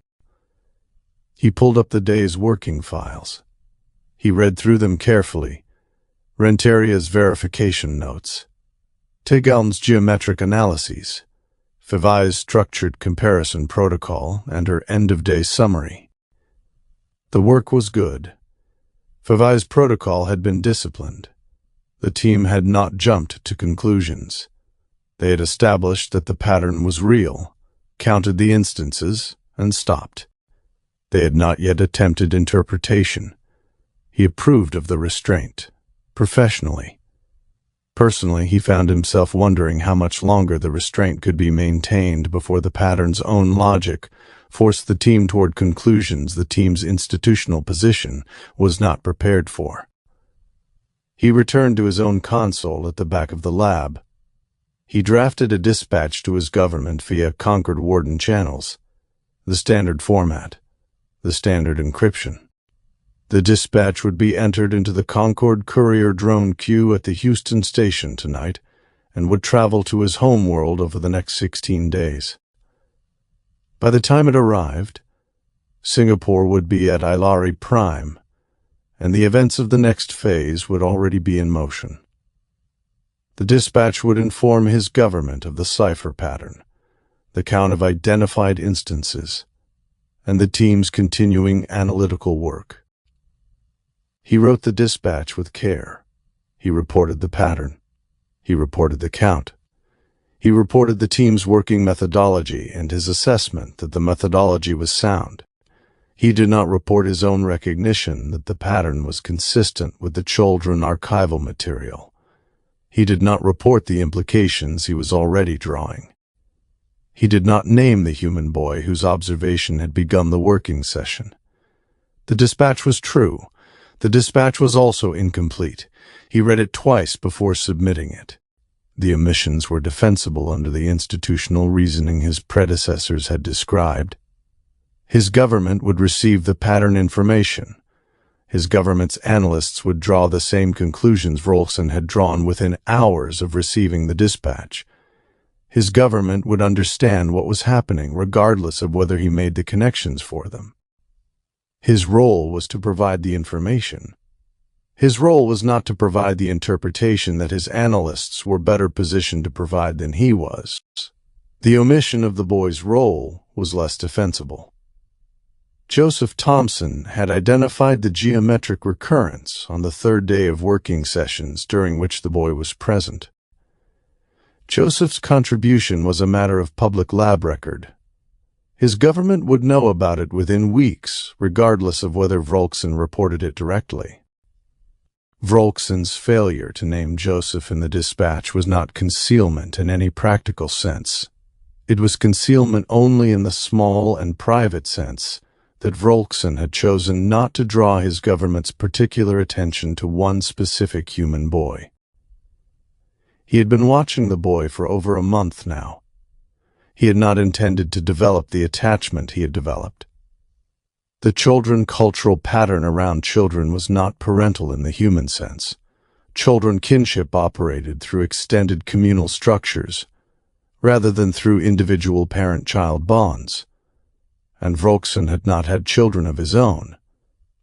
He pulled up the day's working files. He read through them carefully, Renteria's verification notes, Thrihiel's geometric analyses, Fevai's structured comparison protocol, and her end-of-day summary. The work was good. Fevai's protocol had been disciplined. The team had not jumped to conclusions. They had established that the pattern was real, counted the instances, and stopped. They had not yet attempted interpretation. He approved of the restraint, professionally. Personally, he found himself wondering how much longer the restraint could be maintained before the pattern's own logic forced the team toward conclusions the team's institutional position was not prepared for. He returned to his own console at the back of the lab. He drafted a dispatch to his government via Concord Warden channels, the standard format, the standard encryption. The dispatch would be entered into the Concord courier drone queue at the Houston station tonight and would travel to his home world over the next 16 days. By the time it arrived, Singapore would be at Aelari Prime, and the events of the next phase would already be in motion. The dispatch would inform his government of the cipher pattern, the count of identified instances, and the team's continuing analytical work. He wrote the dispatch with care. He reported the pattern. He reported the count. He reported the team's working methodology and his assessment that the methodology was sound. He did not report his own recognition that the pattern was consistent with the children archival material. He did not report the implications he was already drawing. He did not name the human boy whose observation had begun the working session. The dispatch was true. The dispatch was also incomplete. He read it twice before submitting it. The omissions were defensible under the institutional reasoning his predecessors had described. His government would receive the pattern information. His government's analysts would draw the same conclusions Vrolksen had drawn within hours of receiving the dispatch. His government would understand what was happening regardless of whether he made the connections for them. His role was to provide the information. His role was not to provide the interpretation that his analysts were better positioned to provide than he was. The omission of the boy's role was less defensible. Joseph Thompson had identified the geometric recurrence on the third day of working sessions during which the boy was present. Joseph's contribution was a matter of public lab record. His government would know about it within weeks, regardless of whether Vrolksen reported it directly. Vrolksen's failure to name Joseph in the dispatch was not concealment in any practical sense. It was concealment only in the small and private sense that Volkson had chosen not to draw his government's particular attention to one specific human boy. He had been watching the boy for over a month now. He had not intended to develop the attachment he had developed. The children cultural pattern around children was not parental in the human sense. Children kinship operated through extended communal structures, rather than through individual parent-child bonds. And Volkson had not had children of his own,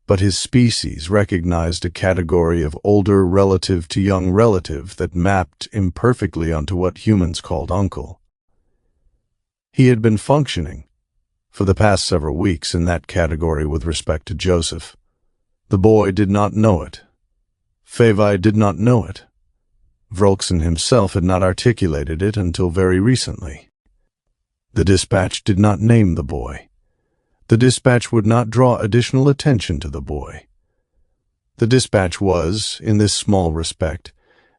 but his species recognized a category of older relative to young relative that mapped imperfectly onto what humans called uncle. He had been functioning for the past several weeks in that category with respect to Joseph. The boy did not know it. Fevai did not know it. Volkson himself had not articulated it until very recently. The dispatch did not name the boy. The dispatch would not draw additional attention to the boy. The dispatch was, in this small respect,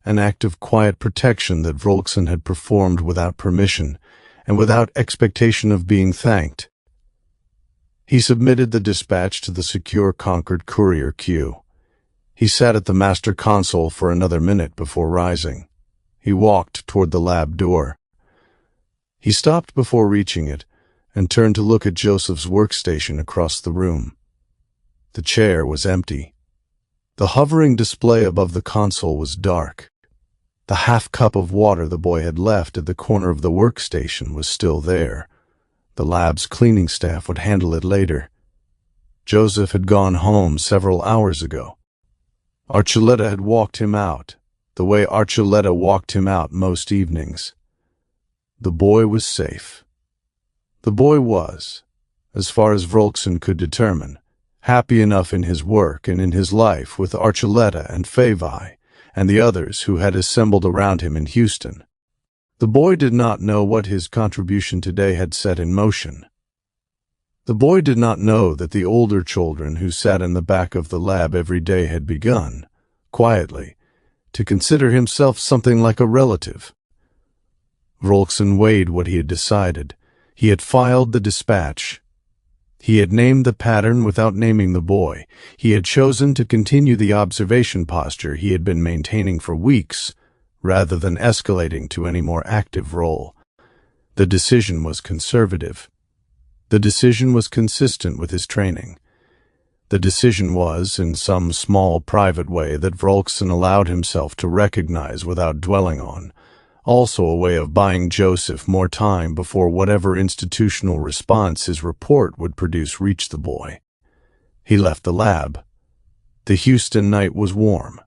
an act of quiet protection that Volkson had performed without permission and without expectation of being thanked. He submitted the dispatch to the secure Concord courier queue. He sat at the master console for another minute before rising. He walked toward the lab door. He stopped before reaching it and turned to look at Joseph's workstation across the room. The chair was empty. The hovering display above the console was dark. The half cup of water the boy had left at the corner of the workstation was still there. The lab's cleaning staff would handle it later. Joseph had gone home several hours ago. Archuleta had walked him out, the way Archuleta walked him out most evenings. The boy was safe. The boy was, as far as Volkson could determine, happy enough in his work and in his life with Archuleta and Fevai and the others who had assembled around him in Houston. The boy did not know what his contribution today had set in motion. The boy did not know that the older children who sat in the back of the lab every day had begun, quietly, to consider himself something like a relative. Volkson weighed what he had decided. He had filed the dispatch. He had named the pattern without naming the boy. He had chosen to continue the observation posture he had been maintaining for weeks, rather than escalating to any more active role. The decision was conservative. The decision was consistent with his training. The decision was, in some small private way that Volkson allowed himself to recognize without dwelling on, also a way of buying Joseph more time before whatever institutional response his report would produce reached the boy. He left the lab. The Houston night was warm.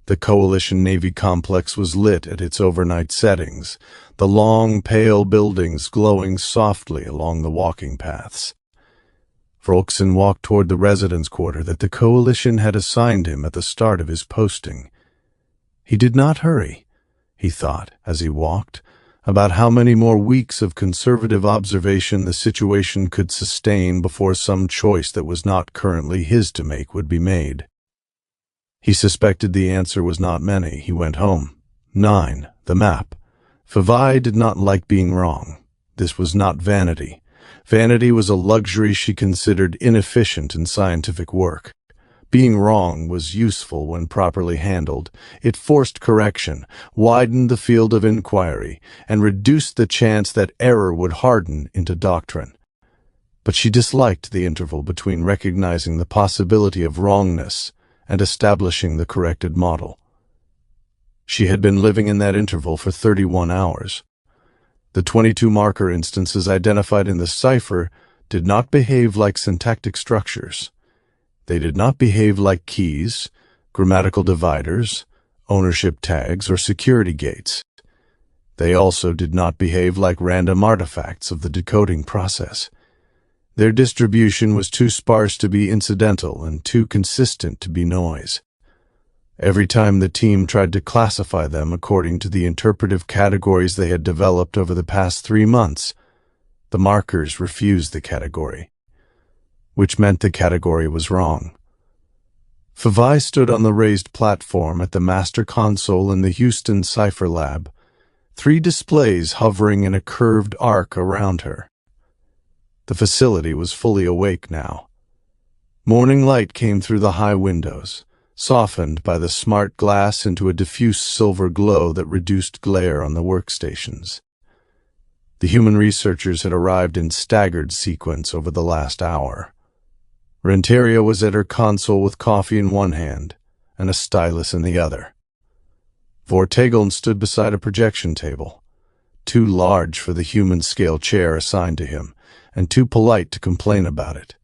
The Coalition Navy complex was lit at its overnight settings, the long, pale buildings glowing softly along the walking paths. Volkson walked toward the residence quarter that the Coalition had assigned him at the start of his posting. He did not hurry, he thought, as he walked, about how many more weeks of conservative observation the situation could sustain before some choice that was not currently his to make would be made. He suspected the answer was not many. He went home. 9. The map. Fevai did not like being wrong. This was not vanity. Vanity was a luxury she considered inefficient in scientific work. Being wrong was useful when properly handled. It forced correction, widened the field of inquiry, and reduced the chance that error would harden into doctrine. But she disliked the interval between recognizing the possibility of wrongness and establishing the corrected model. She had been living in that interval for 31 hours. The 22 marker instances identified in the cipher did not behave like syntactic structures. They did not behave like keys, grammatical dividers, ownership tags, or security gates. They also did not behave like random artifacts of the decoding process. Their distribution was too sparse to be incidental and too consistent to be noise. Every time the team tried to classify them according to the interpretive categories they had developed over the past 3 months, the markers refused the category, which meant the category was wrong. Fevai stood on the raised platform at the master console in the Houston Cipher Lab, 3 displays hovering in a curved arc around her. The facility was fully awake now. Morning light came through the high windows, softened by the smart glass into a diffuse silver glow that reduced glare on the workstations. The human researchers had arrived in staggered sequence over the last hour. Renteria was at her console with coffee in one hand and a stylus in the other. Vortigern stood beside a projection table, too large for the human-scale chair assigned to him, and too polite to complain about it.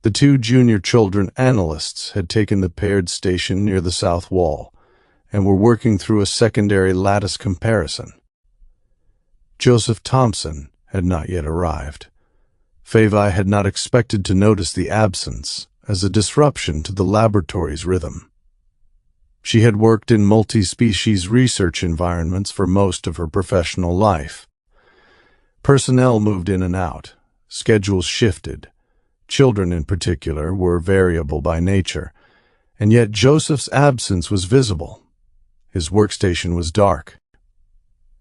The two junior children analysts had taken the paired station near the south wall and were working through a secondary lattice comparison. Joseph Thompson had not yet arrived. Fevai had not expected to notice the absence as a disruption to the laboratory's rhythm. She had worked in multi-species research environments for most of her professional life. Personnel moved in and out, schedules shifted. Children in particular were variable by nature, and yet Joseph's absence was visible. His workstation was dark.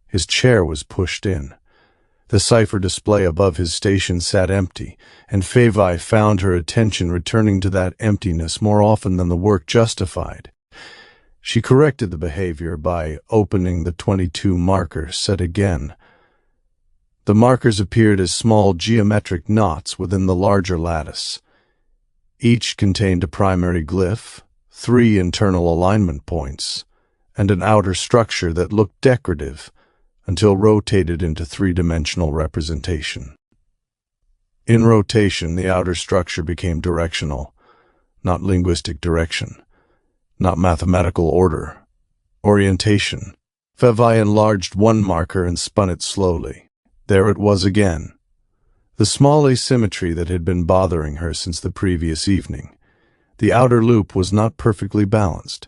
His chair was pushed in. The cipher display above his station sat empty, and Fevai found her attention returning to that emptiness more often than the work justified. She corrected the behavior by opening the 22 markers set again. The markers appeared as small geometric knots within the larger lattice. Each contained a primary glyph, 3 internal alignment points, and an outer structure that looked decorative until rotated into 3-dimensional representation. In rotation, the outer structure became directional, not linguistic direction, not mathematical order, orientation. Fevai enlarged one marker and spun it slowly. There it was again. The small asymmetry that had been bothering her since the previous evening. The outer loop was not perfectly balanced.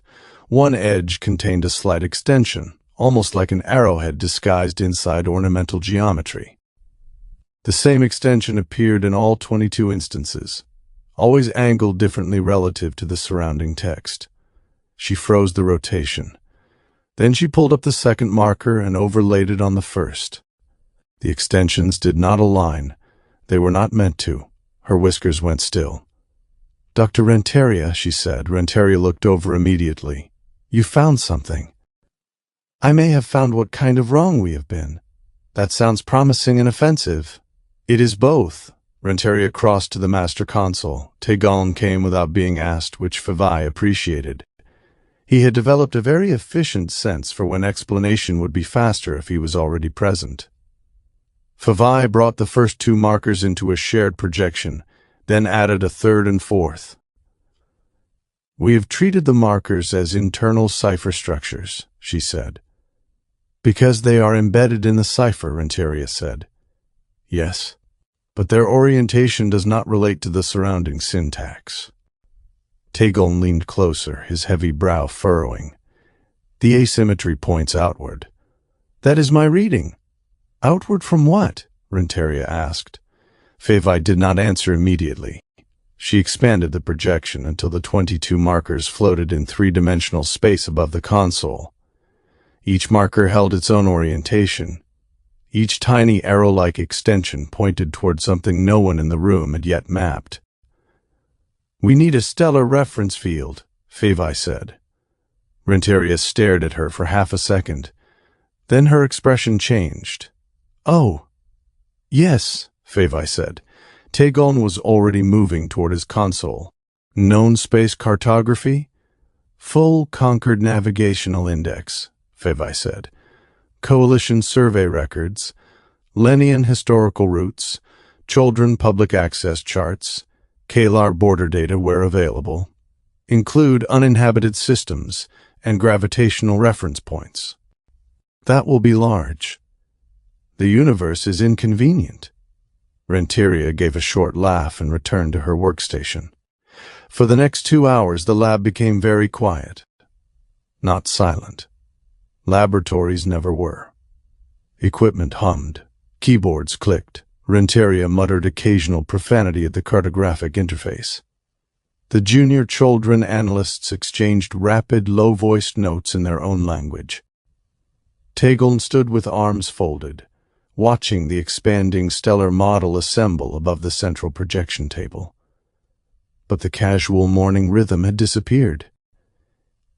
One edge contained a slight extension, almost like an arrowhead disguised inside ornamental geometry. The same extension appeared in all 22 instances, always angled differently relative to the surrounding text. She froze the rotation. Then she pulled up the second marker and overlaid it on the first. The extensions did not align. They were not meant to. Her whiskers went still. "Dr. Renteria," she said. Renteria looked over immediately. "You found something." "I may have found what kind of wrong we have been." "That sounds promising and offensive." "It is both." Renteria crossed to the master console. Tegaln came without being asked, which Fevai appreciated. He had developed a very efficient sense for when explanation would be faster if he was already present. Fevai brought the first 2 markers into a shared projection, then added a third and fourth. "We have treated the markers as internal cipher structures," she said. "Because they are embedded in the cipher," Renteria said. "Yes, but their orientation does not relate to the surrounding syntax." Tegaln leaned closer, his heavy brow furrowing. "The asymmetry points outward." "That is my reading." "Outward from what?" Renteria asked. Fevai did not answer immediately. She expanded the projection until the 22 markers floated in 3-dimensional space above the console. Each marker held its own orientation. Each tiny arrow-like extension pointed toward something no one in the room had yet mapped. "We need a stellar reference field," Fevai said. Renteria stared at her for half a second. Then her expression changed. "Oh, yes," Fevai said. Tegaln was already moving toward his console. "Known space cartography?" "Full Concord Navigational Index," Fevai said. "Coalition survey records, Lennian historical routes, children public access charts, Kehlar border data where available. Include uninhabited systems and gravitational reference points." "That will be large." "The universe is inconvenient." Renteria gave a short laugh and returned to her workstation. For the next 2 hours, the lab became very quiet. Not silent. Laboratories never were. Equipment hummed. Keyboards clicked. Renteria muttered occasional profanity at the cartographic interface. The junior children analysts exchanged rapid, low-voiced notes in their own language. Tegaln stood with arms folded, watching the expanding stellar model assemble above the central projection table. But the casual morning rhythm had disappeared.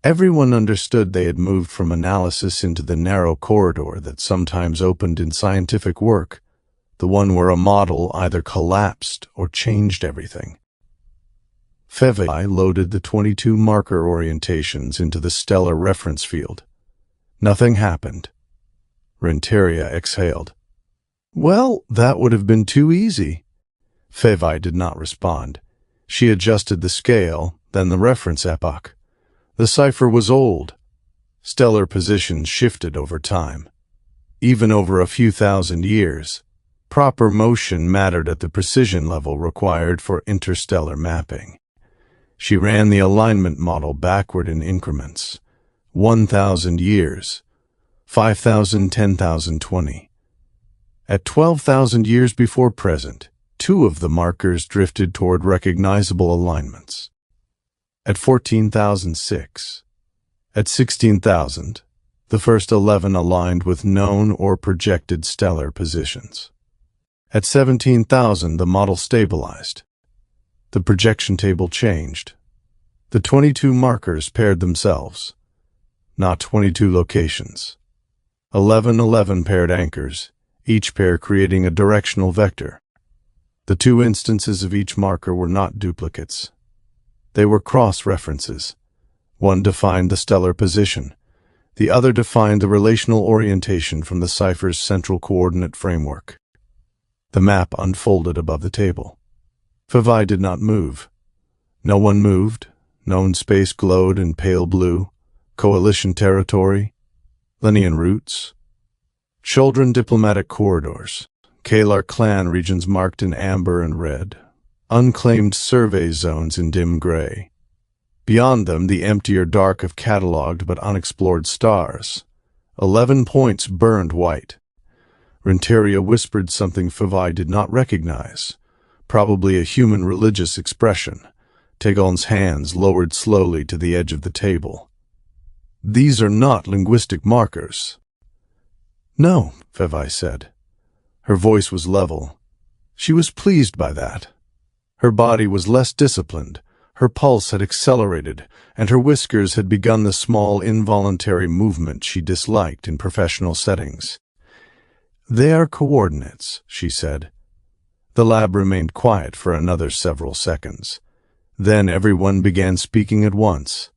Everyone understood they had moved from analysis into the narrow corridor that sometimes opened in scientific work, the one where a model either collapsed or changed everything. Fevai loaded the 22 marker orientations into the stellar reference field. Nothing happened. Renteria exhaled. "Well, that would have been too easy." Fevai did not respond. She adjusted the scale, then the reference epoch. The cipher was old. Stellar positions shifted over time. Even over a few thousand years, proper motion mattered at the precision level required for interstellar mapping. She ran the alignment model backward in increments. 1,000 years, 5,000, 10,000, 20. At 12,000 years before present, 2 of the markers drifted toward recognizable alignments. At 14,006, at 16,000, the first 11 aligned with known or projected stellar positions. At 17,000, the model stabilized. The projection table changed. The 22 markers paired themselves, not 22 locations. 11 paired anchors, each pair creating a directional vector. The 2 instances of each marker were not duplicates. They were cross-references. One defined the stellar position. The other defined the relational orientation from the cipher's central coordinate framework. The map unfolded above the table. Fevai did not move. No one moved. Known space glowed in pale blue. Coalition territory. Linean routes. Children diplomatic corridors. Kehlar clan regions marked in amber and red. Unclaimed survey zones in dim gray. Beyond them, the emptier dark of catalogued but unexplored stars. 11 points burned white. Renteria whispered something Fevai did not recognize, probably a human religious expression. Tegon's hands lowered slowly to the edge of the table. "These are not linguistic markers." "No," Fevai said. Her voice was level. She was pleased by that. Her body was less disciplined. Her pulse had accelerated, and her whiskers had begun the small, involuntary movement she disliked in professional settings. "They are coordinates," she said. The lab remained quiet for another several seconds. Then everyone began speaking at once.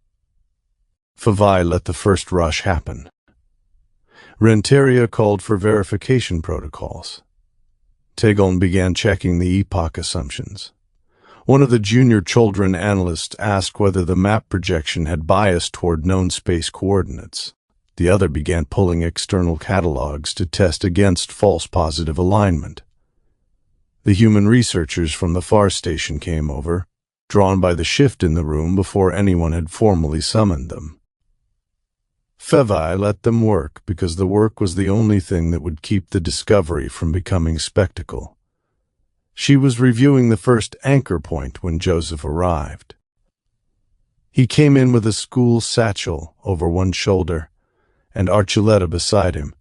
Fevai let the first rush happen. Renteria called for verification protocols. Tegon began checking the epoch assumptions. One of the junior children analysts asked whether the map projection had bias toward known space coordinates. The other began pulling external catalogs to test against false positive alignment. The human researchers from the FAR station came over, drawn by the shift in the room before anyone had formally summoned them. Fevai let them work because the work was the only thing that would keep the discovery from becoming spectacle. She was reviewing the first anchor point when Joseph arrived. He came in with a school satchel over one shoulder and Archuleta beside him.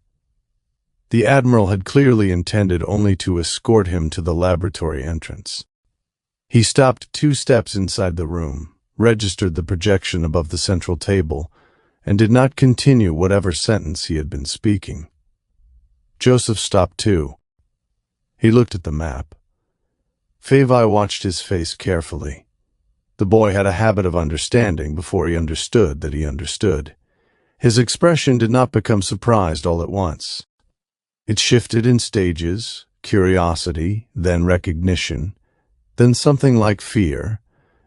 The Admiral had clearly intended only to escort him to the laboratory entrance. He stopped 2 steps inside the room, registered the projection above the central table, and did not continue whatever sentence he had been speaking. Joseph stopped too. He looked at the map. Fevai watched his face carefully. The boy had a habit of understanding before he understood that he understood. His expression did not become surprised all at once. It shifted in stages, curiosity, then recognition, then something like fear,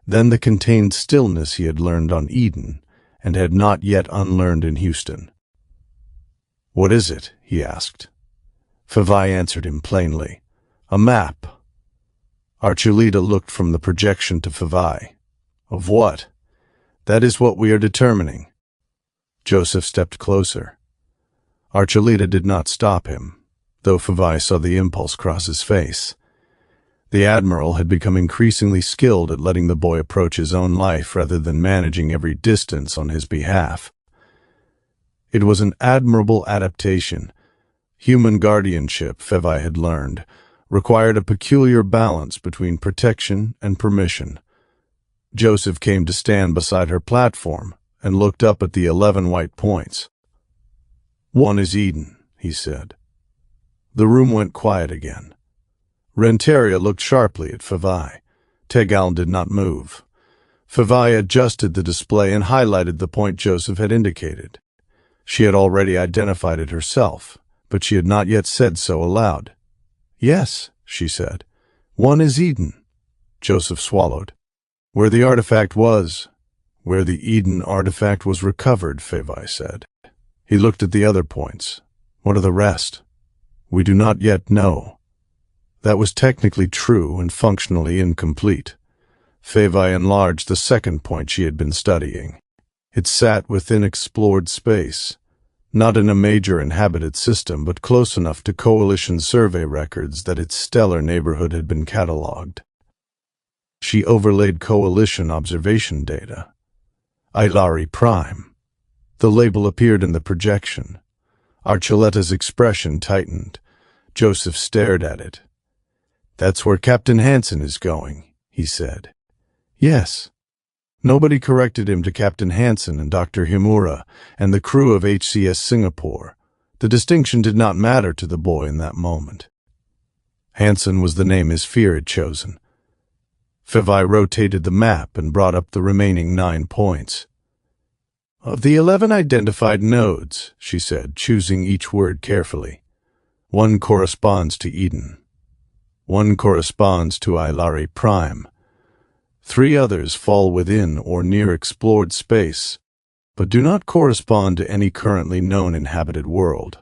then the contained stillness he had learned on Eden and had not yet unlearned in Houston. "What is it?" he asked. Fevai answered him plainly. "A map." Archuleta looked from the projection to Fevai. "Of what?" "That is what we are determining." Joseph stepped closer. Archuleta did not stop him, though Fevai saw the impulse cross his face. The Admiral had become increasingly skilled at letting the boy approach his own life rather than managing every distance on his behalf. It was an admirable adaptation, Human guardianship, Fevai had learned, required a peculiar balance between protection and permission. Joseph came to stand beside her platform and looked up at the 11 white points. "One is Eden," he said. The room went quiet again. Renteria looked sharply at Fevai. Tegal did not move. Fevai adjusted the display and highlighted the point Joseph had indicated. She had already identified it herself, but she had not yet said so aloud. "Yes," she said. "One is Eden." Joseph swallowed. "Where the artifact was, where the Eden artifact was recovered," Fevai said. He looked at the other points. "What are the rest?" "We do not yet know." That was technically true and functionally incomplete. Fevai enlarged the second point she had been studying. It sat within explored space, not in a major inhabited system, but close enough to Coalition survey records that its stellar neighborhood had been catalogued. She overlaid Coalition observation data. Aelari Prime. The label appeared in the projection. Archuleta's expression tightened. Joseph stared at it. "That's where Captain Hansen is going," he said. "Yes." Nobody corrected him to Captain Hansen and Dr. Himura and the crew of HCS Singapore. The distinction did not matter to the boy in that moment. Hansen was the name his fear had chosen. Fevai rotated the map and brought up the remaining 9 points. "Of the 11 identified nodes," she said, choosing each word carefully, "one corresponds to Eden. One corresponds to Aelari Prime. 3 others fall within or near explored space, but do not correspond to any currently known inhabited world.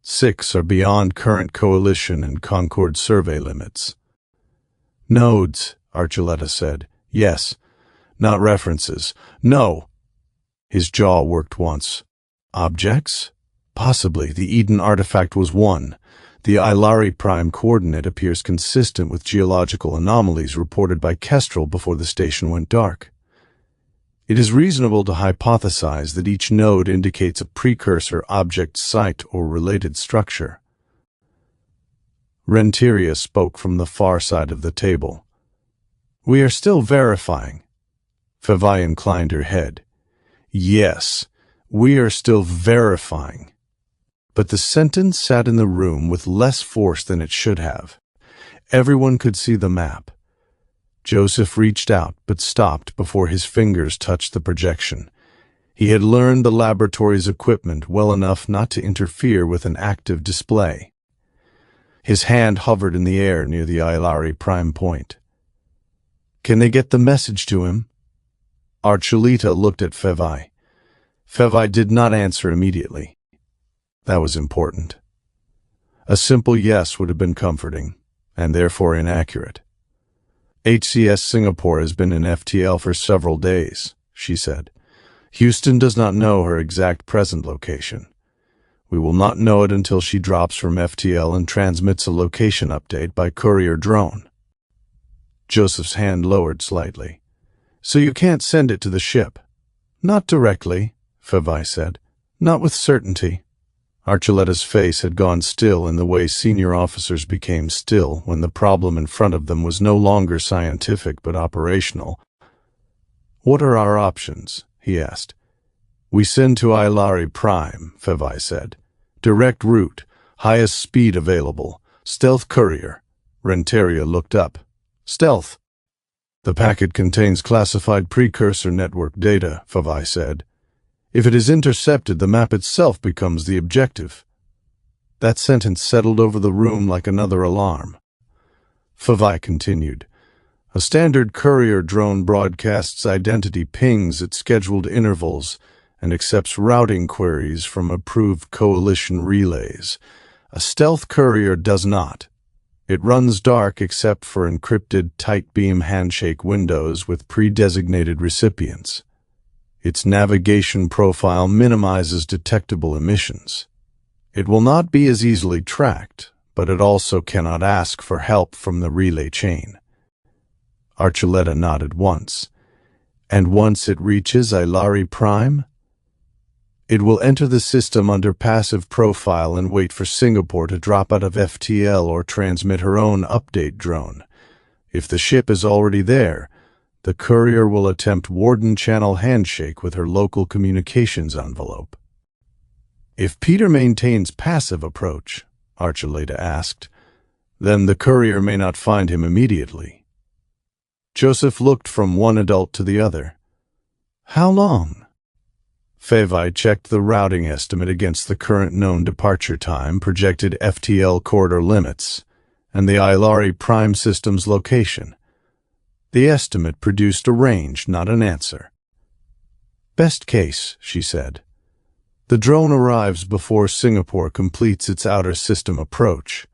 6 are beyond current Coalition and Concord survey limits." "Nodes," Archuleta said. "Yes. Not references. No." His jaw worked once. "Objects? Possibly. The Eden artifact was one. The Aelari Prime coordinate appears consistent with geological anomalies reported by Kestrel before the station went dark. It is reasonable to hypothesize that each node indicates a precursor object site or related structure." Renteria spoke from the far side of the table. "We are still verifying." Fevai inclined her head. "Yes, we are still verifying." But the sentence sat in the room with less force than it should have. Everyone could see the map. Joseph reached out but stopped before his fingers touched the projection. He had learned the laboratory's equipment well enough not to interfere with an active display. His hand hovered in the air near the Aelari Prime point. "Can they get the message to him?" Archuleta looked at Fevai. Fevai did not answer immediately. That was important. A simple yes would have been comforting, and therefore inaccurate. "HCS Singapore has been in FTL for several days," she said. "Houston does not know her exact present location. We will not know it until she drops from FTL and transmits a location update by courier drone." Joseph's hand lowered slightly. "So you can't send it to the ship?" "Not directly," Fevai said. "Not with certainty." Archuleta's face had gone still in the way senior officers became still when the problem in front of them was no longer scientific but operational. "What are our options?" he asked. "We send to Aelari Prime," Fevai said. "Direct route, highest speed available, stealth courier." Renteria looked up. "Stealth?" "The packet contains classified precursor network data," Fevai said. "If it is intercepted, the map itself becomes the objective." That sentence settled over the room like another alarm. Fevai continued. "A standard courier drone broadcasts identity pings at scheduled intervals and accepts routing queries from approved Coalition relays. A stealth courier does not. It runs dark except for encrypted tight-beam handshake windows with pre-designated recipients. Its navigation profile minimizes detectable emissions. It will not be as easily tracked, but it also cannot ask for help from the relay chain." Archuleta nodded once. "And once it reaches Aelari Prime?" It will enter the system under passive profile and wait for Singapore to drop out of FTL or transmit her own update drone. If the ship is already there, the courier will attempt Warden channel handshake with her local communications envelope. If Peter maintains passive approach, Archuleta asked, then the courier may not find him immediately. Joseph looked from one adult to the other. How long? Fevai checked the routing estimate against the current known departure time, projected FTL corridor limits, and the Aelari Prime system's location. The estimate produced a range, not an answer. Best case, she said. The drone arrives before Singapore completes its outer system approach.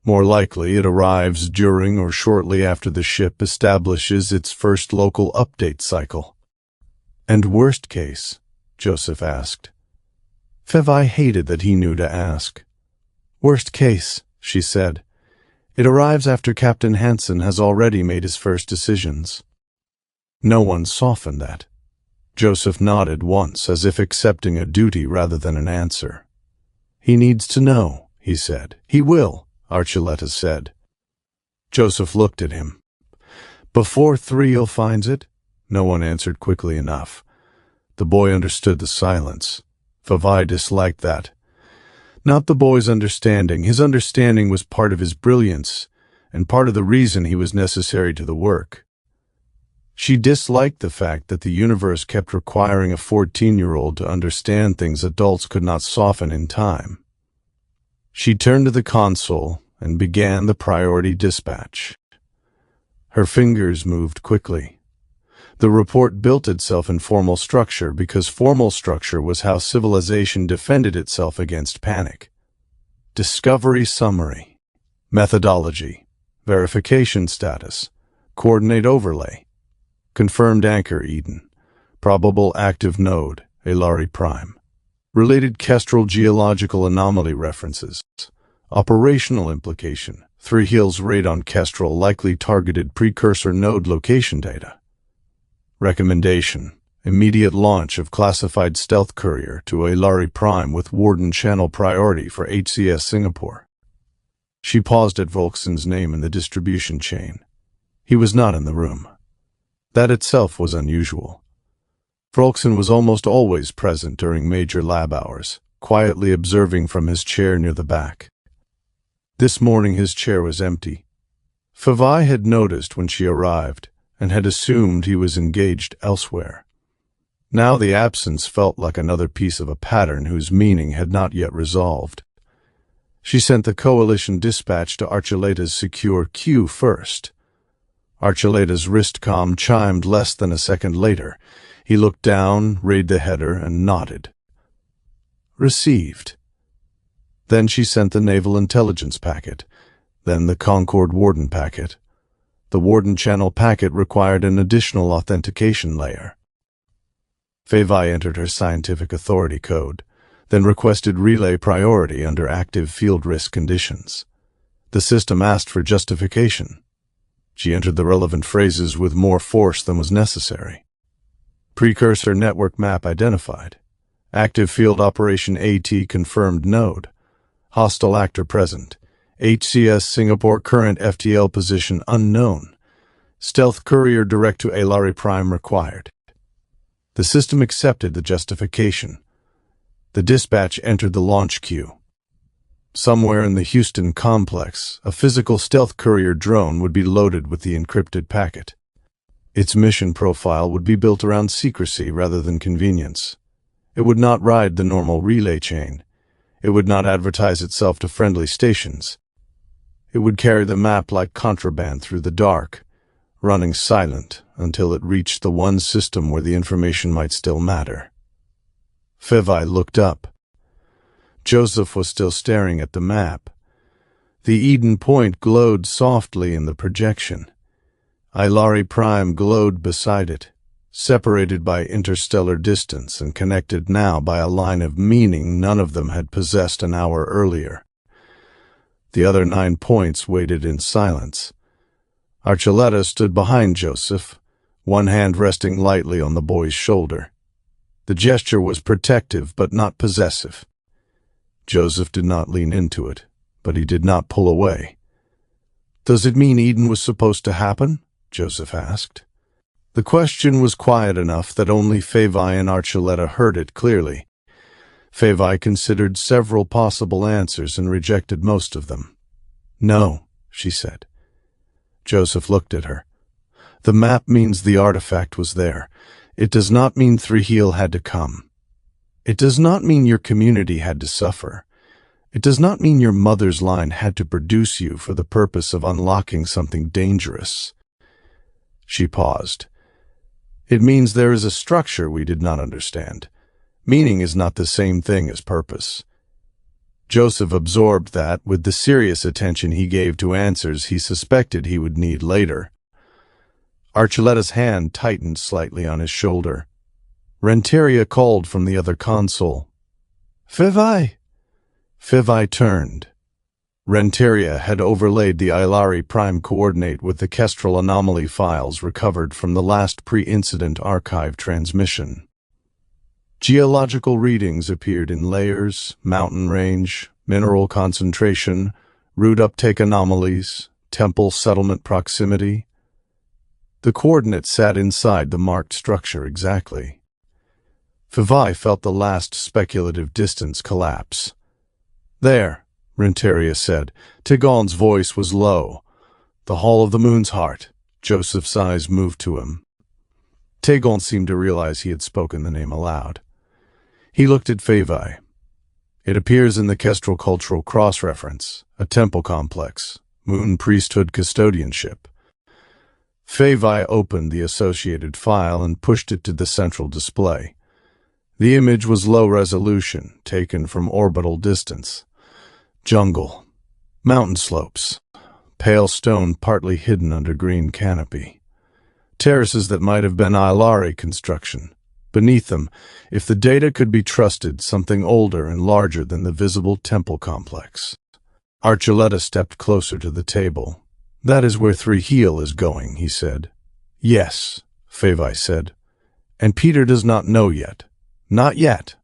More likely, it arrives during or shortly after the ship establishes its first local update cycle. And worst case? Joseph asked. Fevai hated that he knew to ask. Worst case, she said. It arrives after Captain Hansen has already made his first decisions. No one softened that. Joseph nodded once, as if accepting a duty rather than an answer. He needs to know, he said. He will, Archuleta said. Joseph looked at him. Before Thrihiel finds it? No one answered quickly enough. The boy understood the silence. Fevai disliked that. Not the boy's understanding. His understanding was part of his brilliance, and part of the reason he was necessary to the work. She disliked the fact that the universe kept requiring a 14-year-old to understand things adults could not soften in time. She turned to the console and began the priority dispatch. Her fingers moved quickly. The report built itself in formal structure because formal structure was how civilization defended itself against panic. Discovery summary, methodology, verification status, coordinate overlay, confirmed anchor Eden, probable active node Aelari Prime, related Kestrel geological anomaly references, operational implication, Thrihiel's raid on Kestrel likely targeted precursor node location data. Recommendation: immediate launch of classified stealth courier to Aelari Prime with Warden channel priority for HCS Singapore. She paused at Volkson's name in the distribution chain. He was not in the room. That itself was unusual. Volkson was almost always present during major lab hours, quietly observing from his chair near the back. This morning his chair was empty. Fevai had noticed when she arrived, and had assumed he was engaged elsewhere. Now the absence felt like another piece of a pattern whose meaning had not yet resolved. She sent the coalition dispatch to Archuleta's secure queue first. Archuleta's wristcom chimed less than a second later. He looked down, read the header, and nodded. Received. Then she sent the naval intelligence packet, then the Concord Warden packet. The Warden channel packet required an additional authentication layer. Fevai entered her scientific authority code, then requested relay priority under active field risk conditions. The system asked for justification. She entered the relevant phrases with more force than was necessary. Precursor network map identified. Active field operation AT confirmed node. Hostile actor present. HCS Singapore current FTL position unknown. Stealth courier direct to Aelari Prime required. The system accepted the justification. The dispatch entered the launch queue. Somewhere in the Houston complex, a physical stealth courier drone would be loaded with the encrypted packet. Its mission profile would be built around secrecy rather than convenience. It would not ride the normal relay chain. It would not advertise itself to friendly stations. It would carry the map like contraband through the dark, running silent until it reached the one system where the information might still matter. Fevai looked up. Joseph was still staring at the map. The Eden point glowed softly in the projection. Aelari Prime glowed beside it, separated by interstellar distance and connected now by a line of meaning none of them had possessed an hour earlier. The other 9 points waited in silence. Archuleta stood behind Joseph, one hand resting lightly on the boy's shoulder. The gesture was protective but not possessive. Joseph did not lean into it, but he did not pull away. "Does it mean Eden was supposed to happen?" Joseph asked. The question was quiet enough that only Fevai and Archuleta heard it clearly. Fevai considered several possible answers and rejected most of them. "No," she said. Joseph looked at her. "The map means the artifact was there. It does not mean Thrihiel had to come. It does not mean your community had to suffer. It does not mean your mother's line had to produce you for the purpose of unlocking something dangerous." She paused. "It means there is a structure we did not understand. Meaning is not the same thing as purpose." Joseph absorbed that with the serious attention he gave to answers he suspected he would need later. Archuleta's hand tightened slightly on his shoulder. Renteria called from the other console. "Fevai!" Fevai turned. Renteria had overlaid the Aelari Prime coordinate with the Kestrel anomaly files recovered from the last pre-incident archive transmission. Geological readings appeared in layers, mountain range, mineral concentration, root uptake anomalies, temple settlement proximity. The coordinates sat inside the marked structure exactly. Fevai felt the last speculative distance collapse. "There," Renteria said. Tigon's voice was low. "The Hall of the Moon's Heart." Joseph's eyes moved to him. Tigon seemed to realize he had spoken the name aloud. He looked at Fevai. "It appears in the Kestrel cultural cross-reference, a temple complex, moon priesthood custodianship." Fevai opened the associated file and pushed it to the central display. The image was low resolution, taken from orbital distance. Jungle, mountain slopes, pale stone partly hidden under green canopy. Terraces that might have been Aelari construction. Beneath them, if the data could be trusted, something older and larger than the visible temple complex. Archuleta stepped closer to the table. "That is where Thrihiel is going," he said. "Yes," Fevai said. "And Peter does not know yet." "Not yet."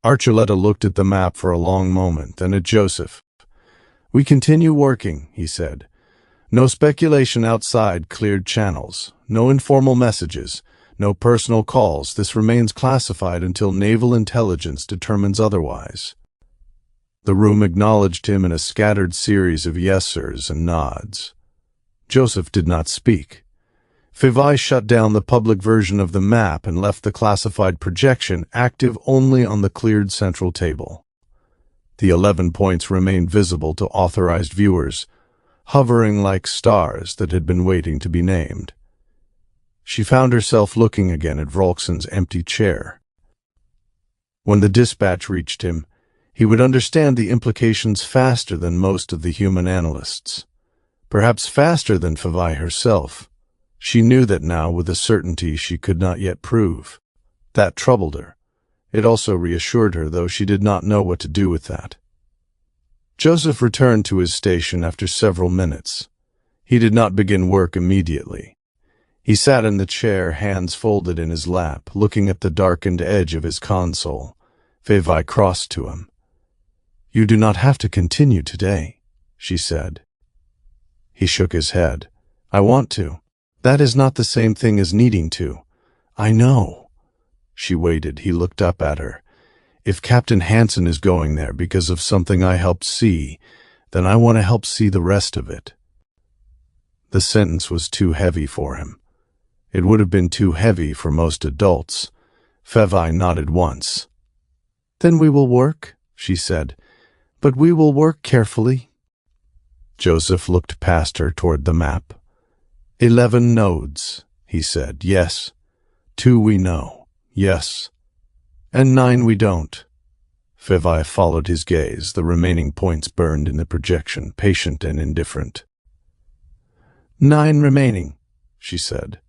Archuleta looked at the map for a long moment, then at Joseph. "We continue working," he said. "No speculation outside cleared channels, no informal messages, no personal calls. This remains classified until naval intelligence determines otherwise." The room acknowledged him in a scattered series of yes-sirs and nods. Joseph did not speak. Fevai shut down the public version of the map and left the classified projection active only on the cleared central table. The 11 points remained visible to authorized viewers, hovering like stars that had been waiting to be named. She found herself looking again at Volkson's empty chair. When the dispatch reached him, he would understand the implications faster than most of the human analysts. Perhaps faster than Fevai herself. She knew that now with a certainty she could not yet prove. That troubled her. It also reassured her, though she did not know what to do with that. Joseph returned to his station after several minutes. He did not begin work immediately. He sat in the chair, hands folded in his lap, looking at the darkened edge of his console. Fevai crossed to him. "You do not have to continue today," she said. He shook his head. "I want to. That is not the same thing as needing to." "I know." She waited. He looked up at her. "If Captain Hansen is going there because of something I helped see, then I want to help see the rest of it." The sentence was too heavy for him. It would have been too heavy for most adults. Fevai nodded once. "Then we will work," she said. "But we will work carefully." Joseph looked past her toward the map. 11 nodes, he said. "Yes. 2 we know. Yes. And 9 we don't." Fevai followed his gaze. The remaining points burned in the projection, patient and indifferent. 9 remaining, she said.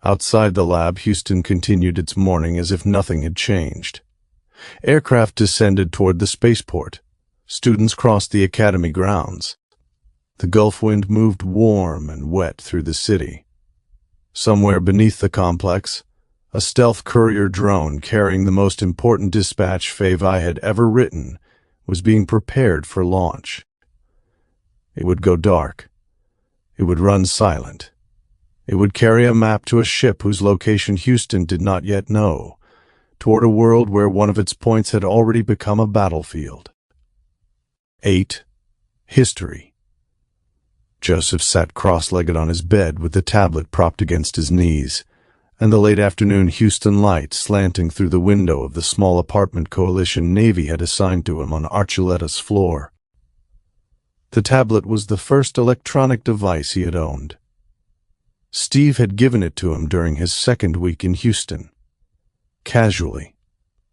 Outside the lab, Houston continued its morning as if nothing had changed. Aircraft descended toward the spaceport. Students crossed the academy grounds. The Gulf wind moved warm and wet through the city. Somewhere beneath the complex, A stealth courier drone carrying the most important dispatch Fevai had ever written was being prepared for launch. It would go dark. It would run silent. It would carry a map to a ship whose location Houston did not yet know, toward a world where one of its points had already become a battlefield. 8. History. Joseph sat cross-legged on his bed with the tablet propped against his knees, and the late afternoon Houston light slanting through the window of the small apartment Coalition Navy had assigned to him on Archuletta's floor. The tablet was the first electronic device he had owned. Steve had given it to him during his second week in Houston. Casually,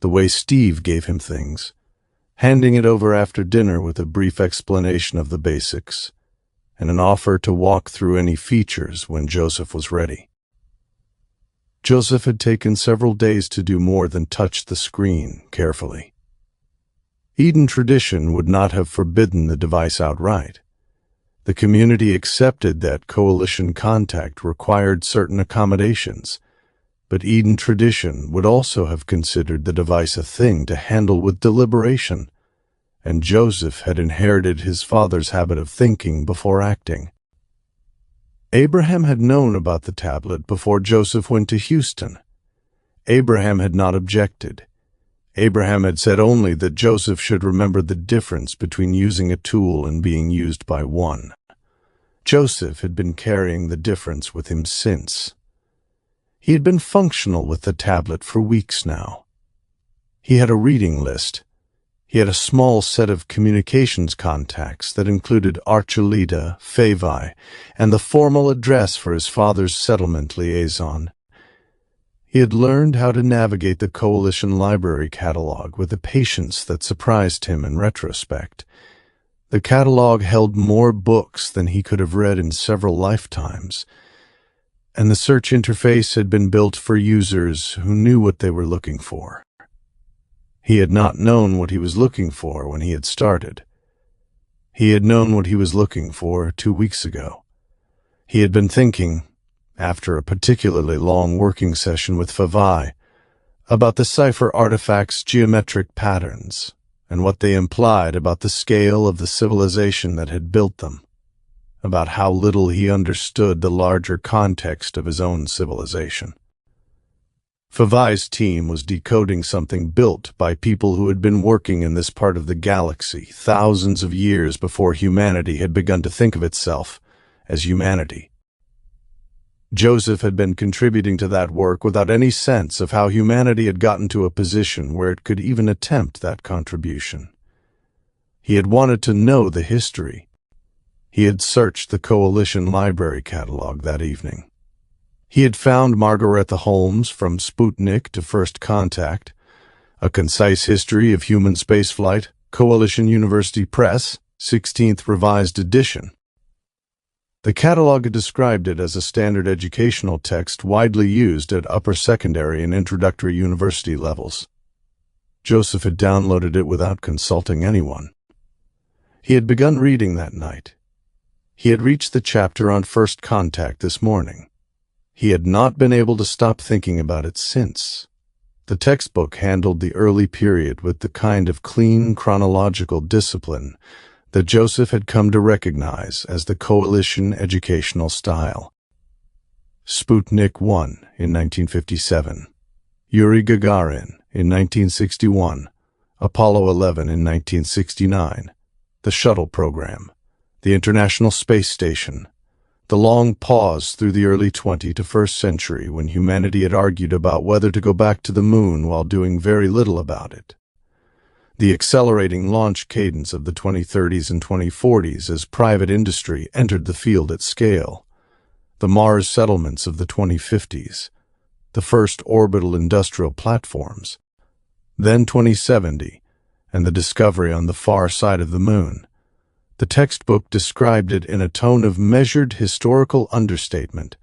the way Steve gave him things, handing it over after dinner with a brief explanation of the basics, and an offer to walk through any features when Joseph was ready. Joseph had taken several days to do more than touch the screen carefully. Eden tradition would not have forbidden the device outright. The community accepted that coalition contact required certain accommodations, but Eden tradition would also have considered the device a thing to handle with deliberation, and Joseph had inherited his father's habit of thinking before acting. Abraham had known about the tablet before Joseph went to Houston. Abraham had not objected. Abraham had said only that Joseph should remember the difference between using a tool and being used by one. Joseph had been carrying the difference with him since. He had been functional with the tablet for weeks now. He had a reading list. He had a small set of communications contacts that included Archuleta, Fevai, and the formal address for his father's settlement liaison. He had learned how to navigate the Coalition Library catalog with a patience that surprised him in retrospect. The catalog held more books than he could have read in several lifetimes, and the search interface had been built for users who knew what they were looking for. He had not known what he was looking for when he had started. He had known what he was looking for 2 weeks ago. He had been thinking, after a particularly long working session with Fevai, about the cipher artifacts' geometric patterns and what they implied about the scale of the civilization that had built them, about how little he understood the larger context of his own civilization. Fevai's team was decoding something built by people who had been working in this part of the galaxy thousands of years before humanity had begun to think of itself as humanity. Joseph had been contributing to that work without any sense of how humanity had gotten to a position where it could even attempt that contribution. He had wanted to know the history. He had searched the Coalition Library catalog that evening. He had found Margaretha Holmes' From Sputnik to First Contact, A Concise History of Human Spaceflight, Coalition University Press, 16th Revised Edition. The catalog had described it as a standard educational text widely used at upper secondary and introductory university levels. Joseph had downloaded it without consulting anyone. He had begun reading that night. He had reached the chapter on First Contact this morning. He had not been able to stop thinking about it since. The textbook handled the early period with the kind of clean chronological discipline that Joseph had come to recognize as the Coalition educational style. Sputnik 1 in 1957, Yuri Gagarin in 1961, Apollo 11 in 1969, the shuttle program, the International Space Station, the long pause through the early 21st century when humanity had argued about whether to go back to the moon while doing very little about it, the accelerating launch cadence of the 2030s and 2040s as private industry entered the field at scale, the Mars settlements of the 2050s, the first orbital industrial platforms, then 2070, and the discovery on the far side of the moon. The textbook described it in a tone of measured historical understatement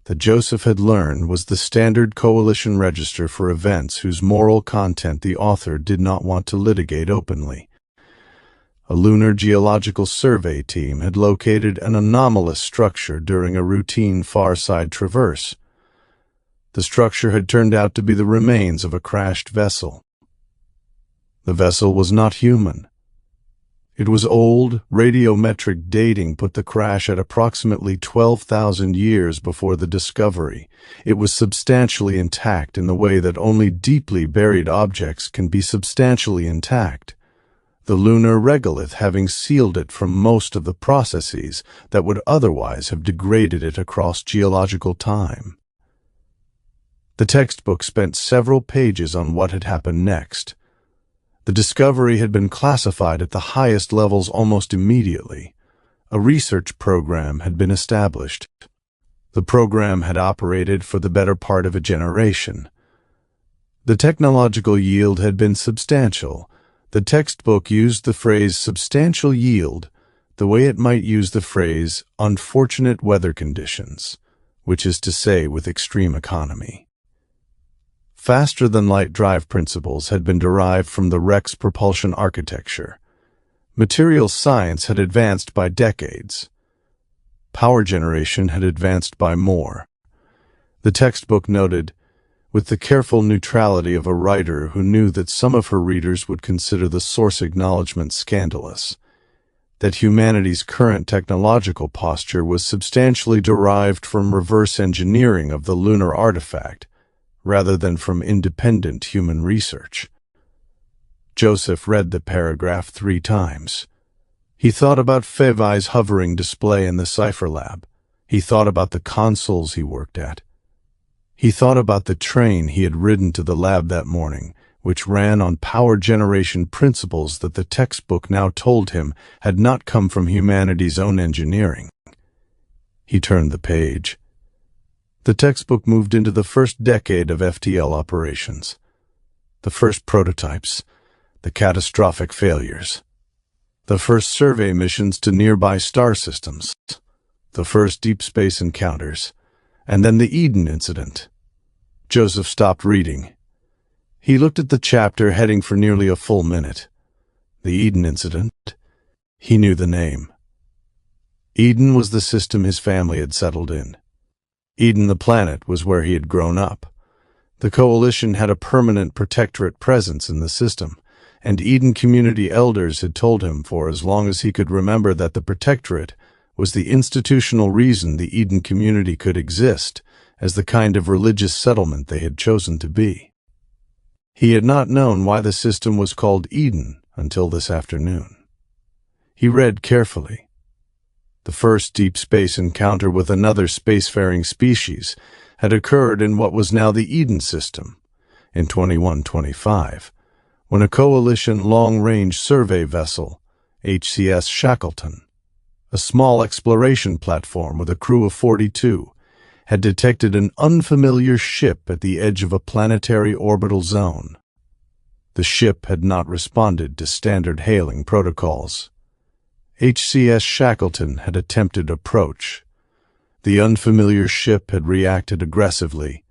that Joseph had learned was the standard Coalition register for events whose moral content the author did not want to litigate openly. A lunar geological survey team had located an anomalous structure during a routine far-side traverse. The structure had turned out to be the remains of a crashed vessel. The vessel was not human. It was old. Radiometric dating put the crash at approximately 12,000 years before the discovery. It was substantially intact in the way that only deeply buried objects can be substantially intact, the lunar regolith having sealed it from most of the processes that would otherwise have degraded it across geological time. The textbook spent several pages on what had happened next. The discovery had been classified at the highest levels almost immediately. A research program had been established. The program had operated for the better part of a generation. The technological yield had been substantial. The textbook used the phrase substantial yield the way it might use the phrase unfortunate weather conditions, which is to say with extreme economy. Faster-than-light drive principles had been derived from the Rex propulsion architecture. Materials science had advanced by decades. Power generation had advanced by more. The textbook noted, with the careful neutrality of a writer who knew that some of her readers would consider the source acknowledgement scandalous, that humanity's current technological posture was substantially derived from reverse engineering of the lunar artifact, rather than from independent human research. Joseph read the paragraph 3 times. He thought about Fevai's hovering display in the cipher lab. He thought about the consoles he worked at. He thought about the train he had ridden to the lab that morning, which ran on power generation principles that the textbook now told him had not come from humanity's own engineering. He turned the page. The textbook moved into the first decade of FTL operations. The first prototypes, the catastrophic failures. The first survey missions to nearby star systems. The first deep space encounters. And then the Eden incident. Joseph stopped reading. He looked at the chapter heading for nearly a full minute. The Eden incident. He knew the name. Eden was the system his family had settled in. Eden the planet was where he had grown up. The Coalition had a permanent protectorate presence in the system, and Eden community elders had told him for as long as he could remember that the protectorate was the institutional reason the Eden community could exist as the kind of religious settlement they had chosen to be. He had not known why the system was called Eden until this afternoon. He read carefully. The first deep space encounter with another spacefaring species had occurred in what was now the Eden system, in 2125, when a Coalition long-range survey vessel, HCS Shackleton, a small exploration platform with a crew of 42, had detected an unfamiliar ship at the edge of a planetary orbital zone. The ship had not responded to standard hailing protocols. HCS Shackleton had attempted approach. The unfamiliar ship had reacted aggressively.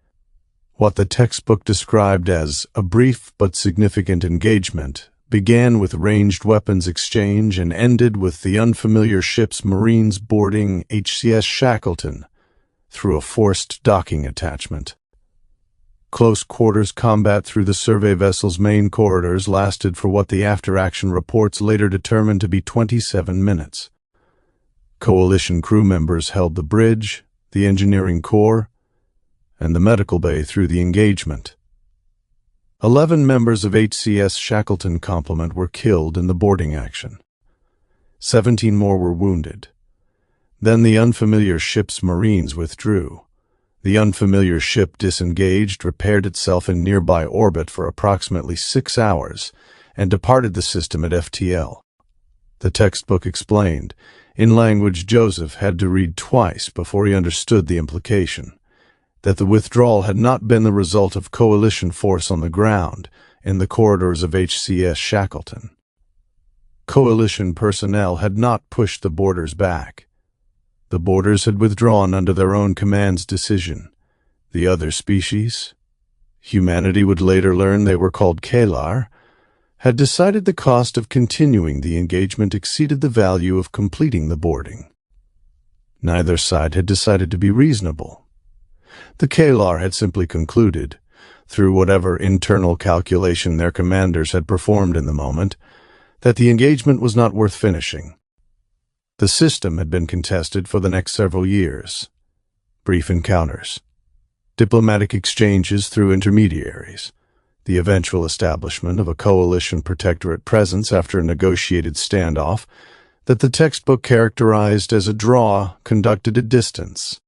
What the textbook described as a brief but significant engagement began with ranged weapons exchange and ended with the unfamiliar ship's Marines boarding HCS Shackleton through a forced docking attachment. Close-quarters combat through the survey vessel's main corridors lasted for what the after-action reports later determined to be 27 minutes. Coalition crew members held the bridge, the engineering core, and the medical bay through the engagement. 11 members of HCS Shackleton complement were killed in the boarding action. 17 more were wounded. Then the unfamiliar ship's Marines withdrew. The unfamiliar ship disengaged, repaired itself in nearby orbit for approximately 6 hours, and departed the system at FTL. The textbook explained, in language Joseph had to read twice before he understood the implication, that the withdrawal had not been the result of Coalition force on the ground in the corridors of HCS Shackleton. Coalition personnel had not pushed the boarders back. The boarders had withdrawn under their own command's decision. The other species, humanity would later learn they were called Kehlar, had decided the cost of continuing the engagement exceeded the value of completing the boarding. Neither side had decided to be reasonable. The Kehlar had simply concluded, through whatever internal calculation their commanders had performed in the moment, that the engagement was not worth finishing. The system had been contested for the next several years. Brief encounters, diplomatic exchanges through intermediaries, the eventual establishment of a coalition protectorate presence after a negotiated standoff that the textbook characterized as a draw conducted at distance.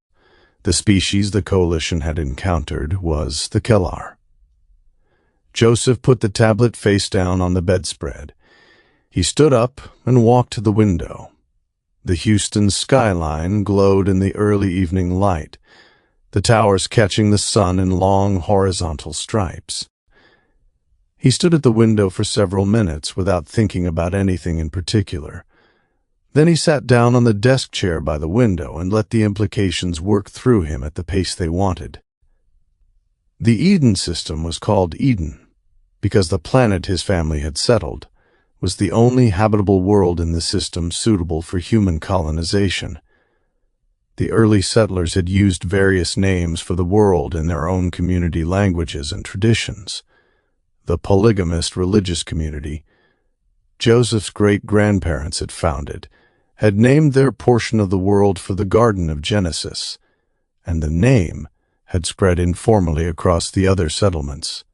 The species the coalition had encountered was the Kehlar. Joseph put the tablet face down on the bedspread. He stood up and walked to the window. The Houston skyline glowed in the early evening light, the towers catching the sun in long horizontal stripes. He stood at the window for several minutes without thinking about anything in particular. Then he sat down on the desk chair by the window and let the implications work through him at the pace they wanted. The Eden system was called Eden because the planet his family had settled was the only habitable world in the system suitable for human colonization. The early settlers had used various names for the world in their own community languages and traditions. The polygamist religious community Joseph's great-grandparents had founded had named their portion of the world for the Garden of Genesis, and the name had spread informally across the other settlements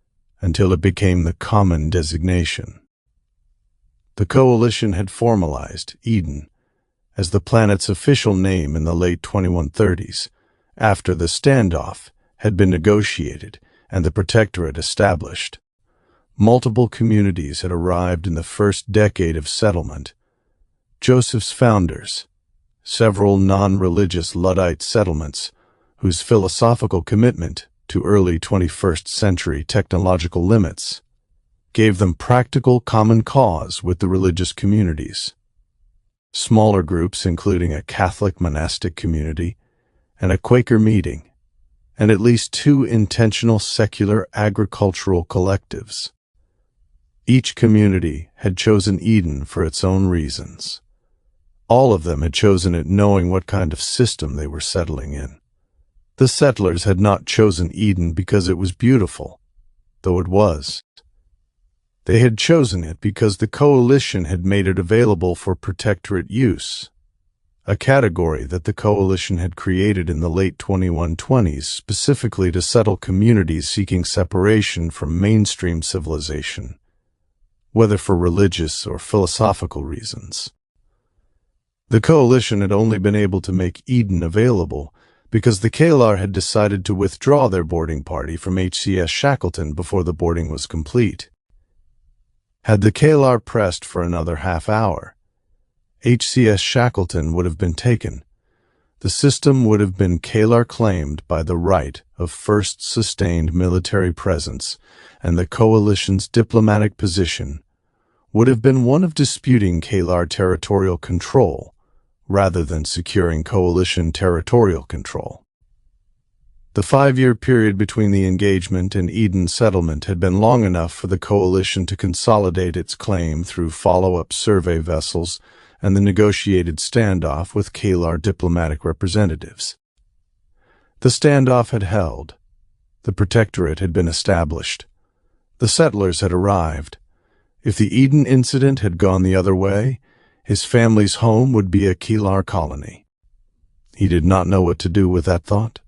until it became the common designation. The coalition had formalized Eden as the planet's official name in the late 2130s, after the standoff had been negotiated and the protectorate established. Multiple communities had arrived in the first decade of settlement. Joseph's founders, several non-religious Luddite settlements, whose philosophical commitment to early 21st century technological limits gave them practical common cause with the religious communities. Smaller groups including a Catholic monastic community and a Quaker meeting, and at least 2 intentional secular agricultural collectives. Each community had chosen Eden for its own reasons. All of them had chosen it knowing what kind of system they were settling in. The settlers had not chosen Eden because it was beautiful, though it was. They had chosen it because the coalition had made it available for protectorate use, a category that the coalition had created in the late 2120s specifically to settle communities seeking separation from mainstream civilization, whether for religious or philosophical reasons. The coalition had only been able to make Eden available because the Kehlar had decided to withdraw their boarding party from HCS Shackleton before the boarding was complete. Had the Kehlar pressed for another half hour, HCS Shackleton would have been taken. The system would have been Kehlar claimed by the right of first sustained military presence, and the coalition's diplomatic position would have been one of disputing Kehlar territorial control rather than securing coalition territorial control. The 5-year period between the engagement and Eden settlement had been long enough for the coalition to consolidate its claim through follow-up survey vessels and the negotiated standoff with Kehlar diplomatic representatives. The standoff had held. The protectorate had been established. The settlers had arrived. If the Eden incident had gone the other way, his family's home would be a Kehlar colony. He did not know what to do with that thought.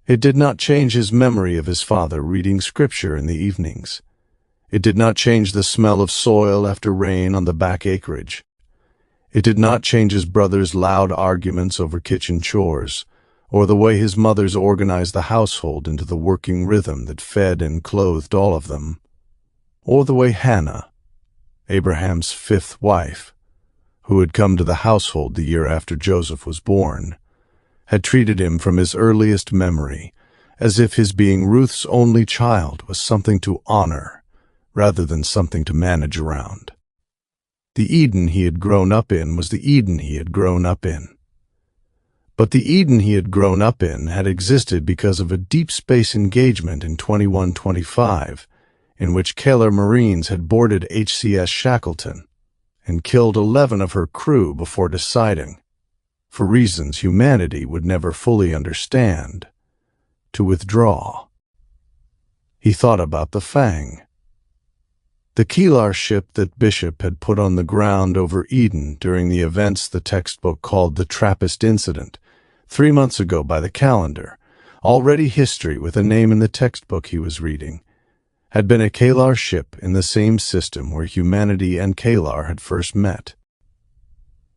It did not change his memory of his father reading scripture in the evenings. It did not change the smell of soil after rain on the back acreage. It did not change his brother's loud arguments over kitchen chores, or the way his mothers organized the household into the working rhythm that fed and clothed all of them, or the way Hannah, Abraham's 5th wife, who had come to the household the year after Joseph was born, had treated him from his earliest memory as if his being Ruth's only child was something to honor rather than something to manage around. The Eden he had grown up in was the Eden he had grown up in. But the Eden he had grown up in had existed because of a deep space engagement in 2125, in which Kehlar Marines had boarded HCS Shackleton and killed 11 of her crew before deciding, for reasons humanity would never fully understand, to withdraw. He thought about the Fang, the Kehlar ship that Bishop had put on the ground over Eden during the events the textbook called the Trappist Incident, 3 months ago by the calendar, already history with a name in the textbook he was reading, had been a Kehlar ship in the same system where humanity and Kehlar had first met.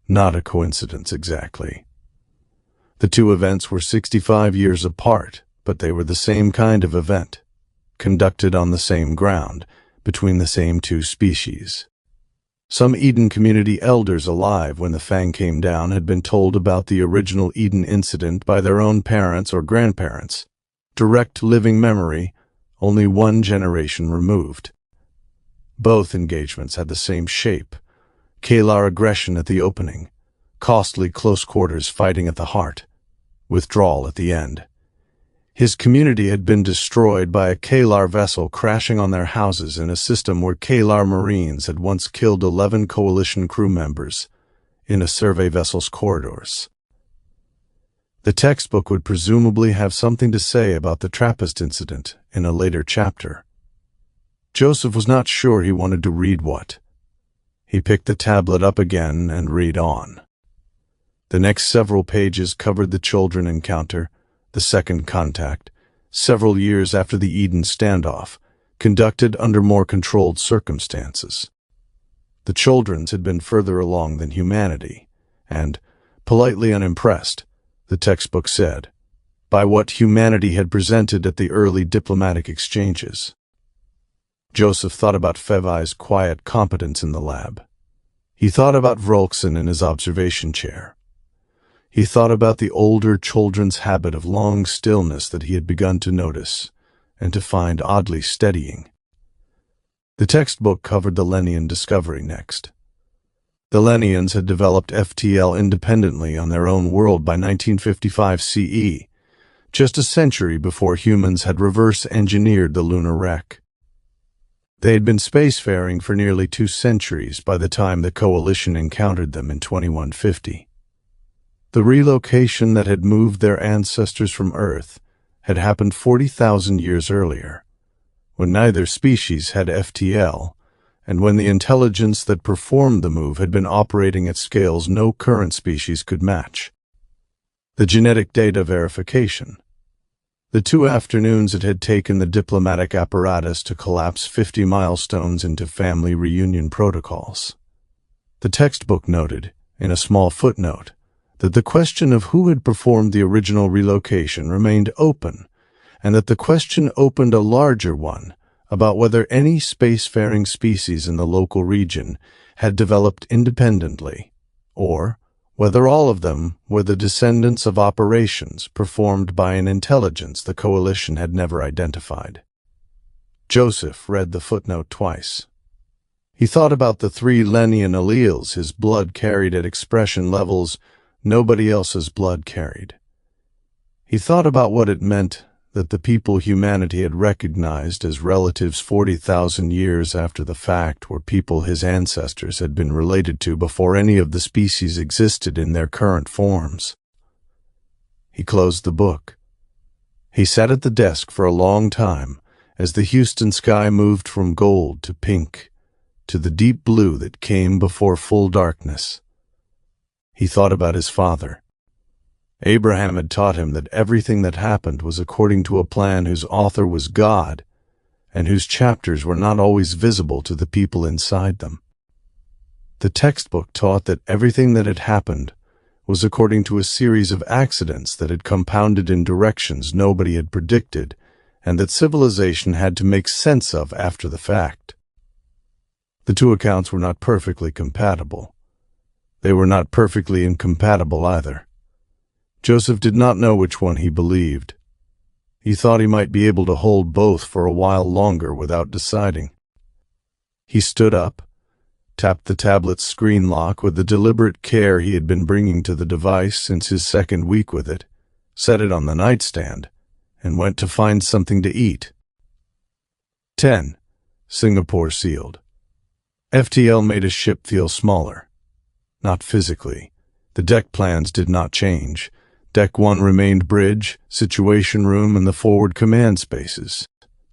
Not a coincidence exactly. The two events were 65 years apart, but they were the same kind of event, conducted on the same ground, between the same two species. Some Eden community elders alive when the Fang came down had been told about the original Eden incident by their own parents or grandparents, direct living memory, only one generation removed. Both engagements had the same shape: Kehlar aggression at the opening, costly close quarters fighting at the heart, withdrawal at the end. His community had been destroyed by a Kehlar vessel crashing on their houses in a system where Kehlar Marines had once killed 11 coalition crew members in a survey vessel's corridors. The textbook would presumably have something to say about the Trappist incident in a later chapter. Joseph was not sure he wanted to read what. He picked the tablet up again and read on. The next several pages covered the children encounter, the second contact, several years after the Eden standoff, conducted under more controlled circumstances. The children's had been further along than humanity, and, politely unimpressed, the textbook said, by what humanity had presented at the early diplomatic exchanges. Joseph thought about Fevai's quiet competence in the lab. He thought about Vrolkson in his observation chair. He thought about the older children's habit of long stillness that he had begun to notice, and to find oddly steadying. The textbook covered the Lenian discovery next. The Lenians had developed FTL independently on their own world by 1955 CE, just a century before humans had reverse-engineered the lunar wreck. They had been spacefaring for nearly 2 centuries by the time the Coalition encountered them in 2150. The relocation that had moved their ancestors from Earth had happened 40,000 years earlier, when neither species had FTL, and when the intelligence that performed the move had been operating at scales no current species could match. The genetic data verification. The 2 afternoons it had taken the diplomatic apparatus to collapse 50 milestones into family reunion protocols. The textbook noted, in a small footnote, that the question of who had performed the original relocation remained open, and that the question opened a larger one about whether any spacefaring species in the local region had developed independently, or whether all of them were the descendants of operations performed by an intelligence the Coalition had never identified. Joseph read the footnote twice. He thought about the 3 Lenian alleles his blood carried at expression levels nobody else's blood carried. He thought about what it meant that the people humanity had recognized as relatives 40,000 years after the fact were people his ancestors had been related to before any of the species existed in their current forms. He closed the book. He sat at the desk for a long time as the Houston sky moved from gold to pink to the deep blue that came before full darkness. He thought about his father. Abraham had taught him that everything that happened was according to a plan whose author was God, and whose chapters were not always visible to the people inside them. The textbook taught that everything that had happened was according to a series of accidents that had compounded in directions nobody had predicted, and that civilization had to make sense of after the fact. The 2 accounts were not perfectly compatible. They were not perfectly incompatible either. Joseph did not know which one he believed. He thought he might be able to hold both for a while longer without deciding. He stood up, tapped the tablet's screen lock with the deliberate care he had been bringing to the device since his 2nd week with it, set it on the nightstand, and went to find something to eat. 10. Singapore sealed. FTL made his ship feel smaller. Not physically. The deck plans did not change. Deck 1 remained bridge, situation room, and the forward command spaces.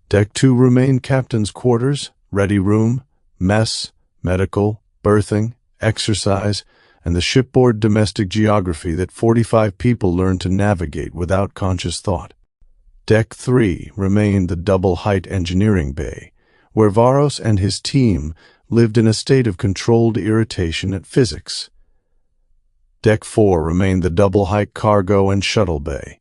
Deck 2 remained captain's quarters, ready room, mess, medical, berthing, exercise, and the shipboard domestic geography that 45 people learned to navigate without conscious thought. Deck 3 remained the double-height engineering bay, where Varos and his team lived in a state of controlled irritation at physics. Deck 4 remained the double-height cargo and shuttle bay,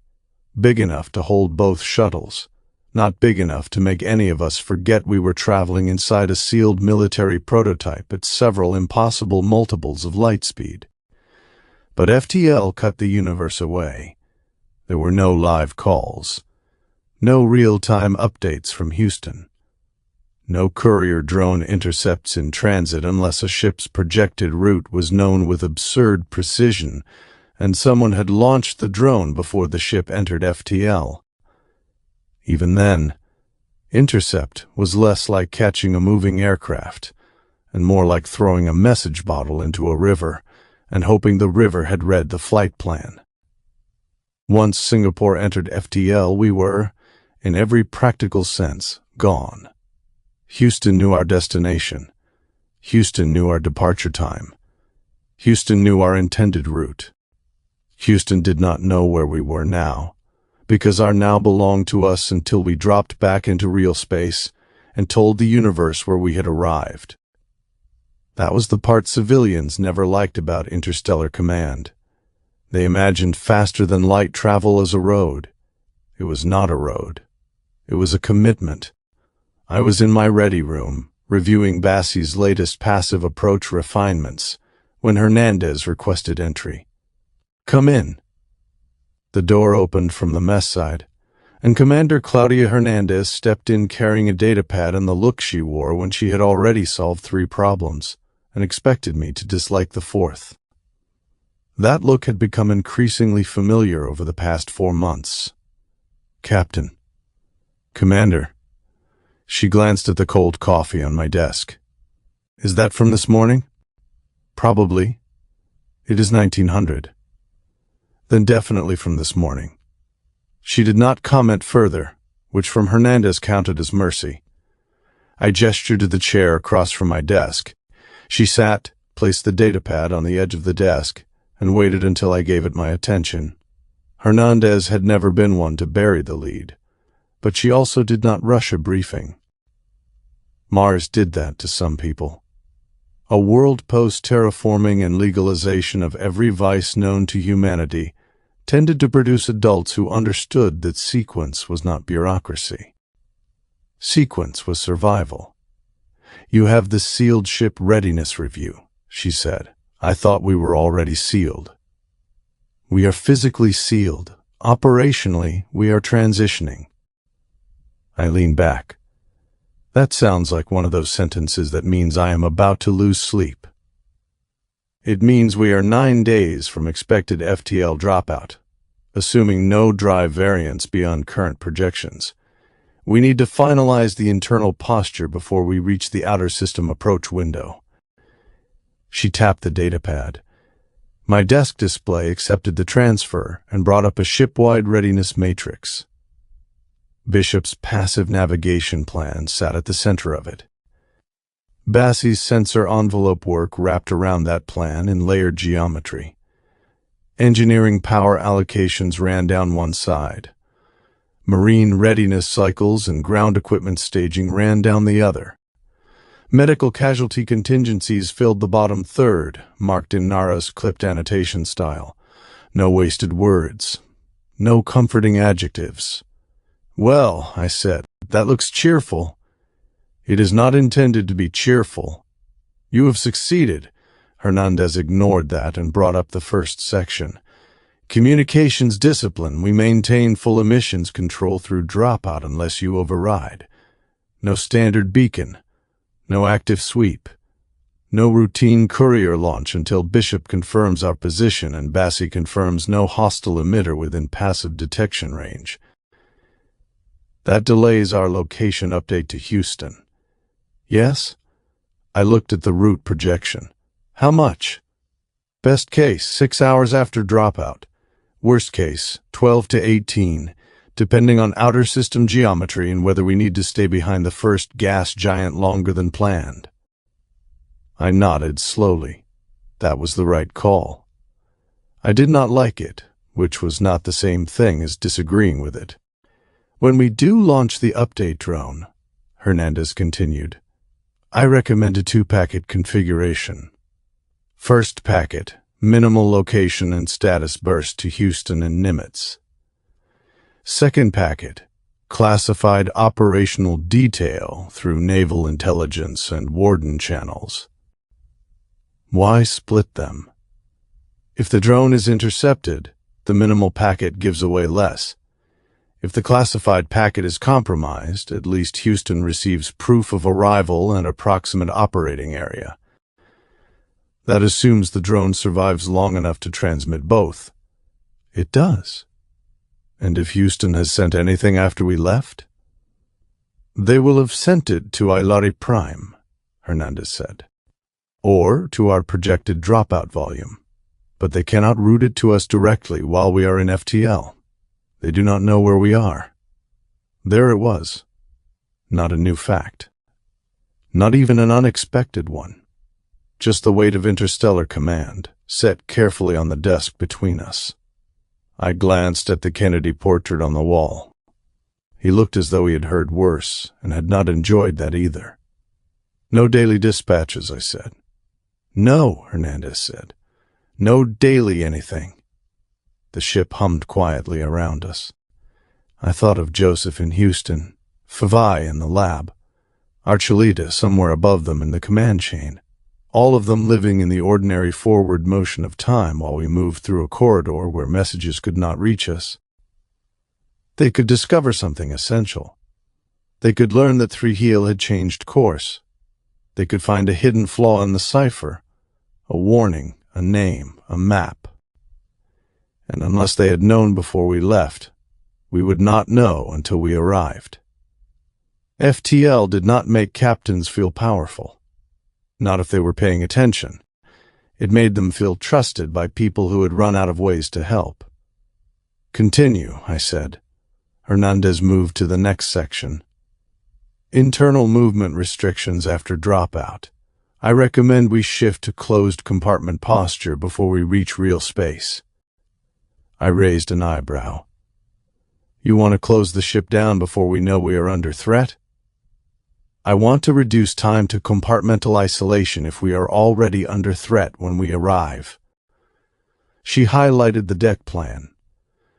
big enough to hold both shuttles, not big enough to make any of us forget we were traveling inside a sealed military prototype at several impossible multiples of light speed. But FTL cut the universe away. There were no live calls, no real-time updates from Houston, no courier drone intercepts in transit unless a ship's projected route was known with absurd precision and someone had launched the drone before the ship entered FTL. Even then, intercept was less like catching a moving aircraft and more like throwing a message bottle into a river and hoping the river had read the flight plan. Once Singapore entered FTL, we were, in every practical sense, gone. Houston knew our destination. Houston knew our departure time. Houston knew our intended route. Houston did not know where we were now, because our now belonged to us until we dropped back into real space and told the universe where we had arrived. That was the part civilians never liked about interstellar command. They imagined faster-than-light travel as a road. It was not a road. It was a commitment. I was in my ready room, reviewing Bassie's latest passive approach refinements, when Hernandez requested entry. "Come in." The door opened from the mess side, and Commander Claudia Hernandez stepped in carrying a datapad and the look she wore when she had already solved 3 problems, and expected me to dislike the 4th. That look had become increasingly familiar over the past 4 months. "Captain." "Commander." She glanced at the cold coffee on my desk. "Is that from this morning?" "Probably. It is 1900. "Then definitely from this morning." She did not comment further, which from Hernandez counted as mercy. I gestured to the chair across from my desk. She sat, placed the datapad on the edge of the desk, and waited until I gave it my attention. Hernandez had never been one to bury the lead, but she also did not rush a briefing. Mars did that to some people. A world post-terraforming and legalization of every vice known to humanity tended to produce adults who understood that sequence was not bureaucracy. Sequence was survival. "You have the sealed ship readiness review," she said. "I thought we were already sealed." "We are physically sealed. Operationally, we are transitioning." I leaned back. That sounds like one of those sentences that means I am about to lose sleep. It means we are 9 days from expected FTL dropout, assuming no drive variance beyond current projections. We need to finalize the internal posture before we reach the outer system approach window. She tapped the datapad. My desk display accepted the transfer and brought up a ship-wide readiness matrix. Bishop's passive navigation plan sat at the center of it. Bassie's sensor envelope work wrapped around that plan in layered geometry. Engineering power allocations ran down one side. Marine readiness cycles and ground equipment staging ran down the other. Medical casualty contingencies filled the bottom third, marked in Nara's clipped annotation style. No wasted words. No comforting adjectives. "Well," I said, "that looks cheerful." "It is not intended to be cheerful. You have succeeded." Hernandez ignored that and brought up the first section. "Communications discipline. We maintain full emissions control through dropout unless you override. No standard beacon. No active sweep. No routine courier launch until Bishop confirms our position and Bassie confirms no hostile emitter within passive detection range. That delays our location update to Houston." "Yes?" I looked at the route projection. "How much?" "Best case, 6 hours after dropout. Worst case, 12 to 18, depending on outer system geometry and whether we need to stay behind the first gas giant longer than planned. I nodded slowly. That was the right call. I did not like it, which was not the same thing as disagreeing with it. When we do launch the update drone, Hernandez continued, I recommend a 2-packet configuration. First packet, minimal location and status burst to Houston and Nimitz. Second packet, classified operational detail through naval intelligence and Warden channels. Why split them? If the drone is intercepted, the minimal packet gives away less. If the classified packet is compromised, at least Houston receives proof of arrival and approximate operating area. That assumes the drone survives long enough to transmit both. It does. And if Houston has sent anything after we left? They will have sent it to Aelari Prime, Hernandez said, or to our projected dropout volume. But they cannot route it to us directly while we are in FTL. They do not know where we are. There it was. Not a new fact. Not even an unexpected one. Just the weight of interstellar command, set carefully on the desk between us. I glanced at the Kennedy portrait on the wall. He looked as though he had heard worse, and had not enjoyed that either. No daily dispatches, I said. No, Hernandez said. No daily anything. The ship hummed quietly around us. I thought of Joseph in Houston, Fevai in the lab, Archuleta somewhere above them in the command chain, all of them living in the ordinary forward motion of time while we moved through a corridor where messages could not reach us. They could discover something essential. They could learn that Thrihiel had changed course. They could find a hidden flaw in the cipher, a warning, a name, a map. And unless they had known before we left, we would not know until we arrived. FTL did not make captains feel powerful. Not if they were paying attention. It made them feel trusted by people who had run out of ways to help. Continue, I said. Hernandez moved to the next section. Internal movement restrictions after dropout. I recommend we shift to closed compartment posture before we reach real space. I raised an eyebrow. You want to close the ship down before we know we are under threat? I want to reduce time to compartmental isolation if we are already under threat when we arrive. She highlighted the deck plan.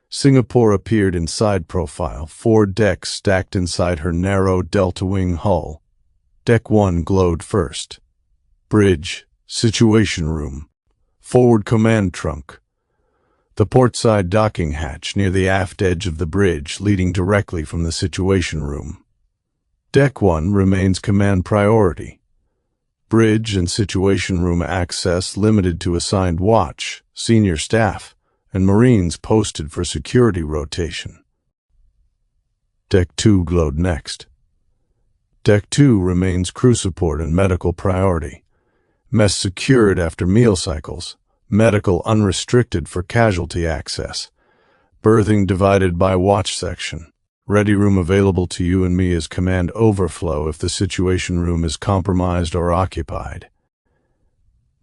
Singapore appeared in side profile, 4 decks stacked inside her narrow delta-wing hull. Deck 1 glowed first. Bridge, situation room, forward command trunk. The portside docking hatch near the aft edge of the bridge leading directly from the situation room. Deck 1 remains command priority. Bridge and situation room access limited to assigned watch, senior staff, and Marines posted for security rotation. Deck 2 glowed next. Deck 2 remains crew support and medical priority. Mess secured after meal cycles. Medical unrestricted for casualty access. Berthing divided by watch section. Ready room available to you and me as command overflow if the situation room is compromised or occupied.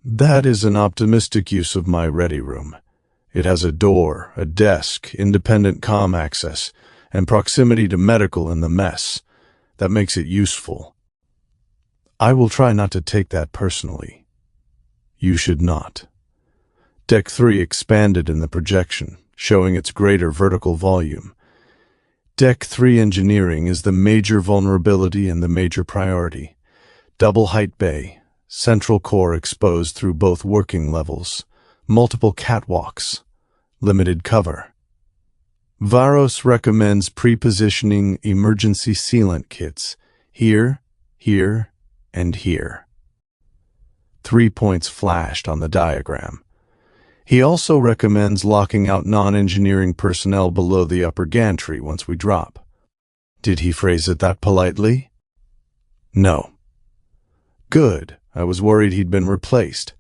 That is an optimistic use of my ready room. It has a door, a desk, independent comm access, and proximity to medical in the mess. That makes it useful. I will try not to take that personally. You should not. Deck 3 expanded in the projection, showing its greater vertical volume. Deck 3 engineering is the major vulnerability and the major priority. Double height bay, central core exposed through both working levels, multiple catwalks, limited cover. Varos recommends pre-positioning emergency sealant kits here, here, and here. 3 points flashed on the diagram. He also recommends locking out non-engineering personnel below the upper gantry once we drop. Did he phrase it that politely? No. Good. I was worried he'd been replaced.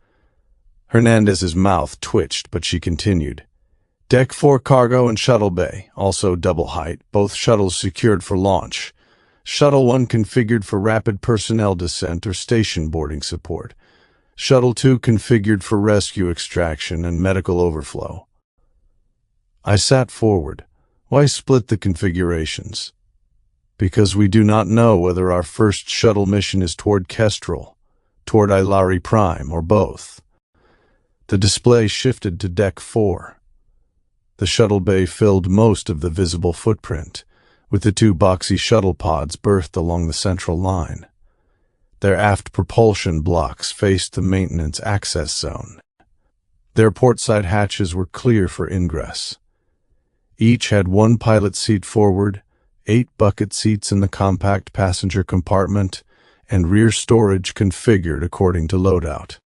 Hernandez's mouth twitched, but she continued. Deck 4 cargo and shuttle bay, also double height, both shuttles secured for launch. Shuttle 1 configured for rapid personnel descent or station boarding support. Shuttle 2 configured for rescue extraction and medical overflow. I sat forward. Why split the configurations? Because we do not know whether our first shuttle mission is toward Kestrel, toward Aelari Prime, or both. The display shifted to Deck 4. The shuttle bay filled most of the visible footprint, with the 2 boxy shuttle pods berthed along the central line. Their aft propulsion blocks faced the maintenance access zone. Their portside hatches were clear for ingress. Each had 1 pilot seat forward, 8 bucket seats in the compact passenger compartment, and rear storage configured according to loadout.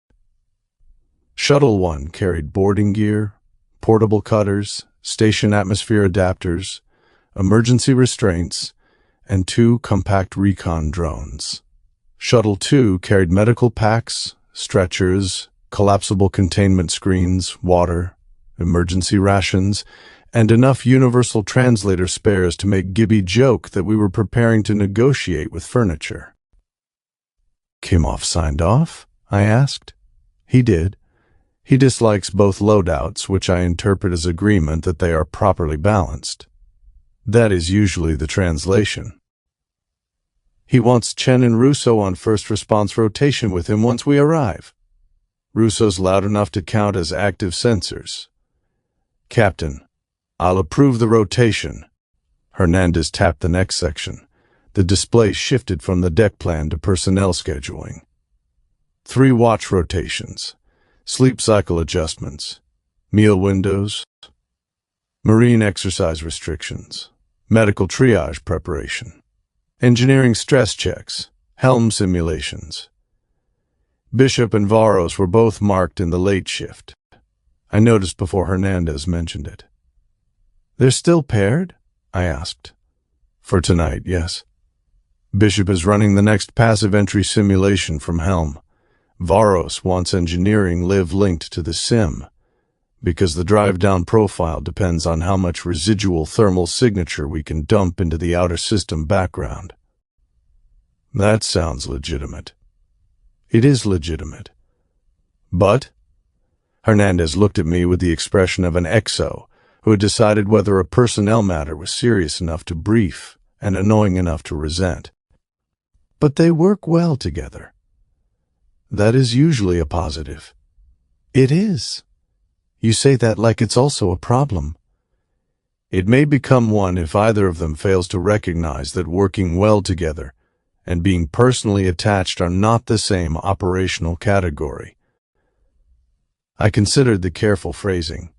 Shuttle 1 carried boarding gear, portable cutters, station atmosphere adapters, emergency restraints, and 2 compact recon drones. Shuttle 2 carried medical packs, stretchers, collapsible containment screens, water, emergency rations, and enough universal translator spares to make Gibby joke that we were preparing to negotiate with furniture. Kimov signed off? I asked. He did. He dislikes both loadouts, which I interpret as agreement that they are properly balanced. That is usually the translation. He wants Chen and Russo on first response rotation with him once we arrive. Russo's loud enough to count as active sensors. Captain, I'll approve the rotation. Hernandez tapped the next section. The display shifted from the deck plan to personnel scheduling. 3 watch rotations, sleep cycle adjustments, meal windows, marine exercise restrictions, medical triage preparation, engineering stress checks, helm simulations. Bishop and Varos were both marked in the late shift. I noticed before Hernandez mentioned it. They're still paired? I asked. For tonight, yes. Bishop is running the next passive entry simulation from Helm. Varos wants engineering live linked to the sim, because the drive-down profile depends on how much residual thermal signature we can dump into the outer system background. That sounds legitimate. It is legitimate. But? Hernandez looked at me with the expression of an exo who had decided whether a personnel matter was serious enough to brief and annoying enough to resent. But they work well together. That is usually a positive. It is. You say that like it's also a problem. It may become one if either of them fails to recognize that working well together and being personally attached are not the same operational category. I considered the careful phrasing.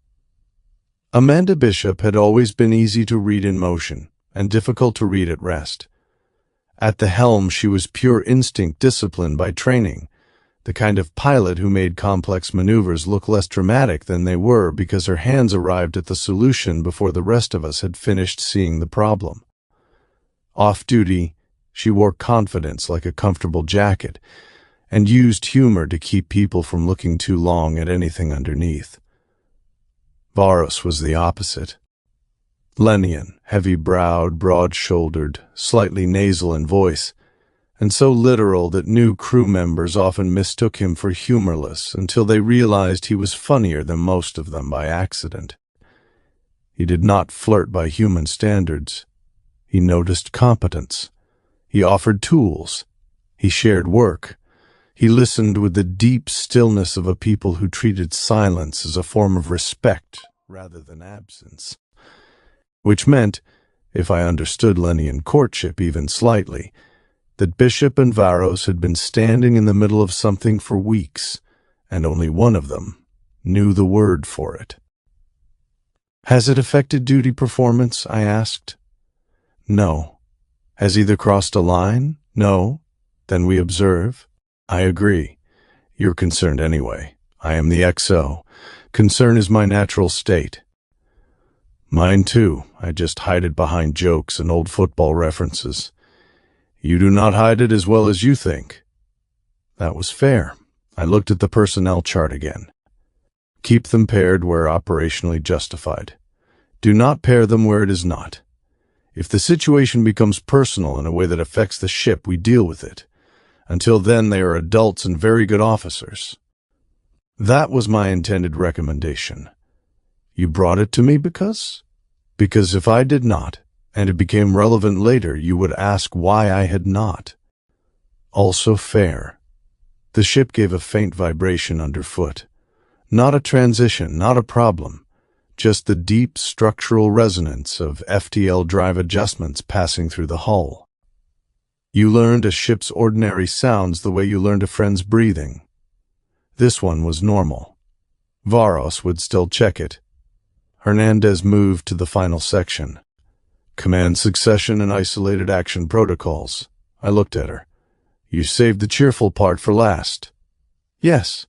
Amanda Bishop had always been easy to read in motion and difficult to read at rest. At the helm, she was pure instinct disciplined by training, the kind of pilot who made complex maneuvers look less dramatic than they were because her hands arrived at the solution before the rest of us had finished seeing the problem. Off-duty, she wore confidence like a comfortable jacket and used humor to keep people from looking too long at anything underneath. Varos was the opposite. Lenian, heavy-browed, broad-shouldered, slightly nasal in voice, and so literal that new crew members often mistook him for humorless until they realized he was funnier than most of them by accident. He did not flirt by human standards. He noticed competence. He offered tools. He shared work. He listened with the deep stillness of a people who treated silence as a form of respect rather than absence. Which meant, if I understood Lenian courtship even slightly, that Bishop and Varos had been standing in the middle of something for weeks, and only one of them knew the word for it. Has it affected duty performance? I asked. No. Has either crossed a line? No. Then we observe. I agree. You're concerned anyway. I am the XO. Concern is my natural state. Mine too. I just hide it behind jokes and old football references. You do not hide it as well as you think. That was fair. I looked at the personnel chart again. Keep them paired where operationally justified. Do not pair them where it is not. If the situation becomes personal in a way that affects the ship, we deal with it. Until then, they are adults and very good officers. That was my intended recommendation. You brought it to me because? Because if I did not, and it became relevant later, you would ask why I had not. Also fair. The ship gave a faint vibration underfoot. Not a transition, not a problem. Just the deep structural resonance of FTL drive adjustments passing through the hull. You learned a ship's ordinary sounds the way you learned a friend's breathing. This one was normal. Varos would still check it. Hernandez moved to the final section. Command succession and isolated action protocols. I looked at her. You saved the cheerful part for last. Yes.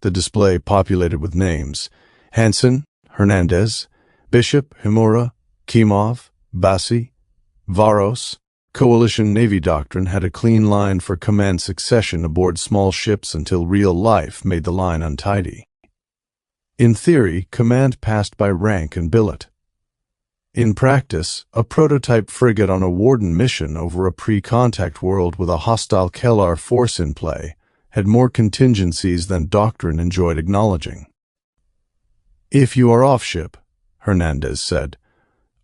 The display populated with names. Hansen, Hernandez, Bishop, Himura, Kimov, Bassi, Varos. Coalition Navy doctrine had a clean line for command succession aboard small ships until real life made the line untidy. In theory, command passed by rank and billet. In practice, a prototype frigate on a Warden mission over a pre-contact world with a hostile Kehlar force in play had more contingencies than doctrine enjoyed acknowledging. If you are off-ship, Hernandez said,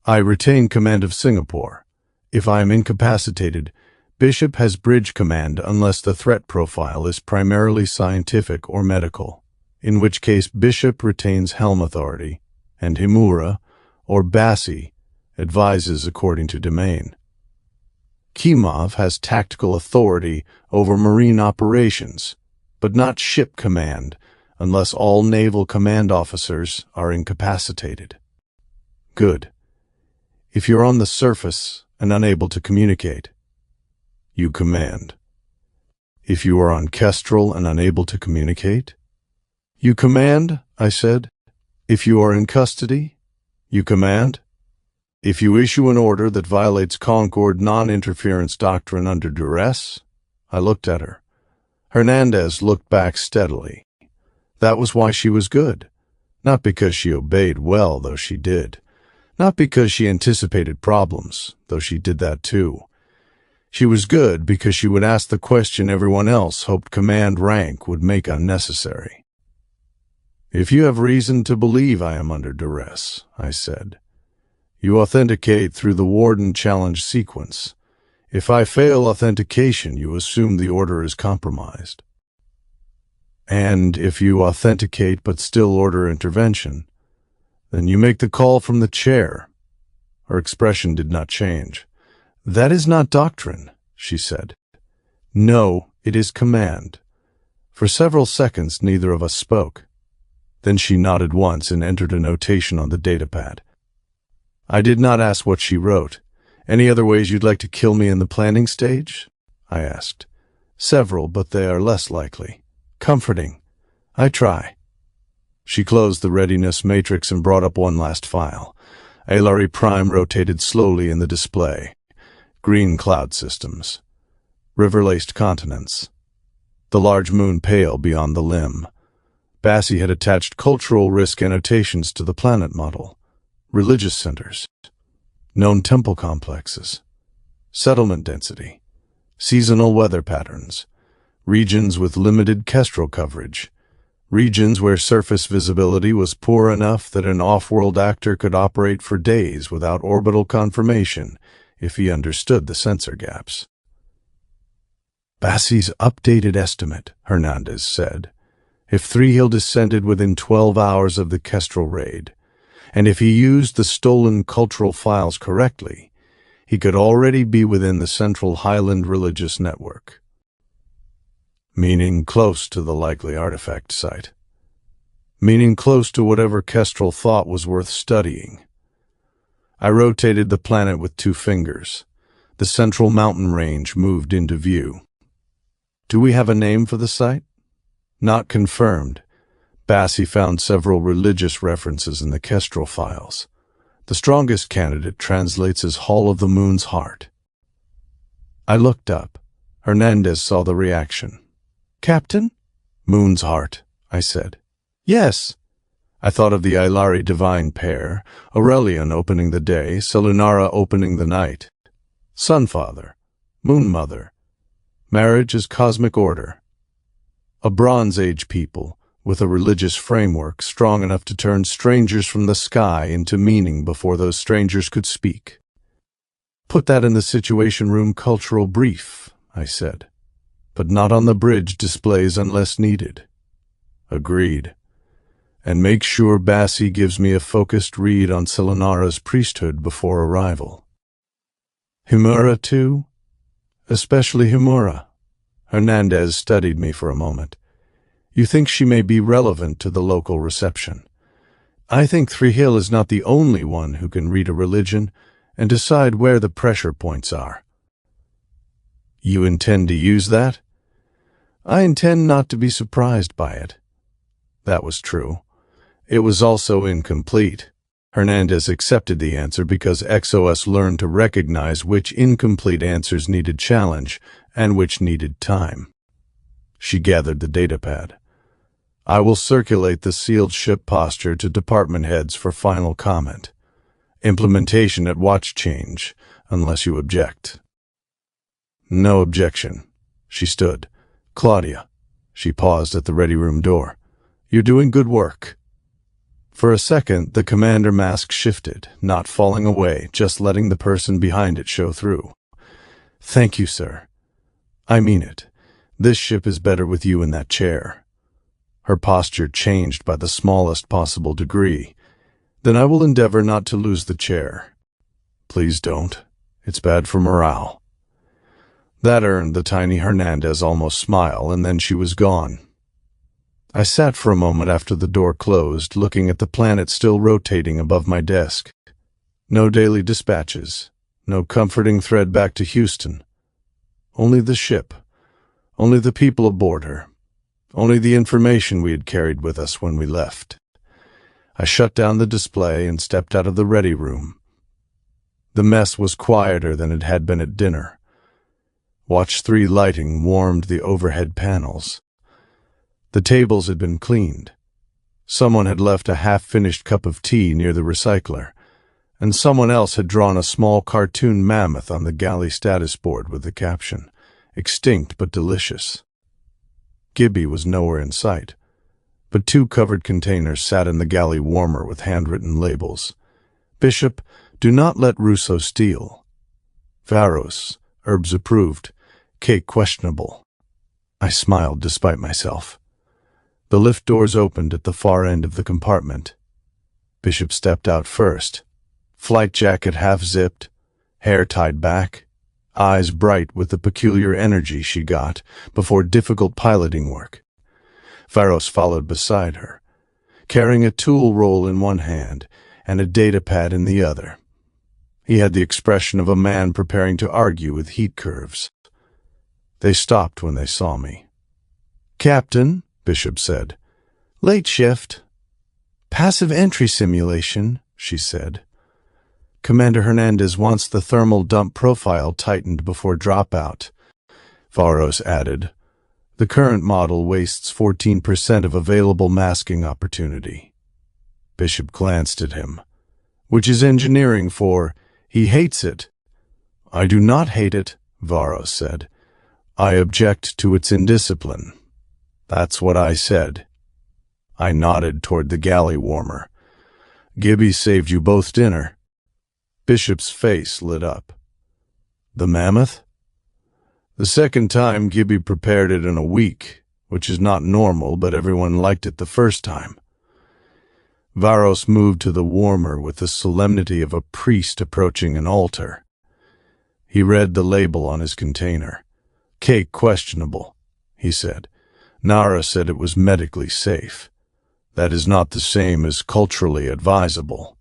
I retain command of Singapore. If I am incapacitated, Bishop has bridge command unless the threat profile is primarily scientific or medical, in which case Bishop retains helm authority, and Himura, or Bassi, advises according to domain. Kimov has tactical authority over marine operations, but not ship command, unless all naval command officers are incapacitated. Good. If you're on the surface and unable to communicate, you command. If you are on Kestrel and unable to communicate, you command, I said. If you are in custody, you command. If you issue an order that violates Concord non-interference doctrine under duress, I looked at her. Hernandez looked back steadily. That was why she was good. Not because she obeyed well, though she did. Not because she anticipated problems, though she did that too. She was good because she would ask the question everyone else hoped command rank would make unnecessary. If you have reason to believe I am under duress, I said, you authenticate through the Warden challenge sequence. If I fail authentication, you assume the order is compromised. And if you authenticate but still order intervention, then you make the call from the chair. Her expression did not change. That is not doctrine, she said. No, it is command. For several seconds, neither of us spoke. Then she nodded once and entered a notation on the datapad. I did not ask what she wrote. Any other ways you'd like to kill me in the planning stage? I asked. Several, but they are less likely. Comforting. I try. She closed the readiness matrix and brought up one last file. Aelari Prime rotated slowly in the display. Green cloud systems. River-laced continents. The large moon pale beyond the limb. Bassi had attached cultural risk annotations to the planet model. Religious centers. Known temple complexes. Settlement density. Seasonal weather patterns. Regions with limited Kestrel coverage. Regions where surface visibility was poor enough that an off-world actor could operate for days without orbital confirmation if he understood the sensor gaps. Bassi's updated estimate, Hernandez said. If Thrihiel descended within 12 hours of the Kestrel raid, and if he used the stolen cultural files correctly, he could already be within the Central Highland religious network. Meaning close to the likely artifact site. Meaning close to whatever Kestrel thought was worth studying. I rotated the planet with 2 fingers. The central mountain range moved into view. Do we have a name for the site? Not confirmed. Bassi found several religious references in the Kestrel files. The strongest candidate translates as Hall of the Moon's Heart. I looked up. Hernandez saw the reaction. Captain? Moon's Heart, I said. Yes. I thought of the Aelari divine pair, Aurelian opening the day, Selunara opening the night. Sunfather, Moonmother, marriage as cosmic order. A Bronze Age people, with a religious framework strong enough to turn strangers from the sky into meaning before those strangers could speak. Put that in the Situation Room cultural brief, I said, but not on the bridge displays unless needed. Agreed. And make sure Bassi gives me a focused read on Selunara's priesthood before arrival. Humura, too? Especially Humura. Hernandez studied me for a moment. You think she may be relevant to the local reception. I think Thrihiel is not the only one who can read a religion and decide where the pressure points are. You intend to use that? I intend not to be surprised by it. That was true. It was also incomplete. Hernandez accepted the answer because XOS learned to recognize which incomplete answers needed challenge and which needed time. She gathered the datapad. I will circulate the sealed ship posture to department heads for final comment. Implementation at watch change, unless you object. No objection. She stood. Claudia. She paused at the ready room door. You're doing good work. For a second, the commander mask shifted, not falling away, just letting the person behind it show through. Thank you, sir. I mean it. This ship is better with you in that chair. Her posture changed by the smallest possible degree. Then I will endeavor not to lose the chair. Please don't. It's bad for morale. That earned the tiny Hernandez almost smile, and then she was gone. I sat for a moment after the door closed, looking at the planet still rotating above my desk. No daily dispatches, no comforting thread back to Houston. Only the ship, only the people aboard her, only the information we had carried with us when we left. I shut down the display and stepped out of the ready room. The mess was quieter than it had been at dinner. Watch 3 lighting warmed the overhead panels. The tables had been cleaned. Someone had left a half-finished cup of tea near the recycler, and someone else had drawn a small cartoon mammoth on the galley status board with the caption, "Extinct but delicious." Gibby was nowhere in sight, but 2 covered containers sat in the galley warmer with handwritten labels. Bishop, do not let Russo steal. Varos, herbs approved. Cake questionable. I smiled despite myself. The lift doors opened at the far end of the compartment. Bishop stepped out first. Flight jacket half-zipped, hair tied back, eyes bright with the peculiar energy she got before difficult piloting work. Varos followed beside her, carrying a tool roll in one hand and a datapad in the other. He had the expression of a man preparing to argue with heat curves. They stopped when they saw me. "Captain," Bishop said. "Late shift." "Passive entry simulation," she said. "Commander Hernandez wants the thermal dump profile tightened before dropout," Varos added. "The current model wastes 14% of available masking opportunity." Bishop glanced at him. "Which is engineering for, he hates it." "I do not hate it," Varos said. "I object to its indiscipline." "That's what I said." I nodded toward the galley warmer. "Gibby saved you both dinner." Bishop's face lit up. "The mammoth?" "The second time Gibby prepared it in a week, which is not normal, but everyone liked it the first time." Varos moved to the warmer with the solemnity of a priest approaching an altar. He read the label on his container. "Cake questionable," he said. "Nara said it was medically safe. That is not the same as culturally advisable."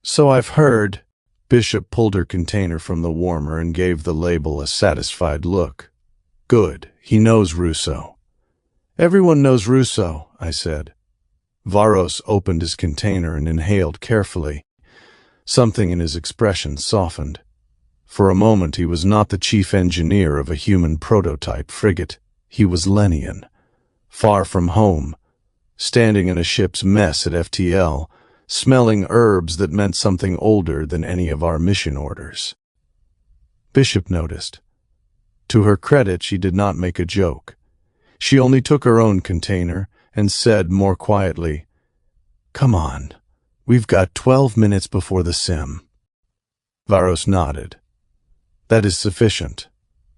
"So I've heard." Bishop pulled her container from the warmer and gave the label a satisfied look. "Good, he knows Russo." "Everyone knows Russo," I said. Varos opened his container and inhaled carefully. Something in his expression softened. For a moment he was not the chief engineer of a human prototype frigate. He was Lenian, far from home, standing in a ship's mess at FTL, smelling herbs that meant something older than any of our mission orders. Bishop noticed. To her credit, she did not make a joke. She only took her own container and said more quietly, "Come on, we've got 12 minutes before the sim." Varos nodded. "That is sufficient.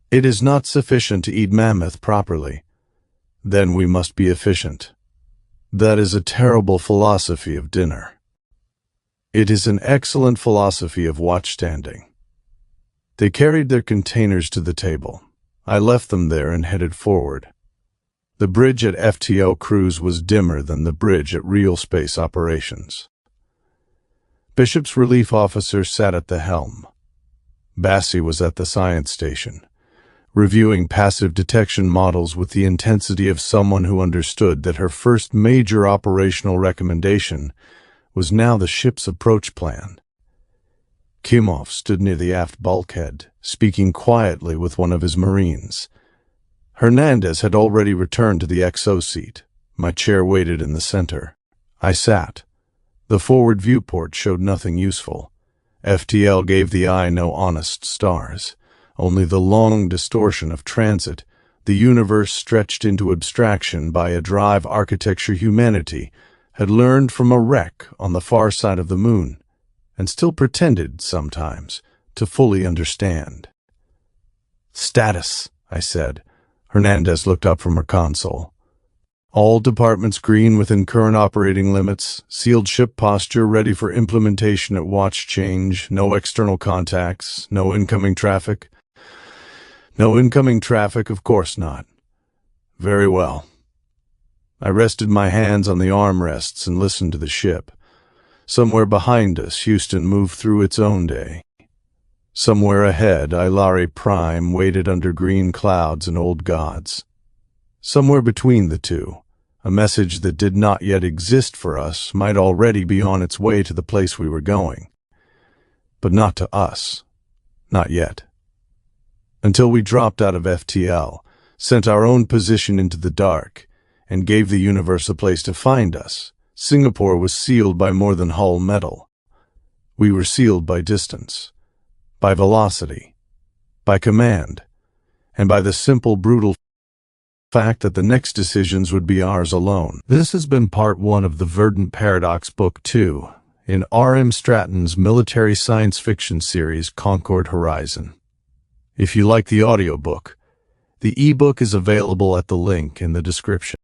It is not sufficient to eat mammoth properly. Then we must be efficient. That is a terrible philosophy of dinner. It is an excellent philosophy of watchstanding." They carried their containers to the table. I left them there and headed forward. The bridge at FTO Cruise was dimmer than the bridge at real space operations. Bishop's relief officer sat at the helm. Bassie was at the science station, reviewing passive detection models with the intensity of someone who understood that her first major operational recommendation was now the ship's approach plan. Kimov stood near the aft bulkhead, speaking quietly with one of his Marines. Hernandez had already returned to the XO seat. My chair waited in the center. I sat. The forward viewport showed nothing useful. FTL gave the eye no honest stars, only the long distortion of transit, the universe stretched into abstraction by a drive architecture humanity had learned from a wreck on the far side of the moon, and still pretended, sometimes, to fully understand. "Status," I said. Hernandez looked up from her console. "All departments green within current operating limits, sealed ship posture ready for implementation at watch change, no external contacts, no incoming traffic." "No incoming traffic, of course not." "Very well." I rested my hands on the armrests and listened to the ship. Somewhere behind us, Houston moved through its own day. Somewhere ahead, Aelari Prime waited under green clouds and old gods. Somewhere between the two, a message that did not yet exist for us might already be on its way to the place we were going. But not to us. Not yet. Until we dropped out of FTL, sent our own position into the dark, and gave the universe a place to find us, Singapore was sealed by more than hull metal. We were sealed by distance, by velocity, by command, and by the simple, brutal fact that the next decisions would be ours alone. This has been part 1 of the Verdant Paradox Book 2 in R.M. Stratton's military science fiction series Concord Horizon. If you like the audiobook, the ebook is available at the link in the description.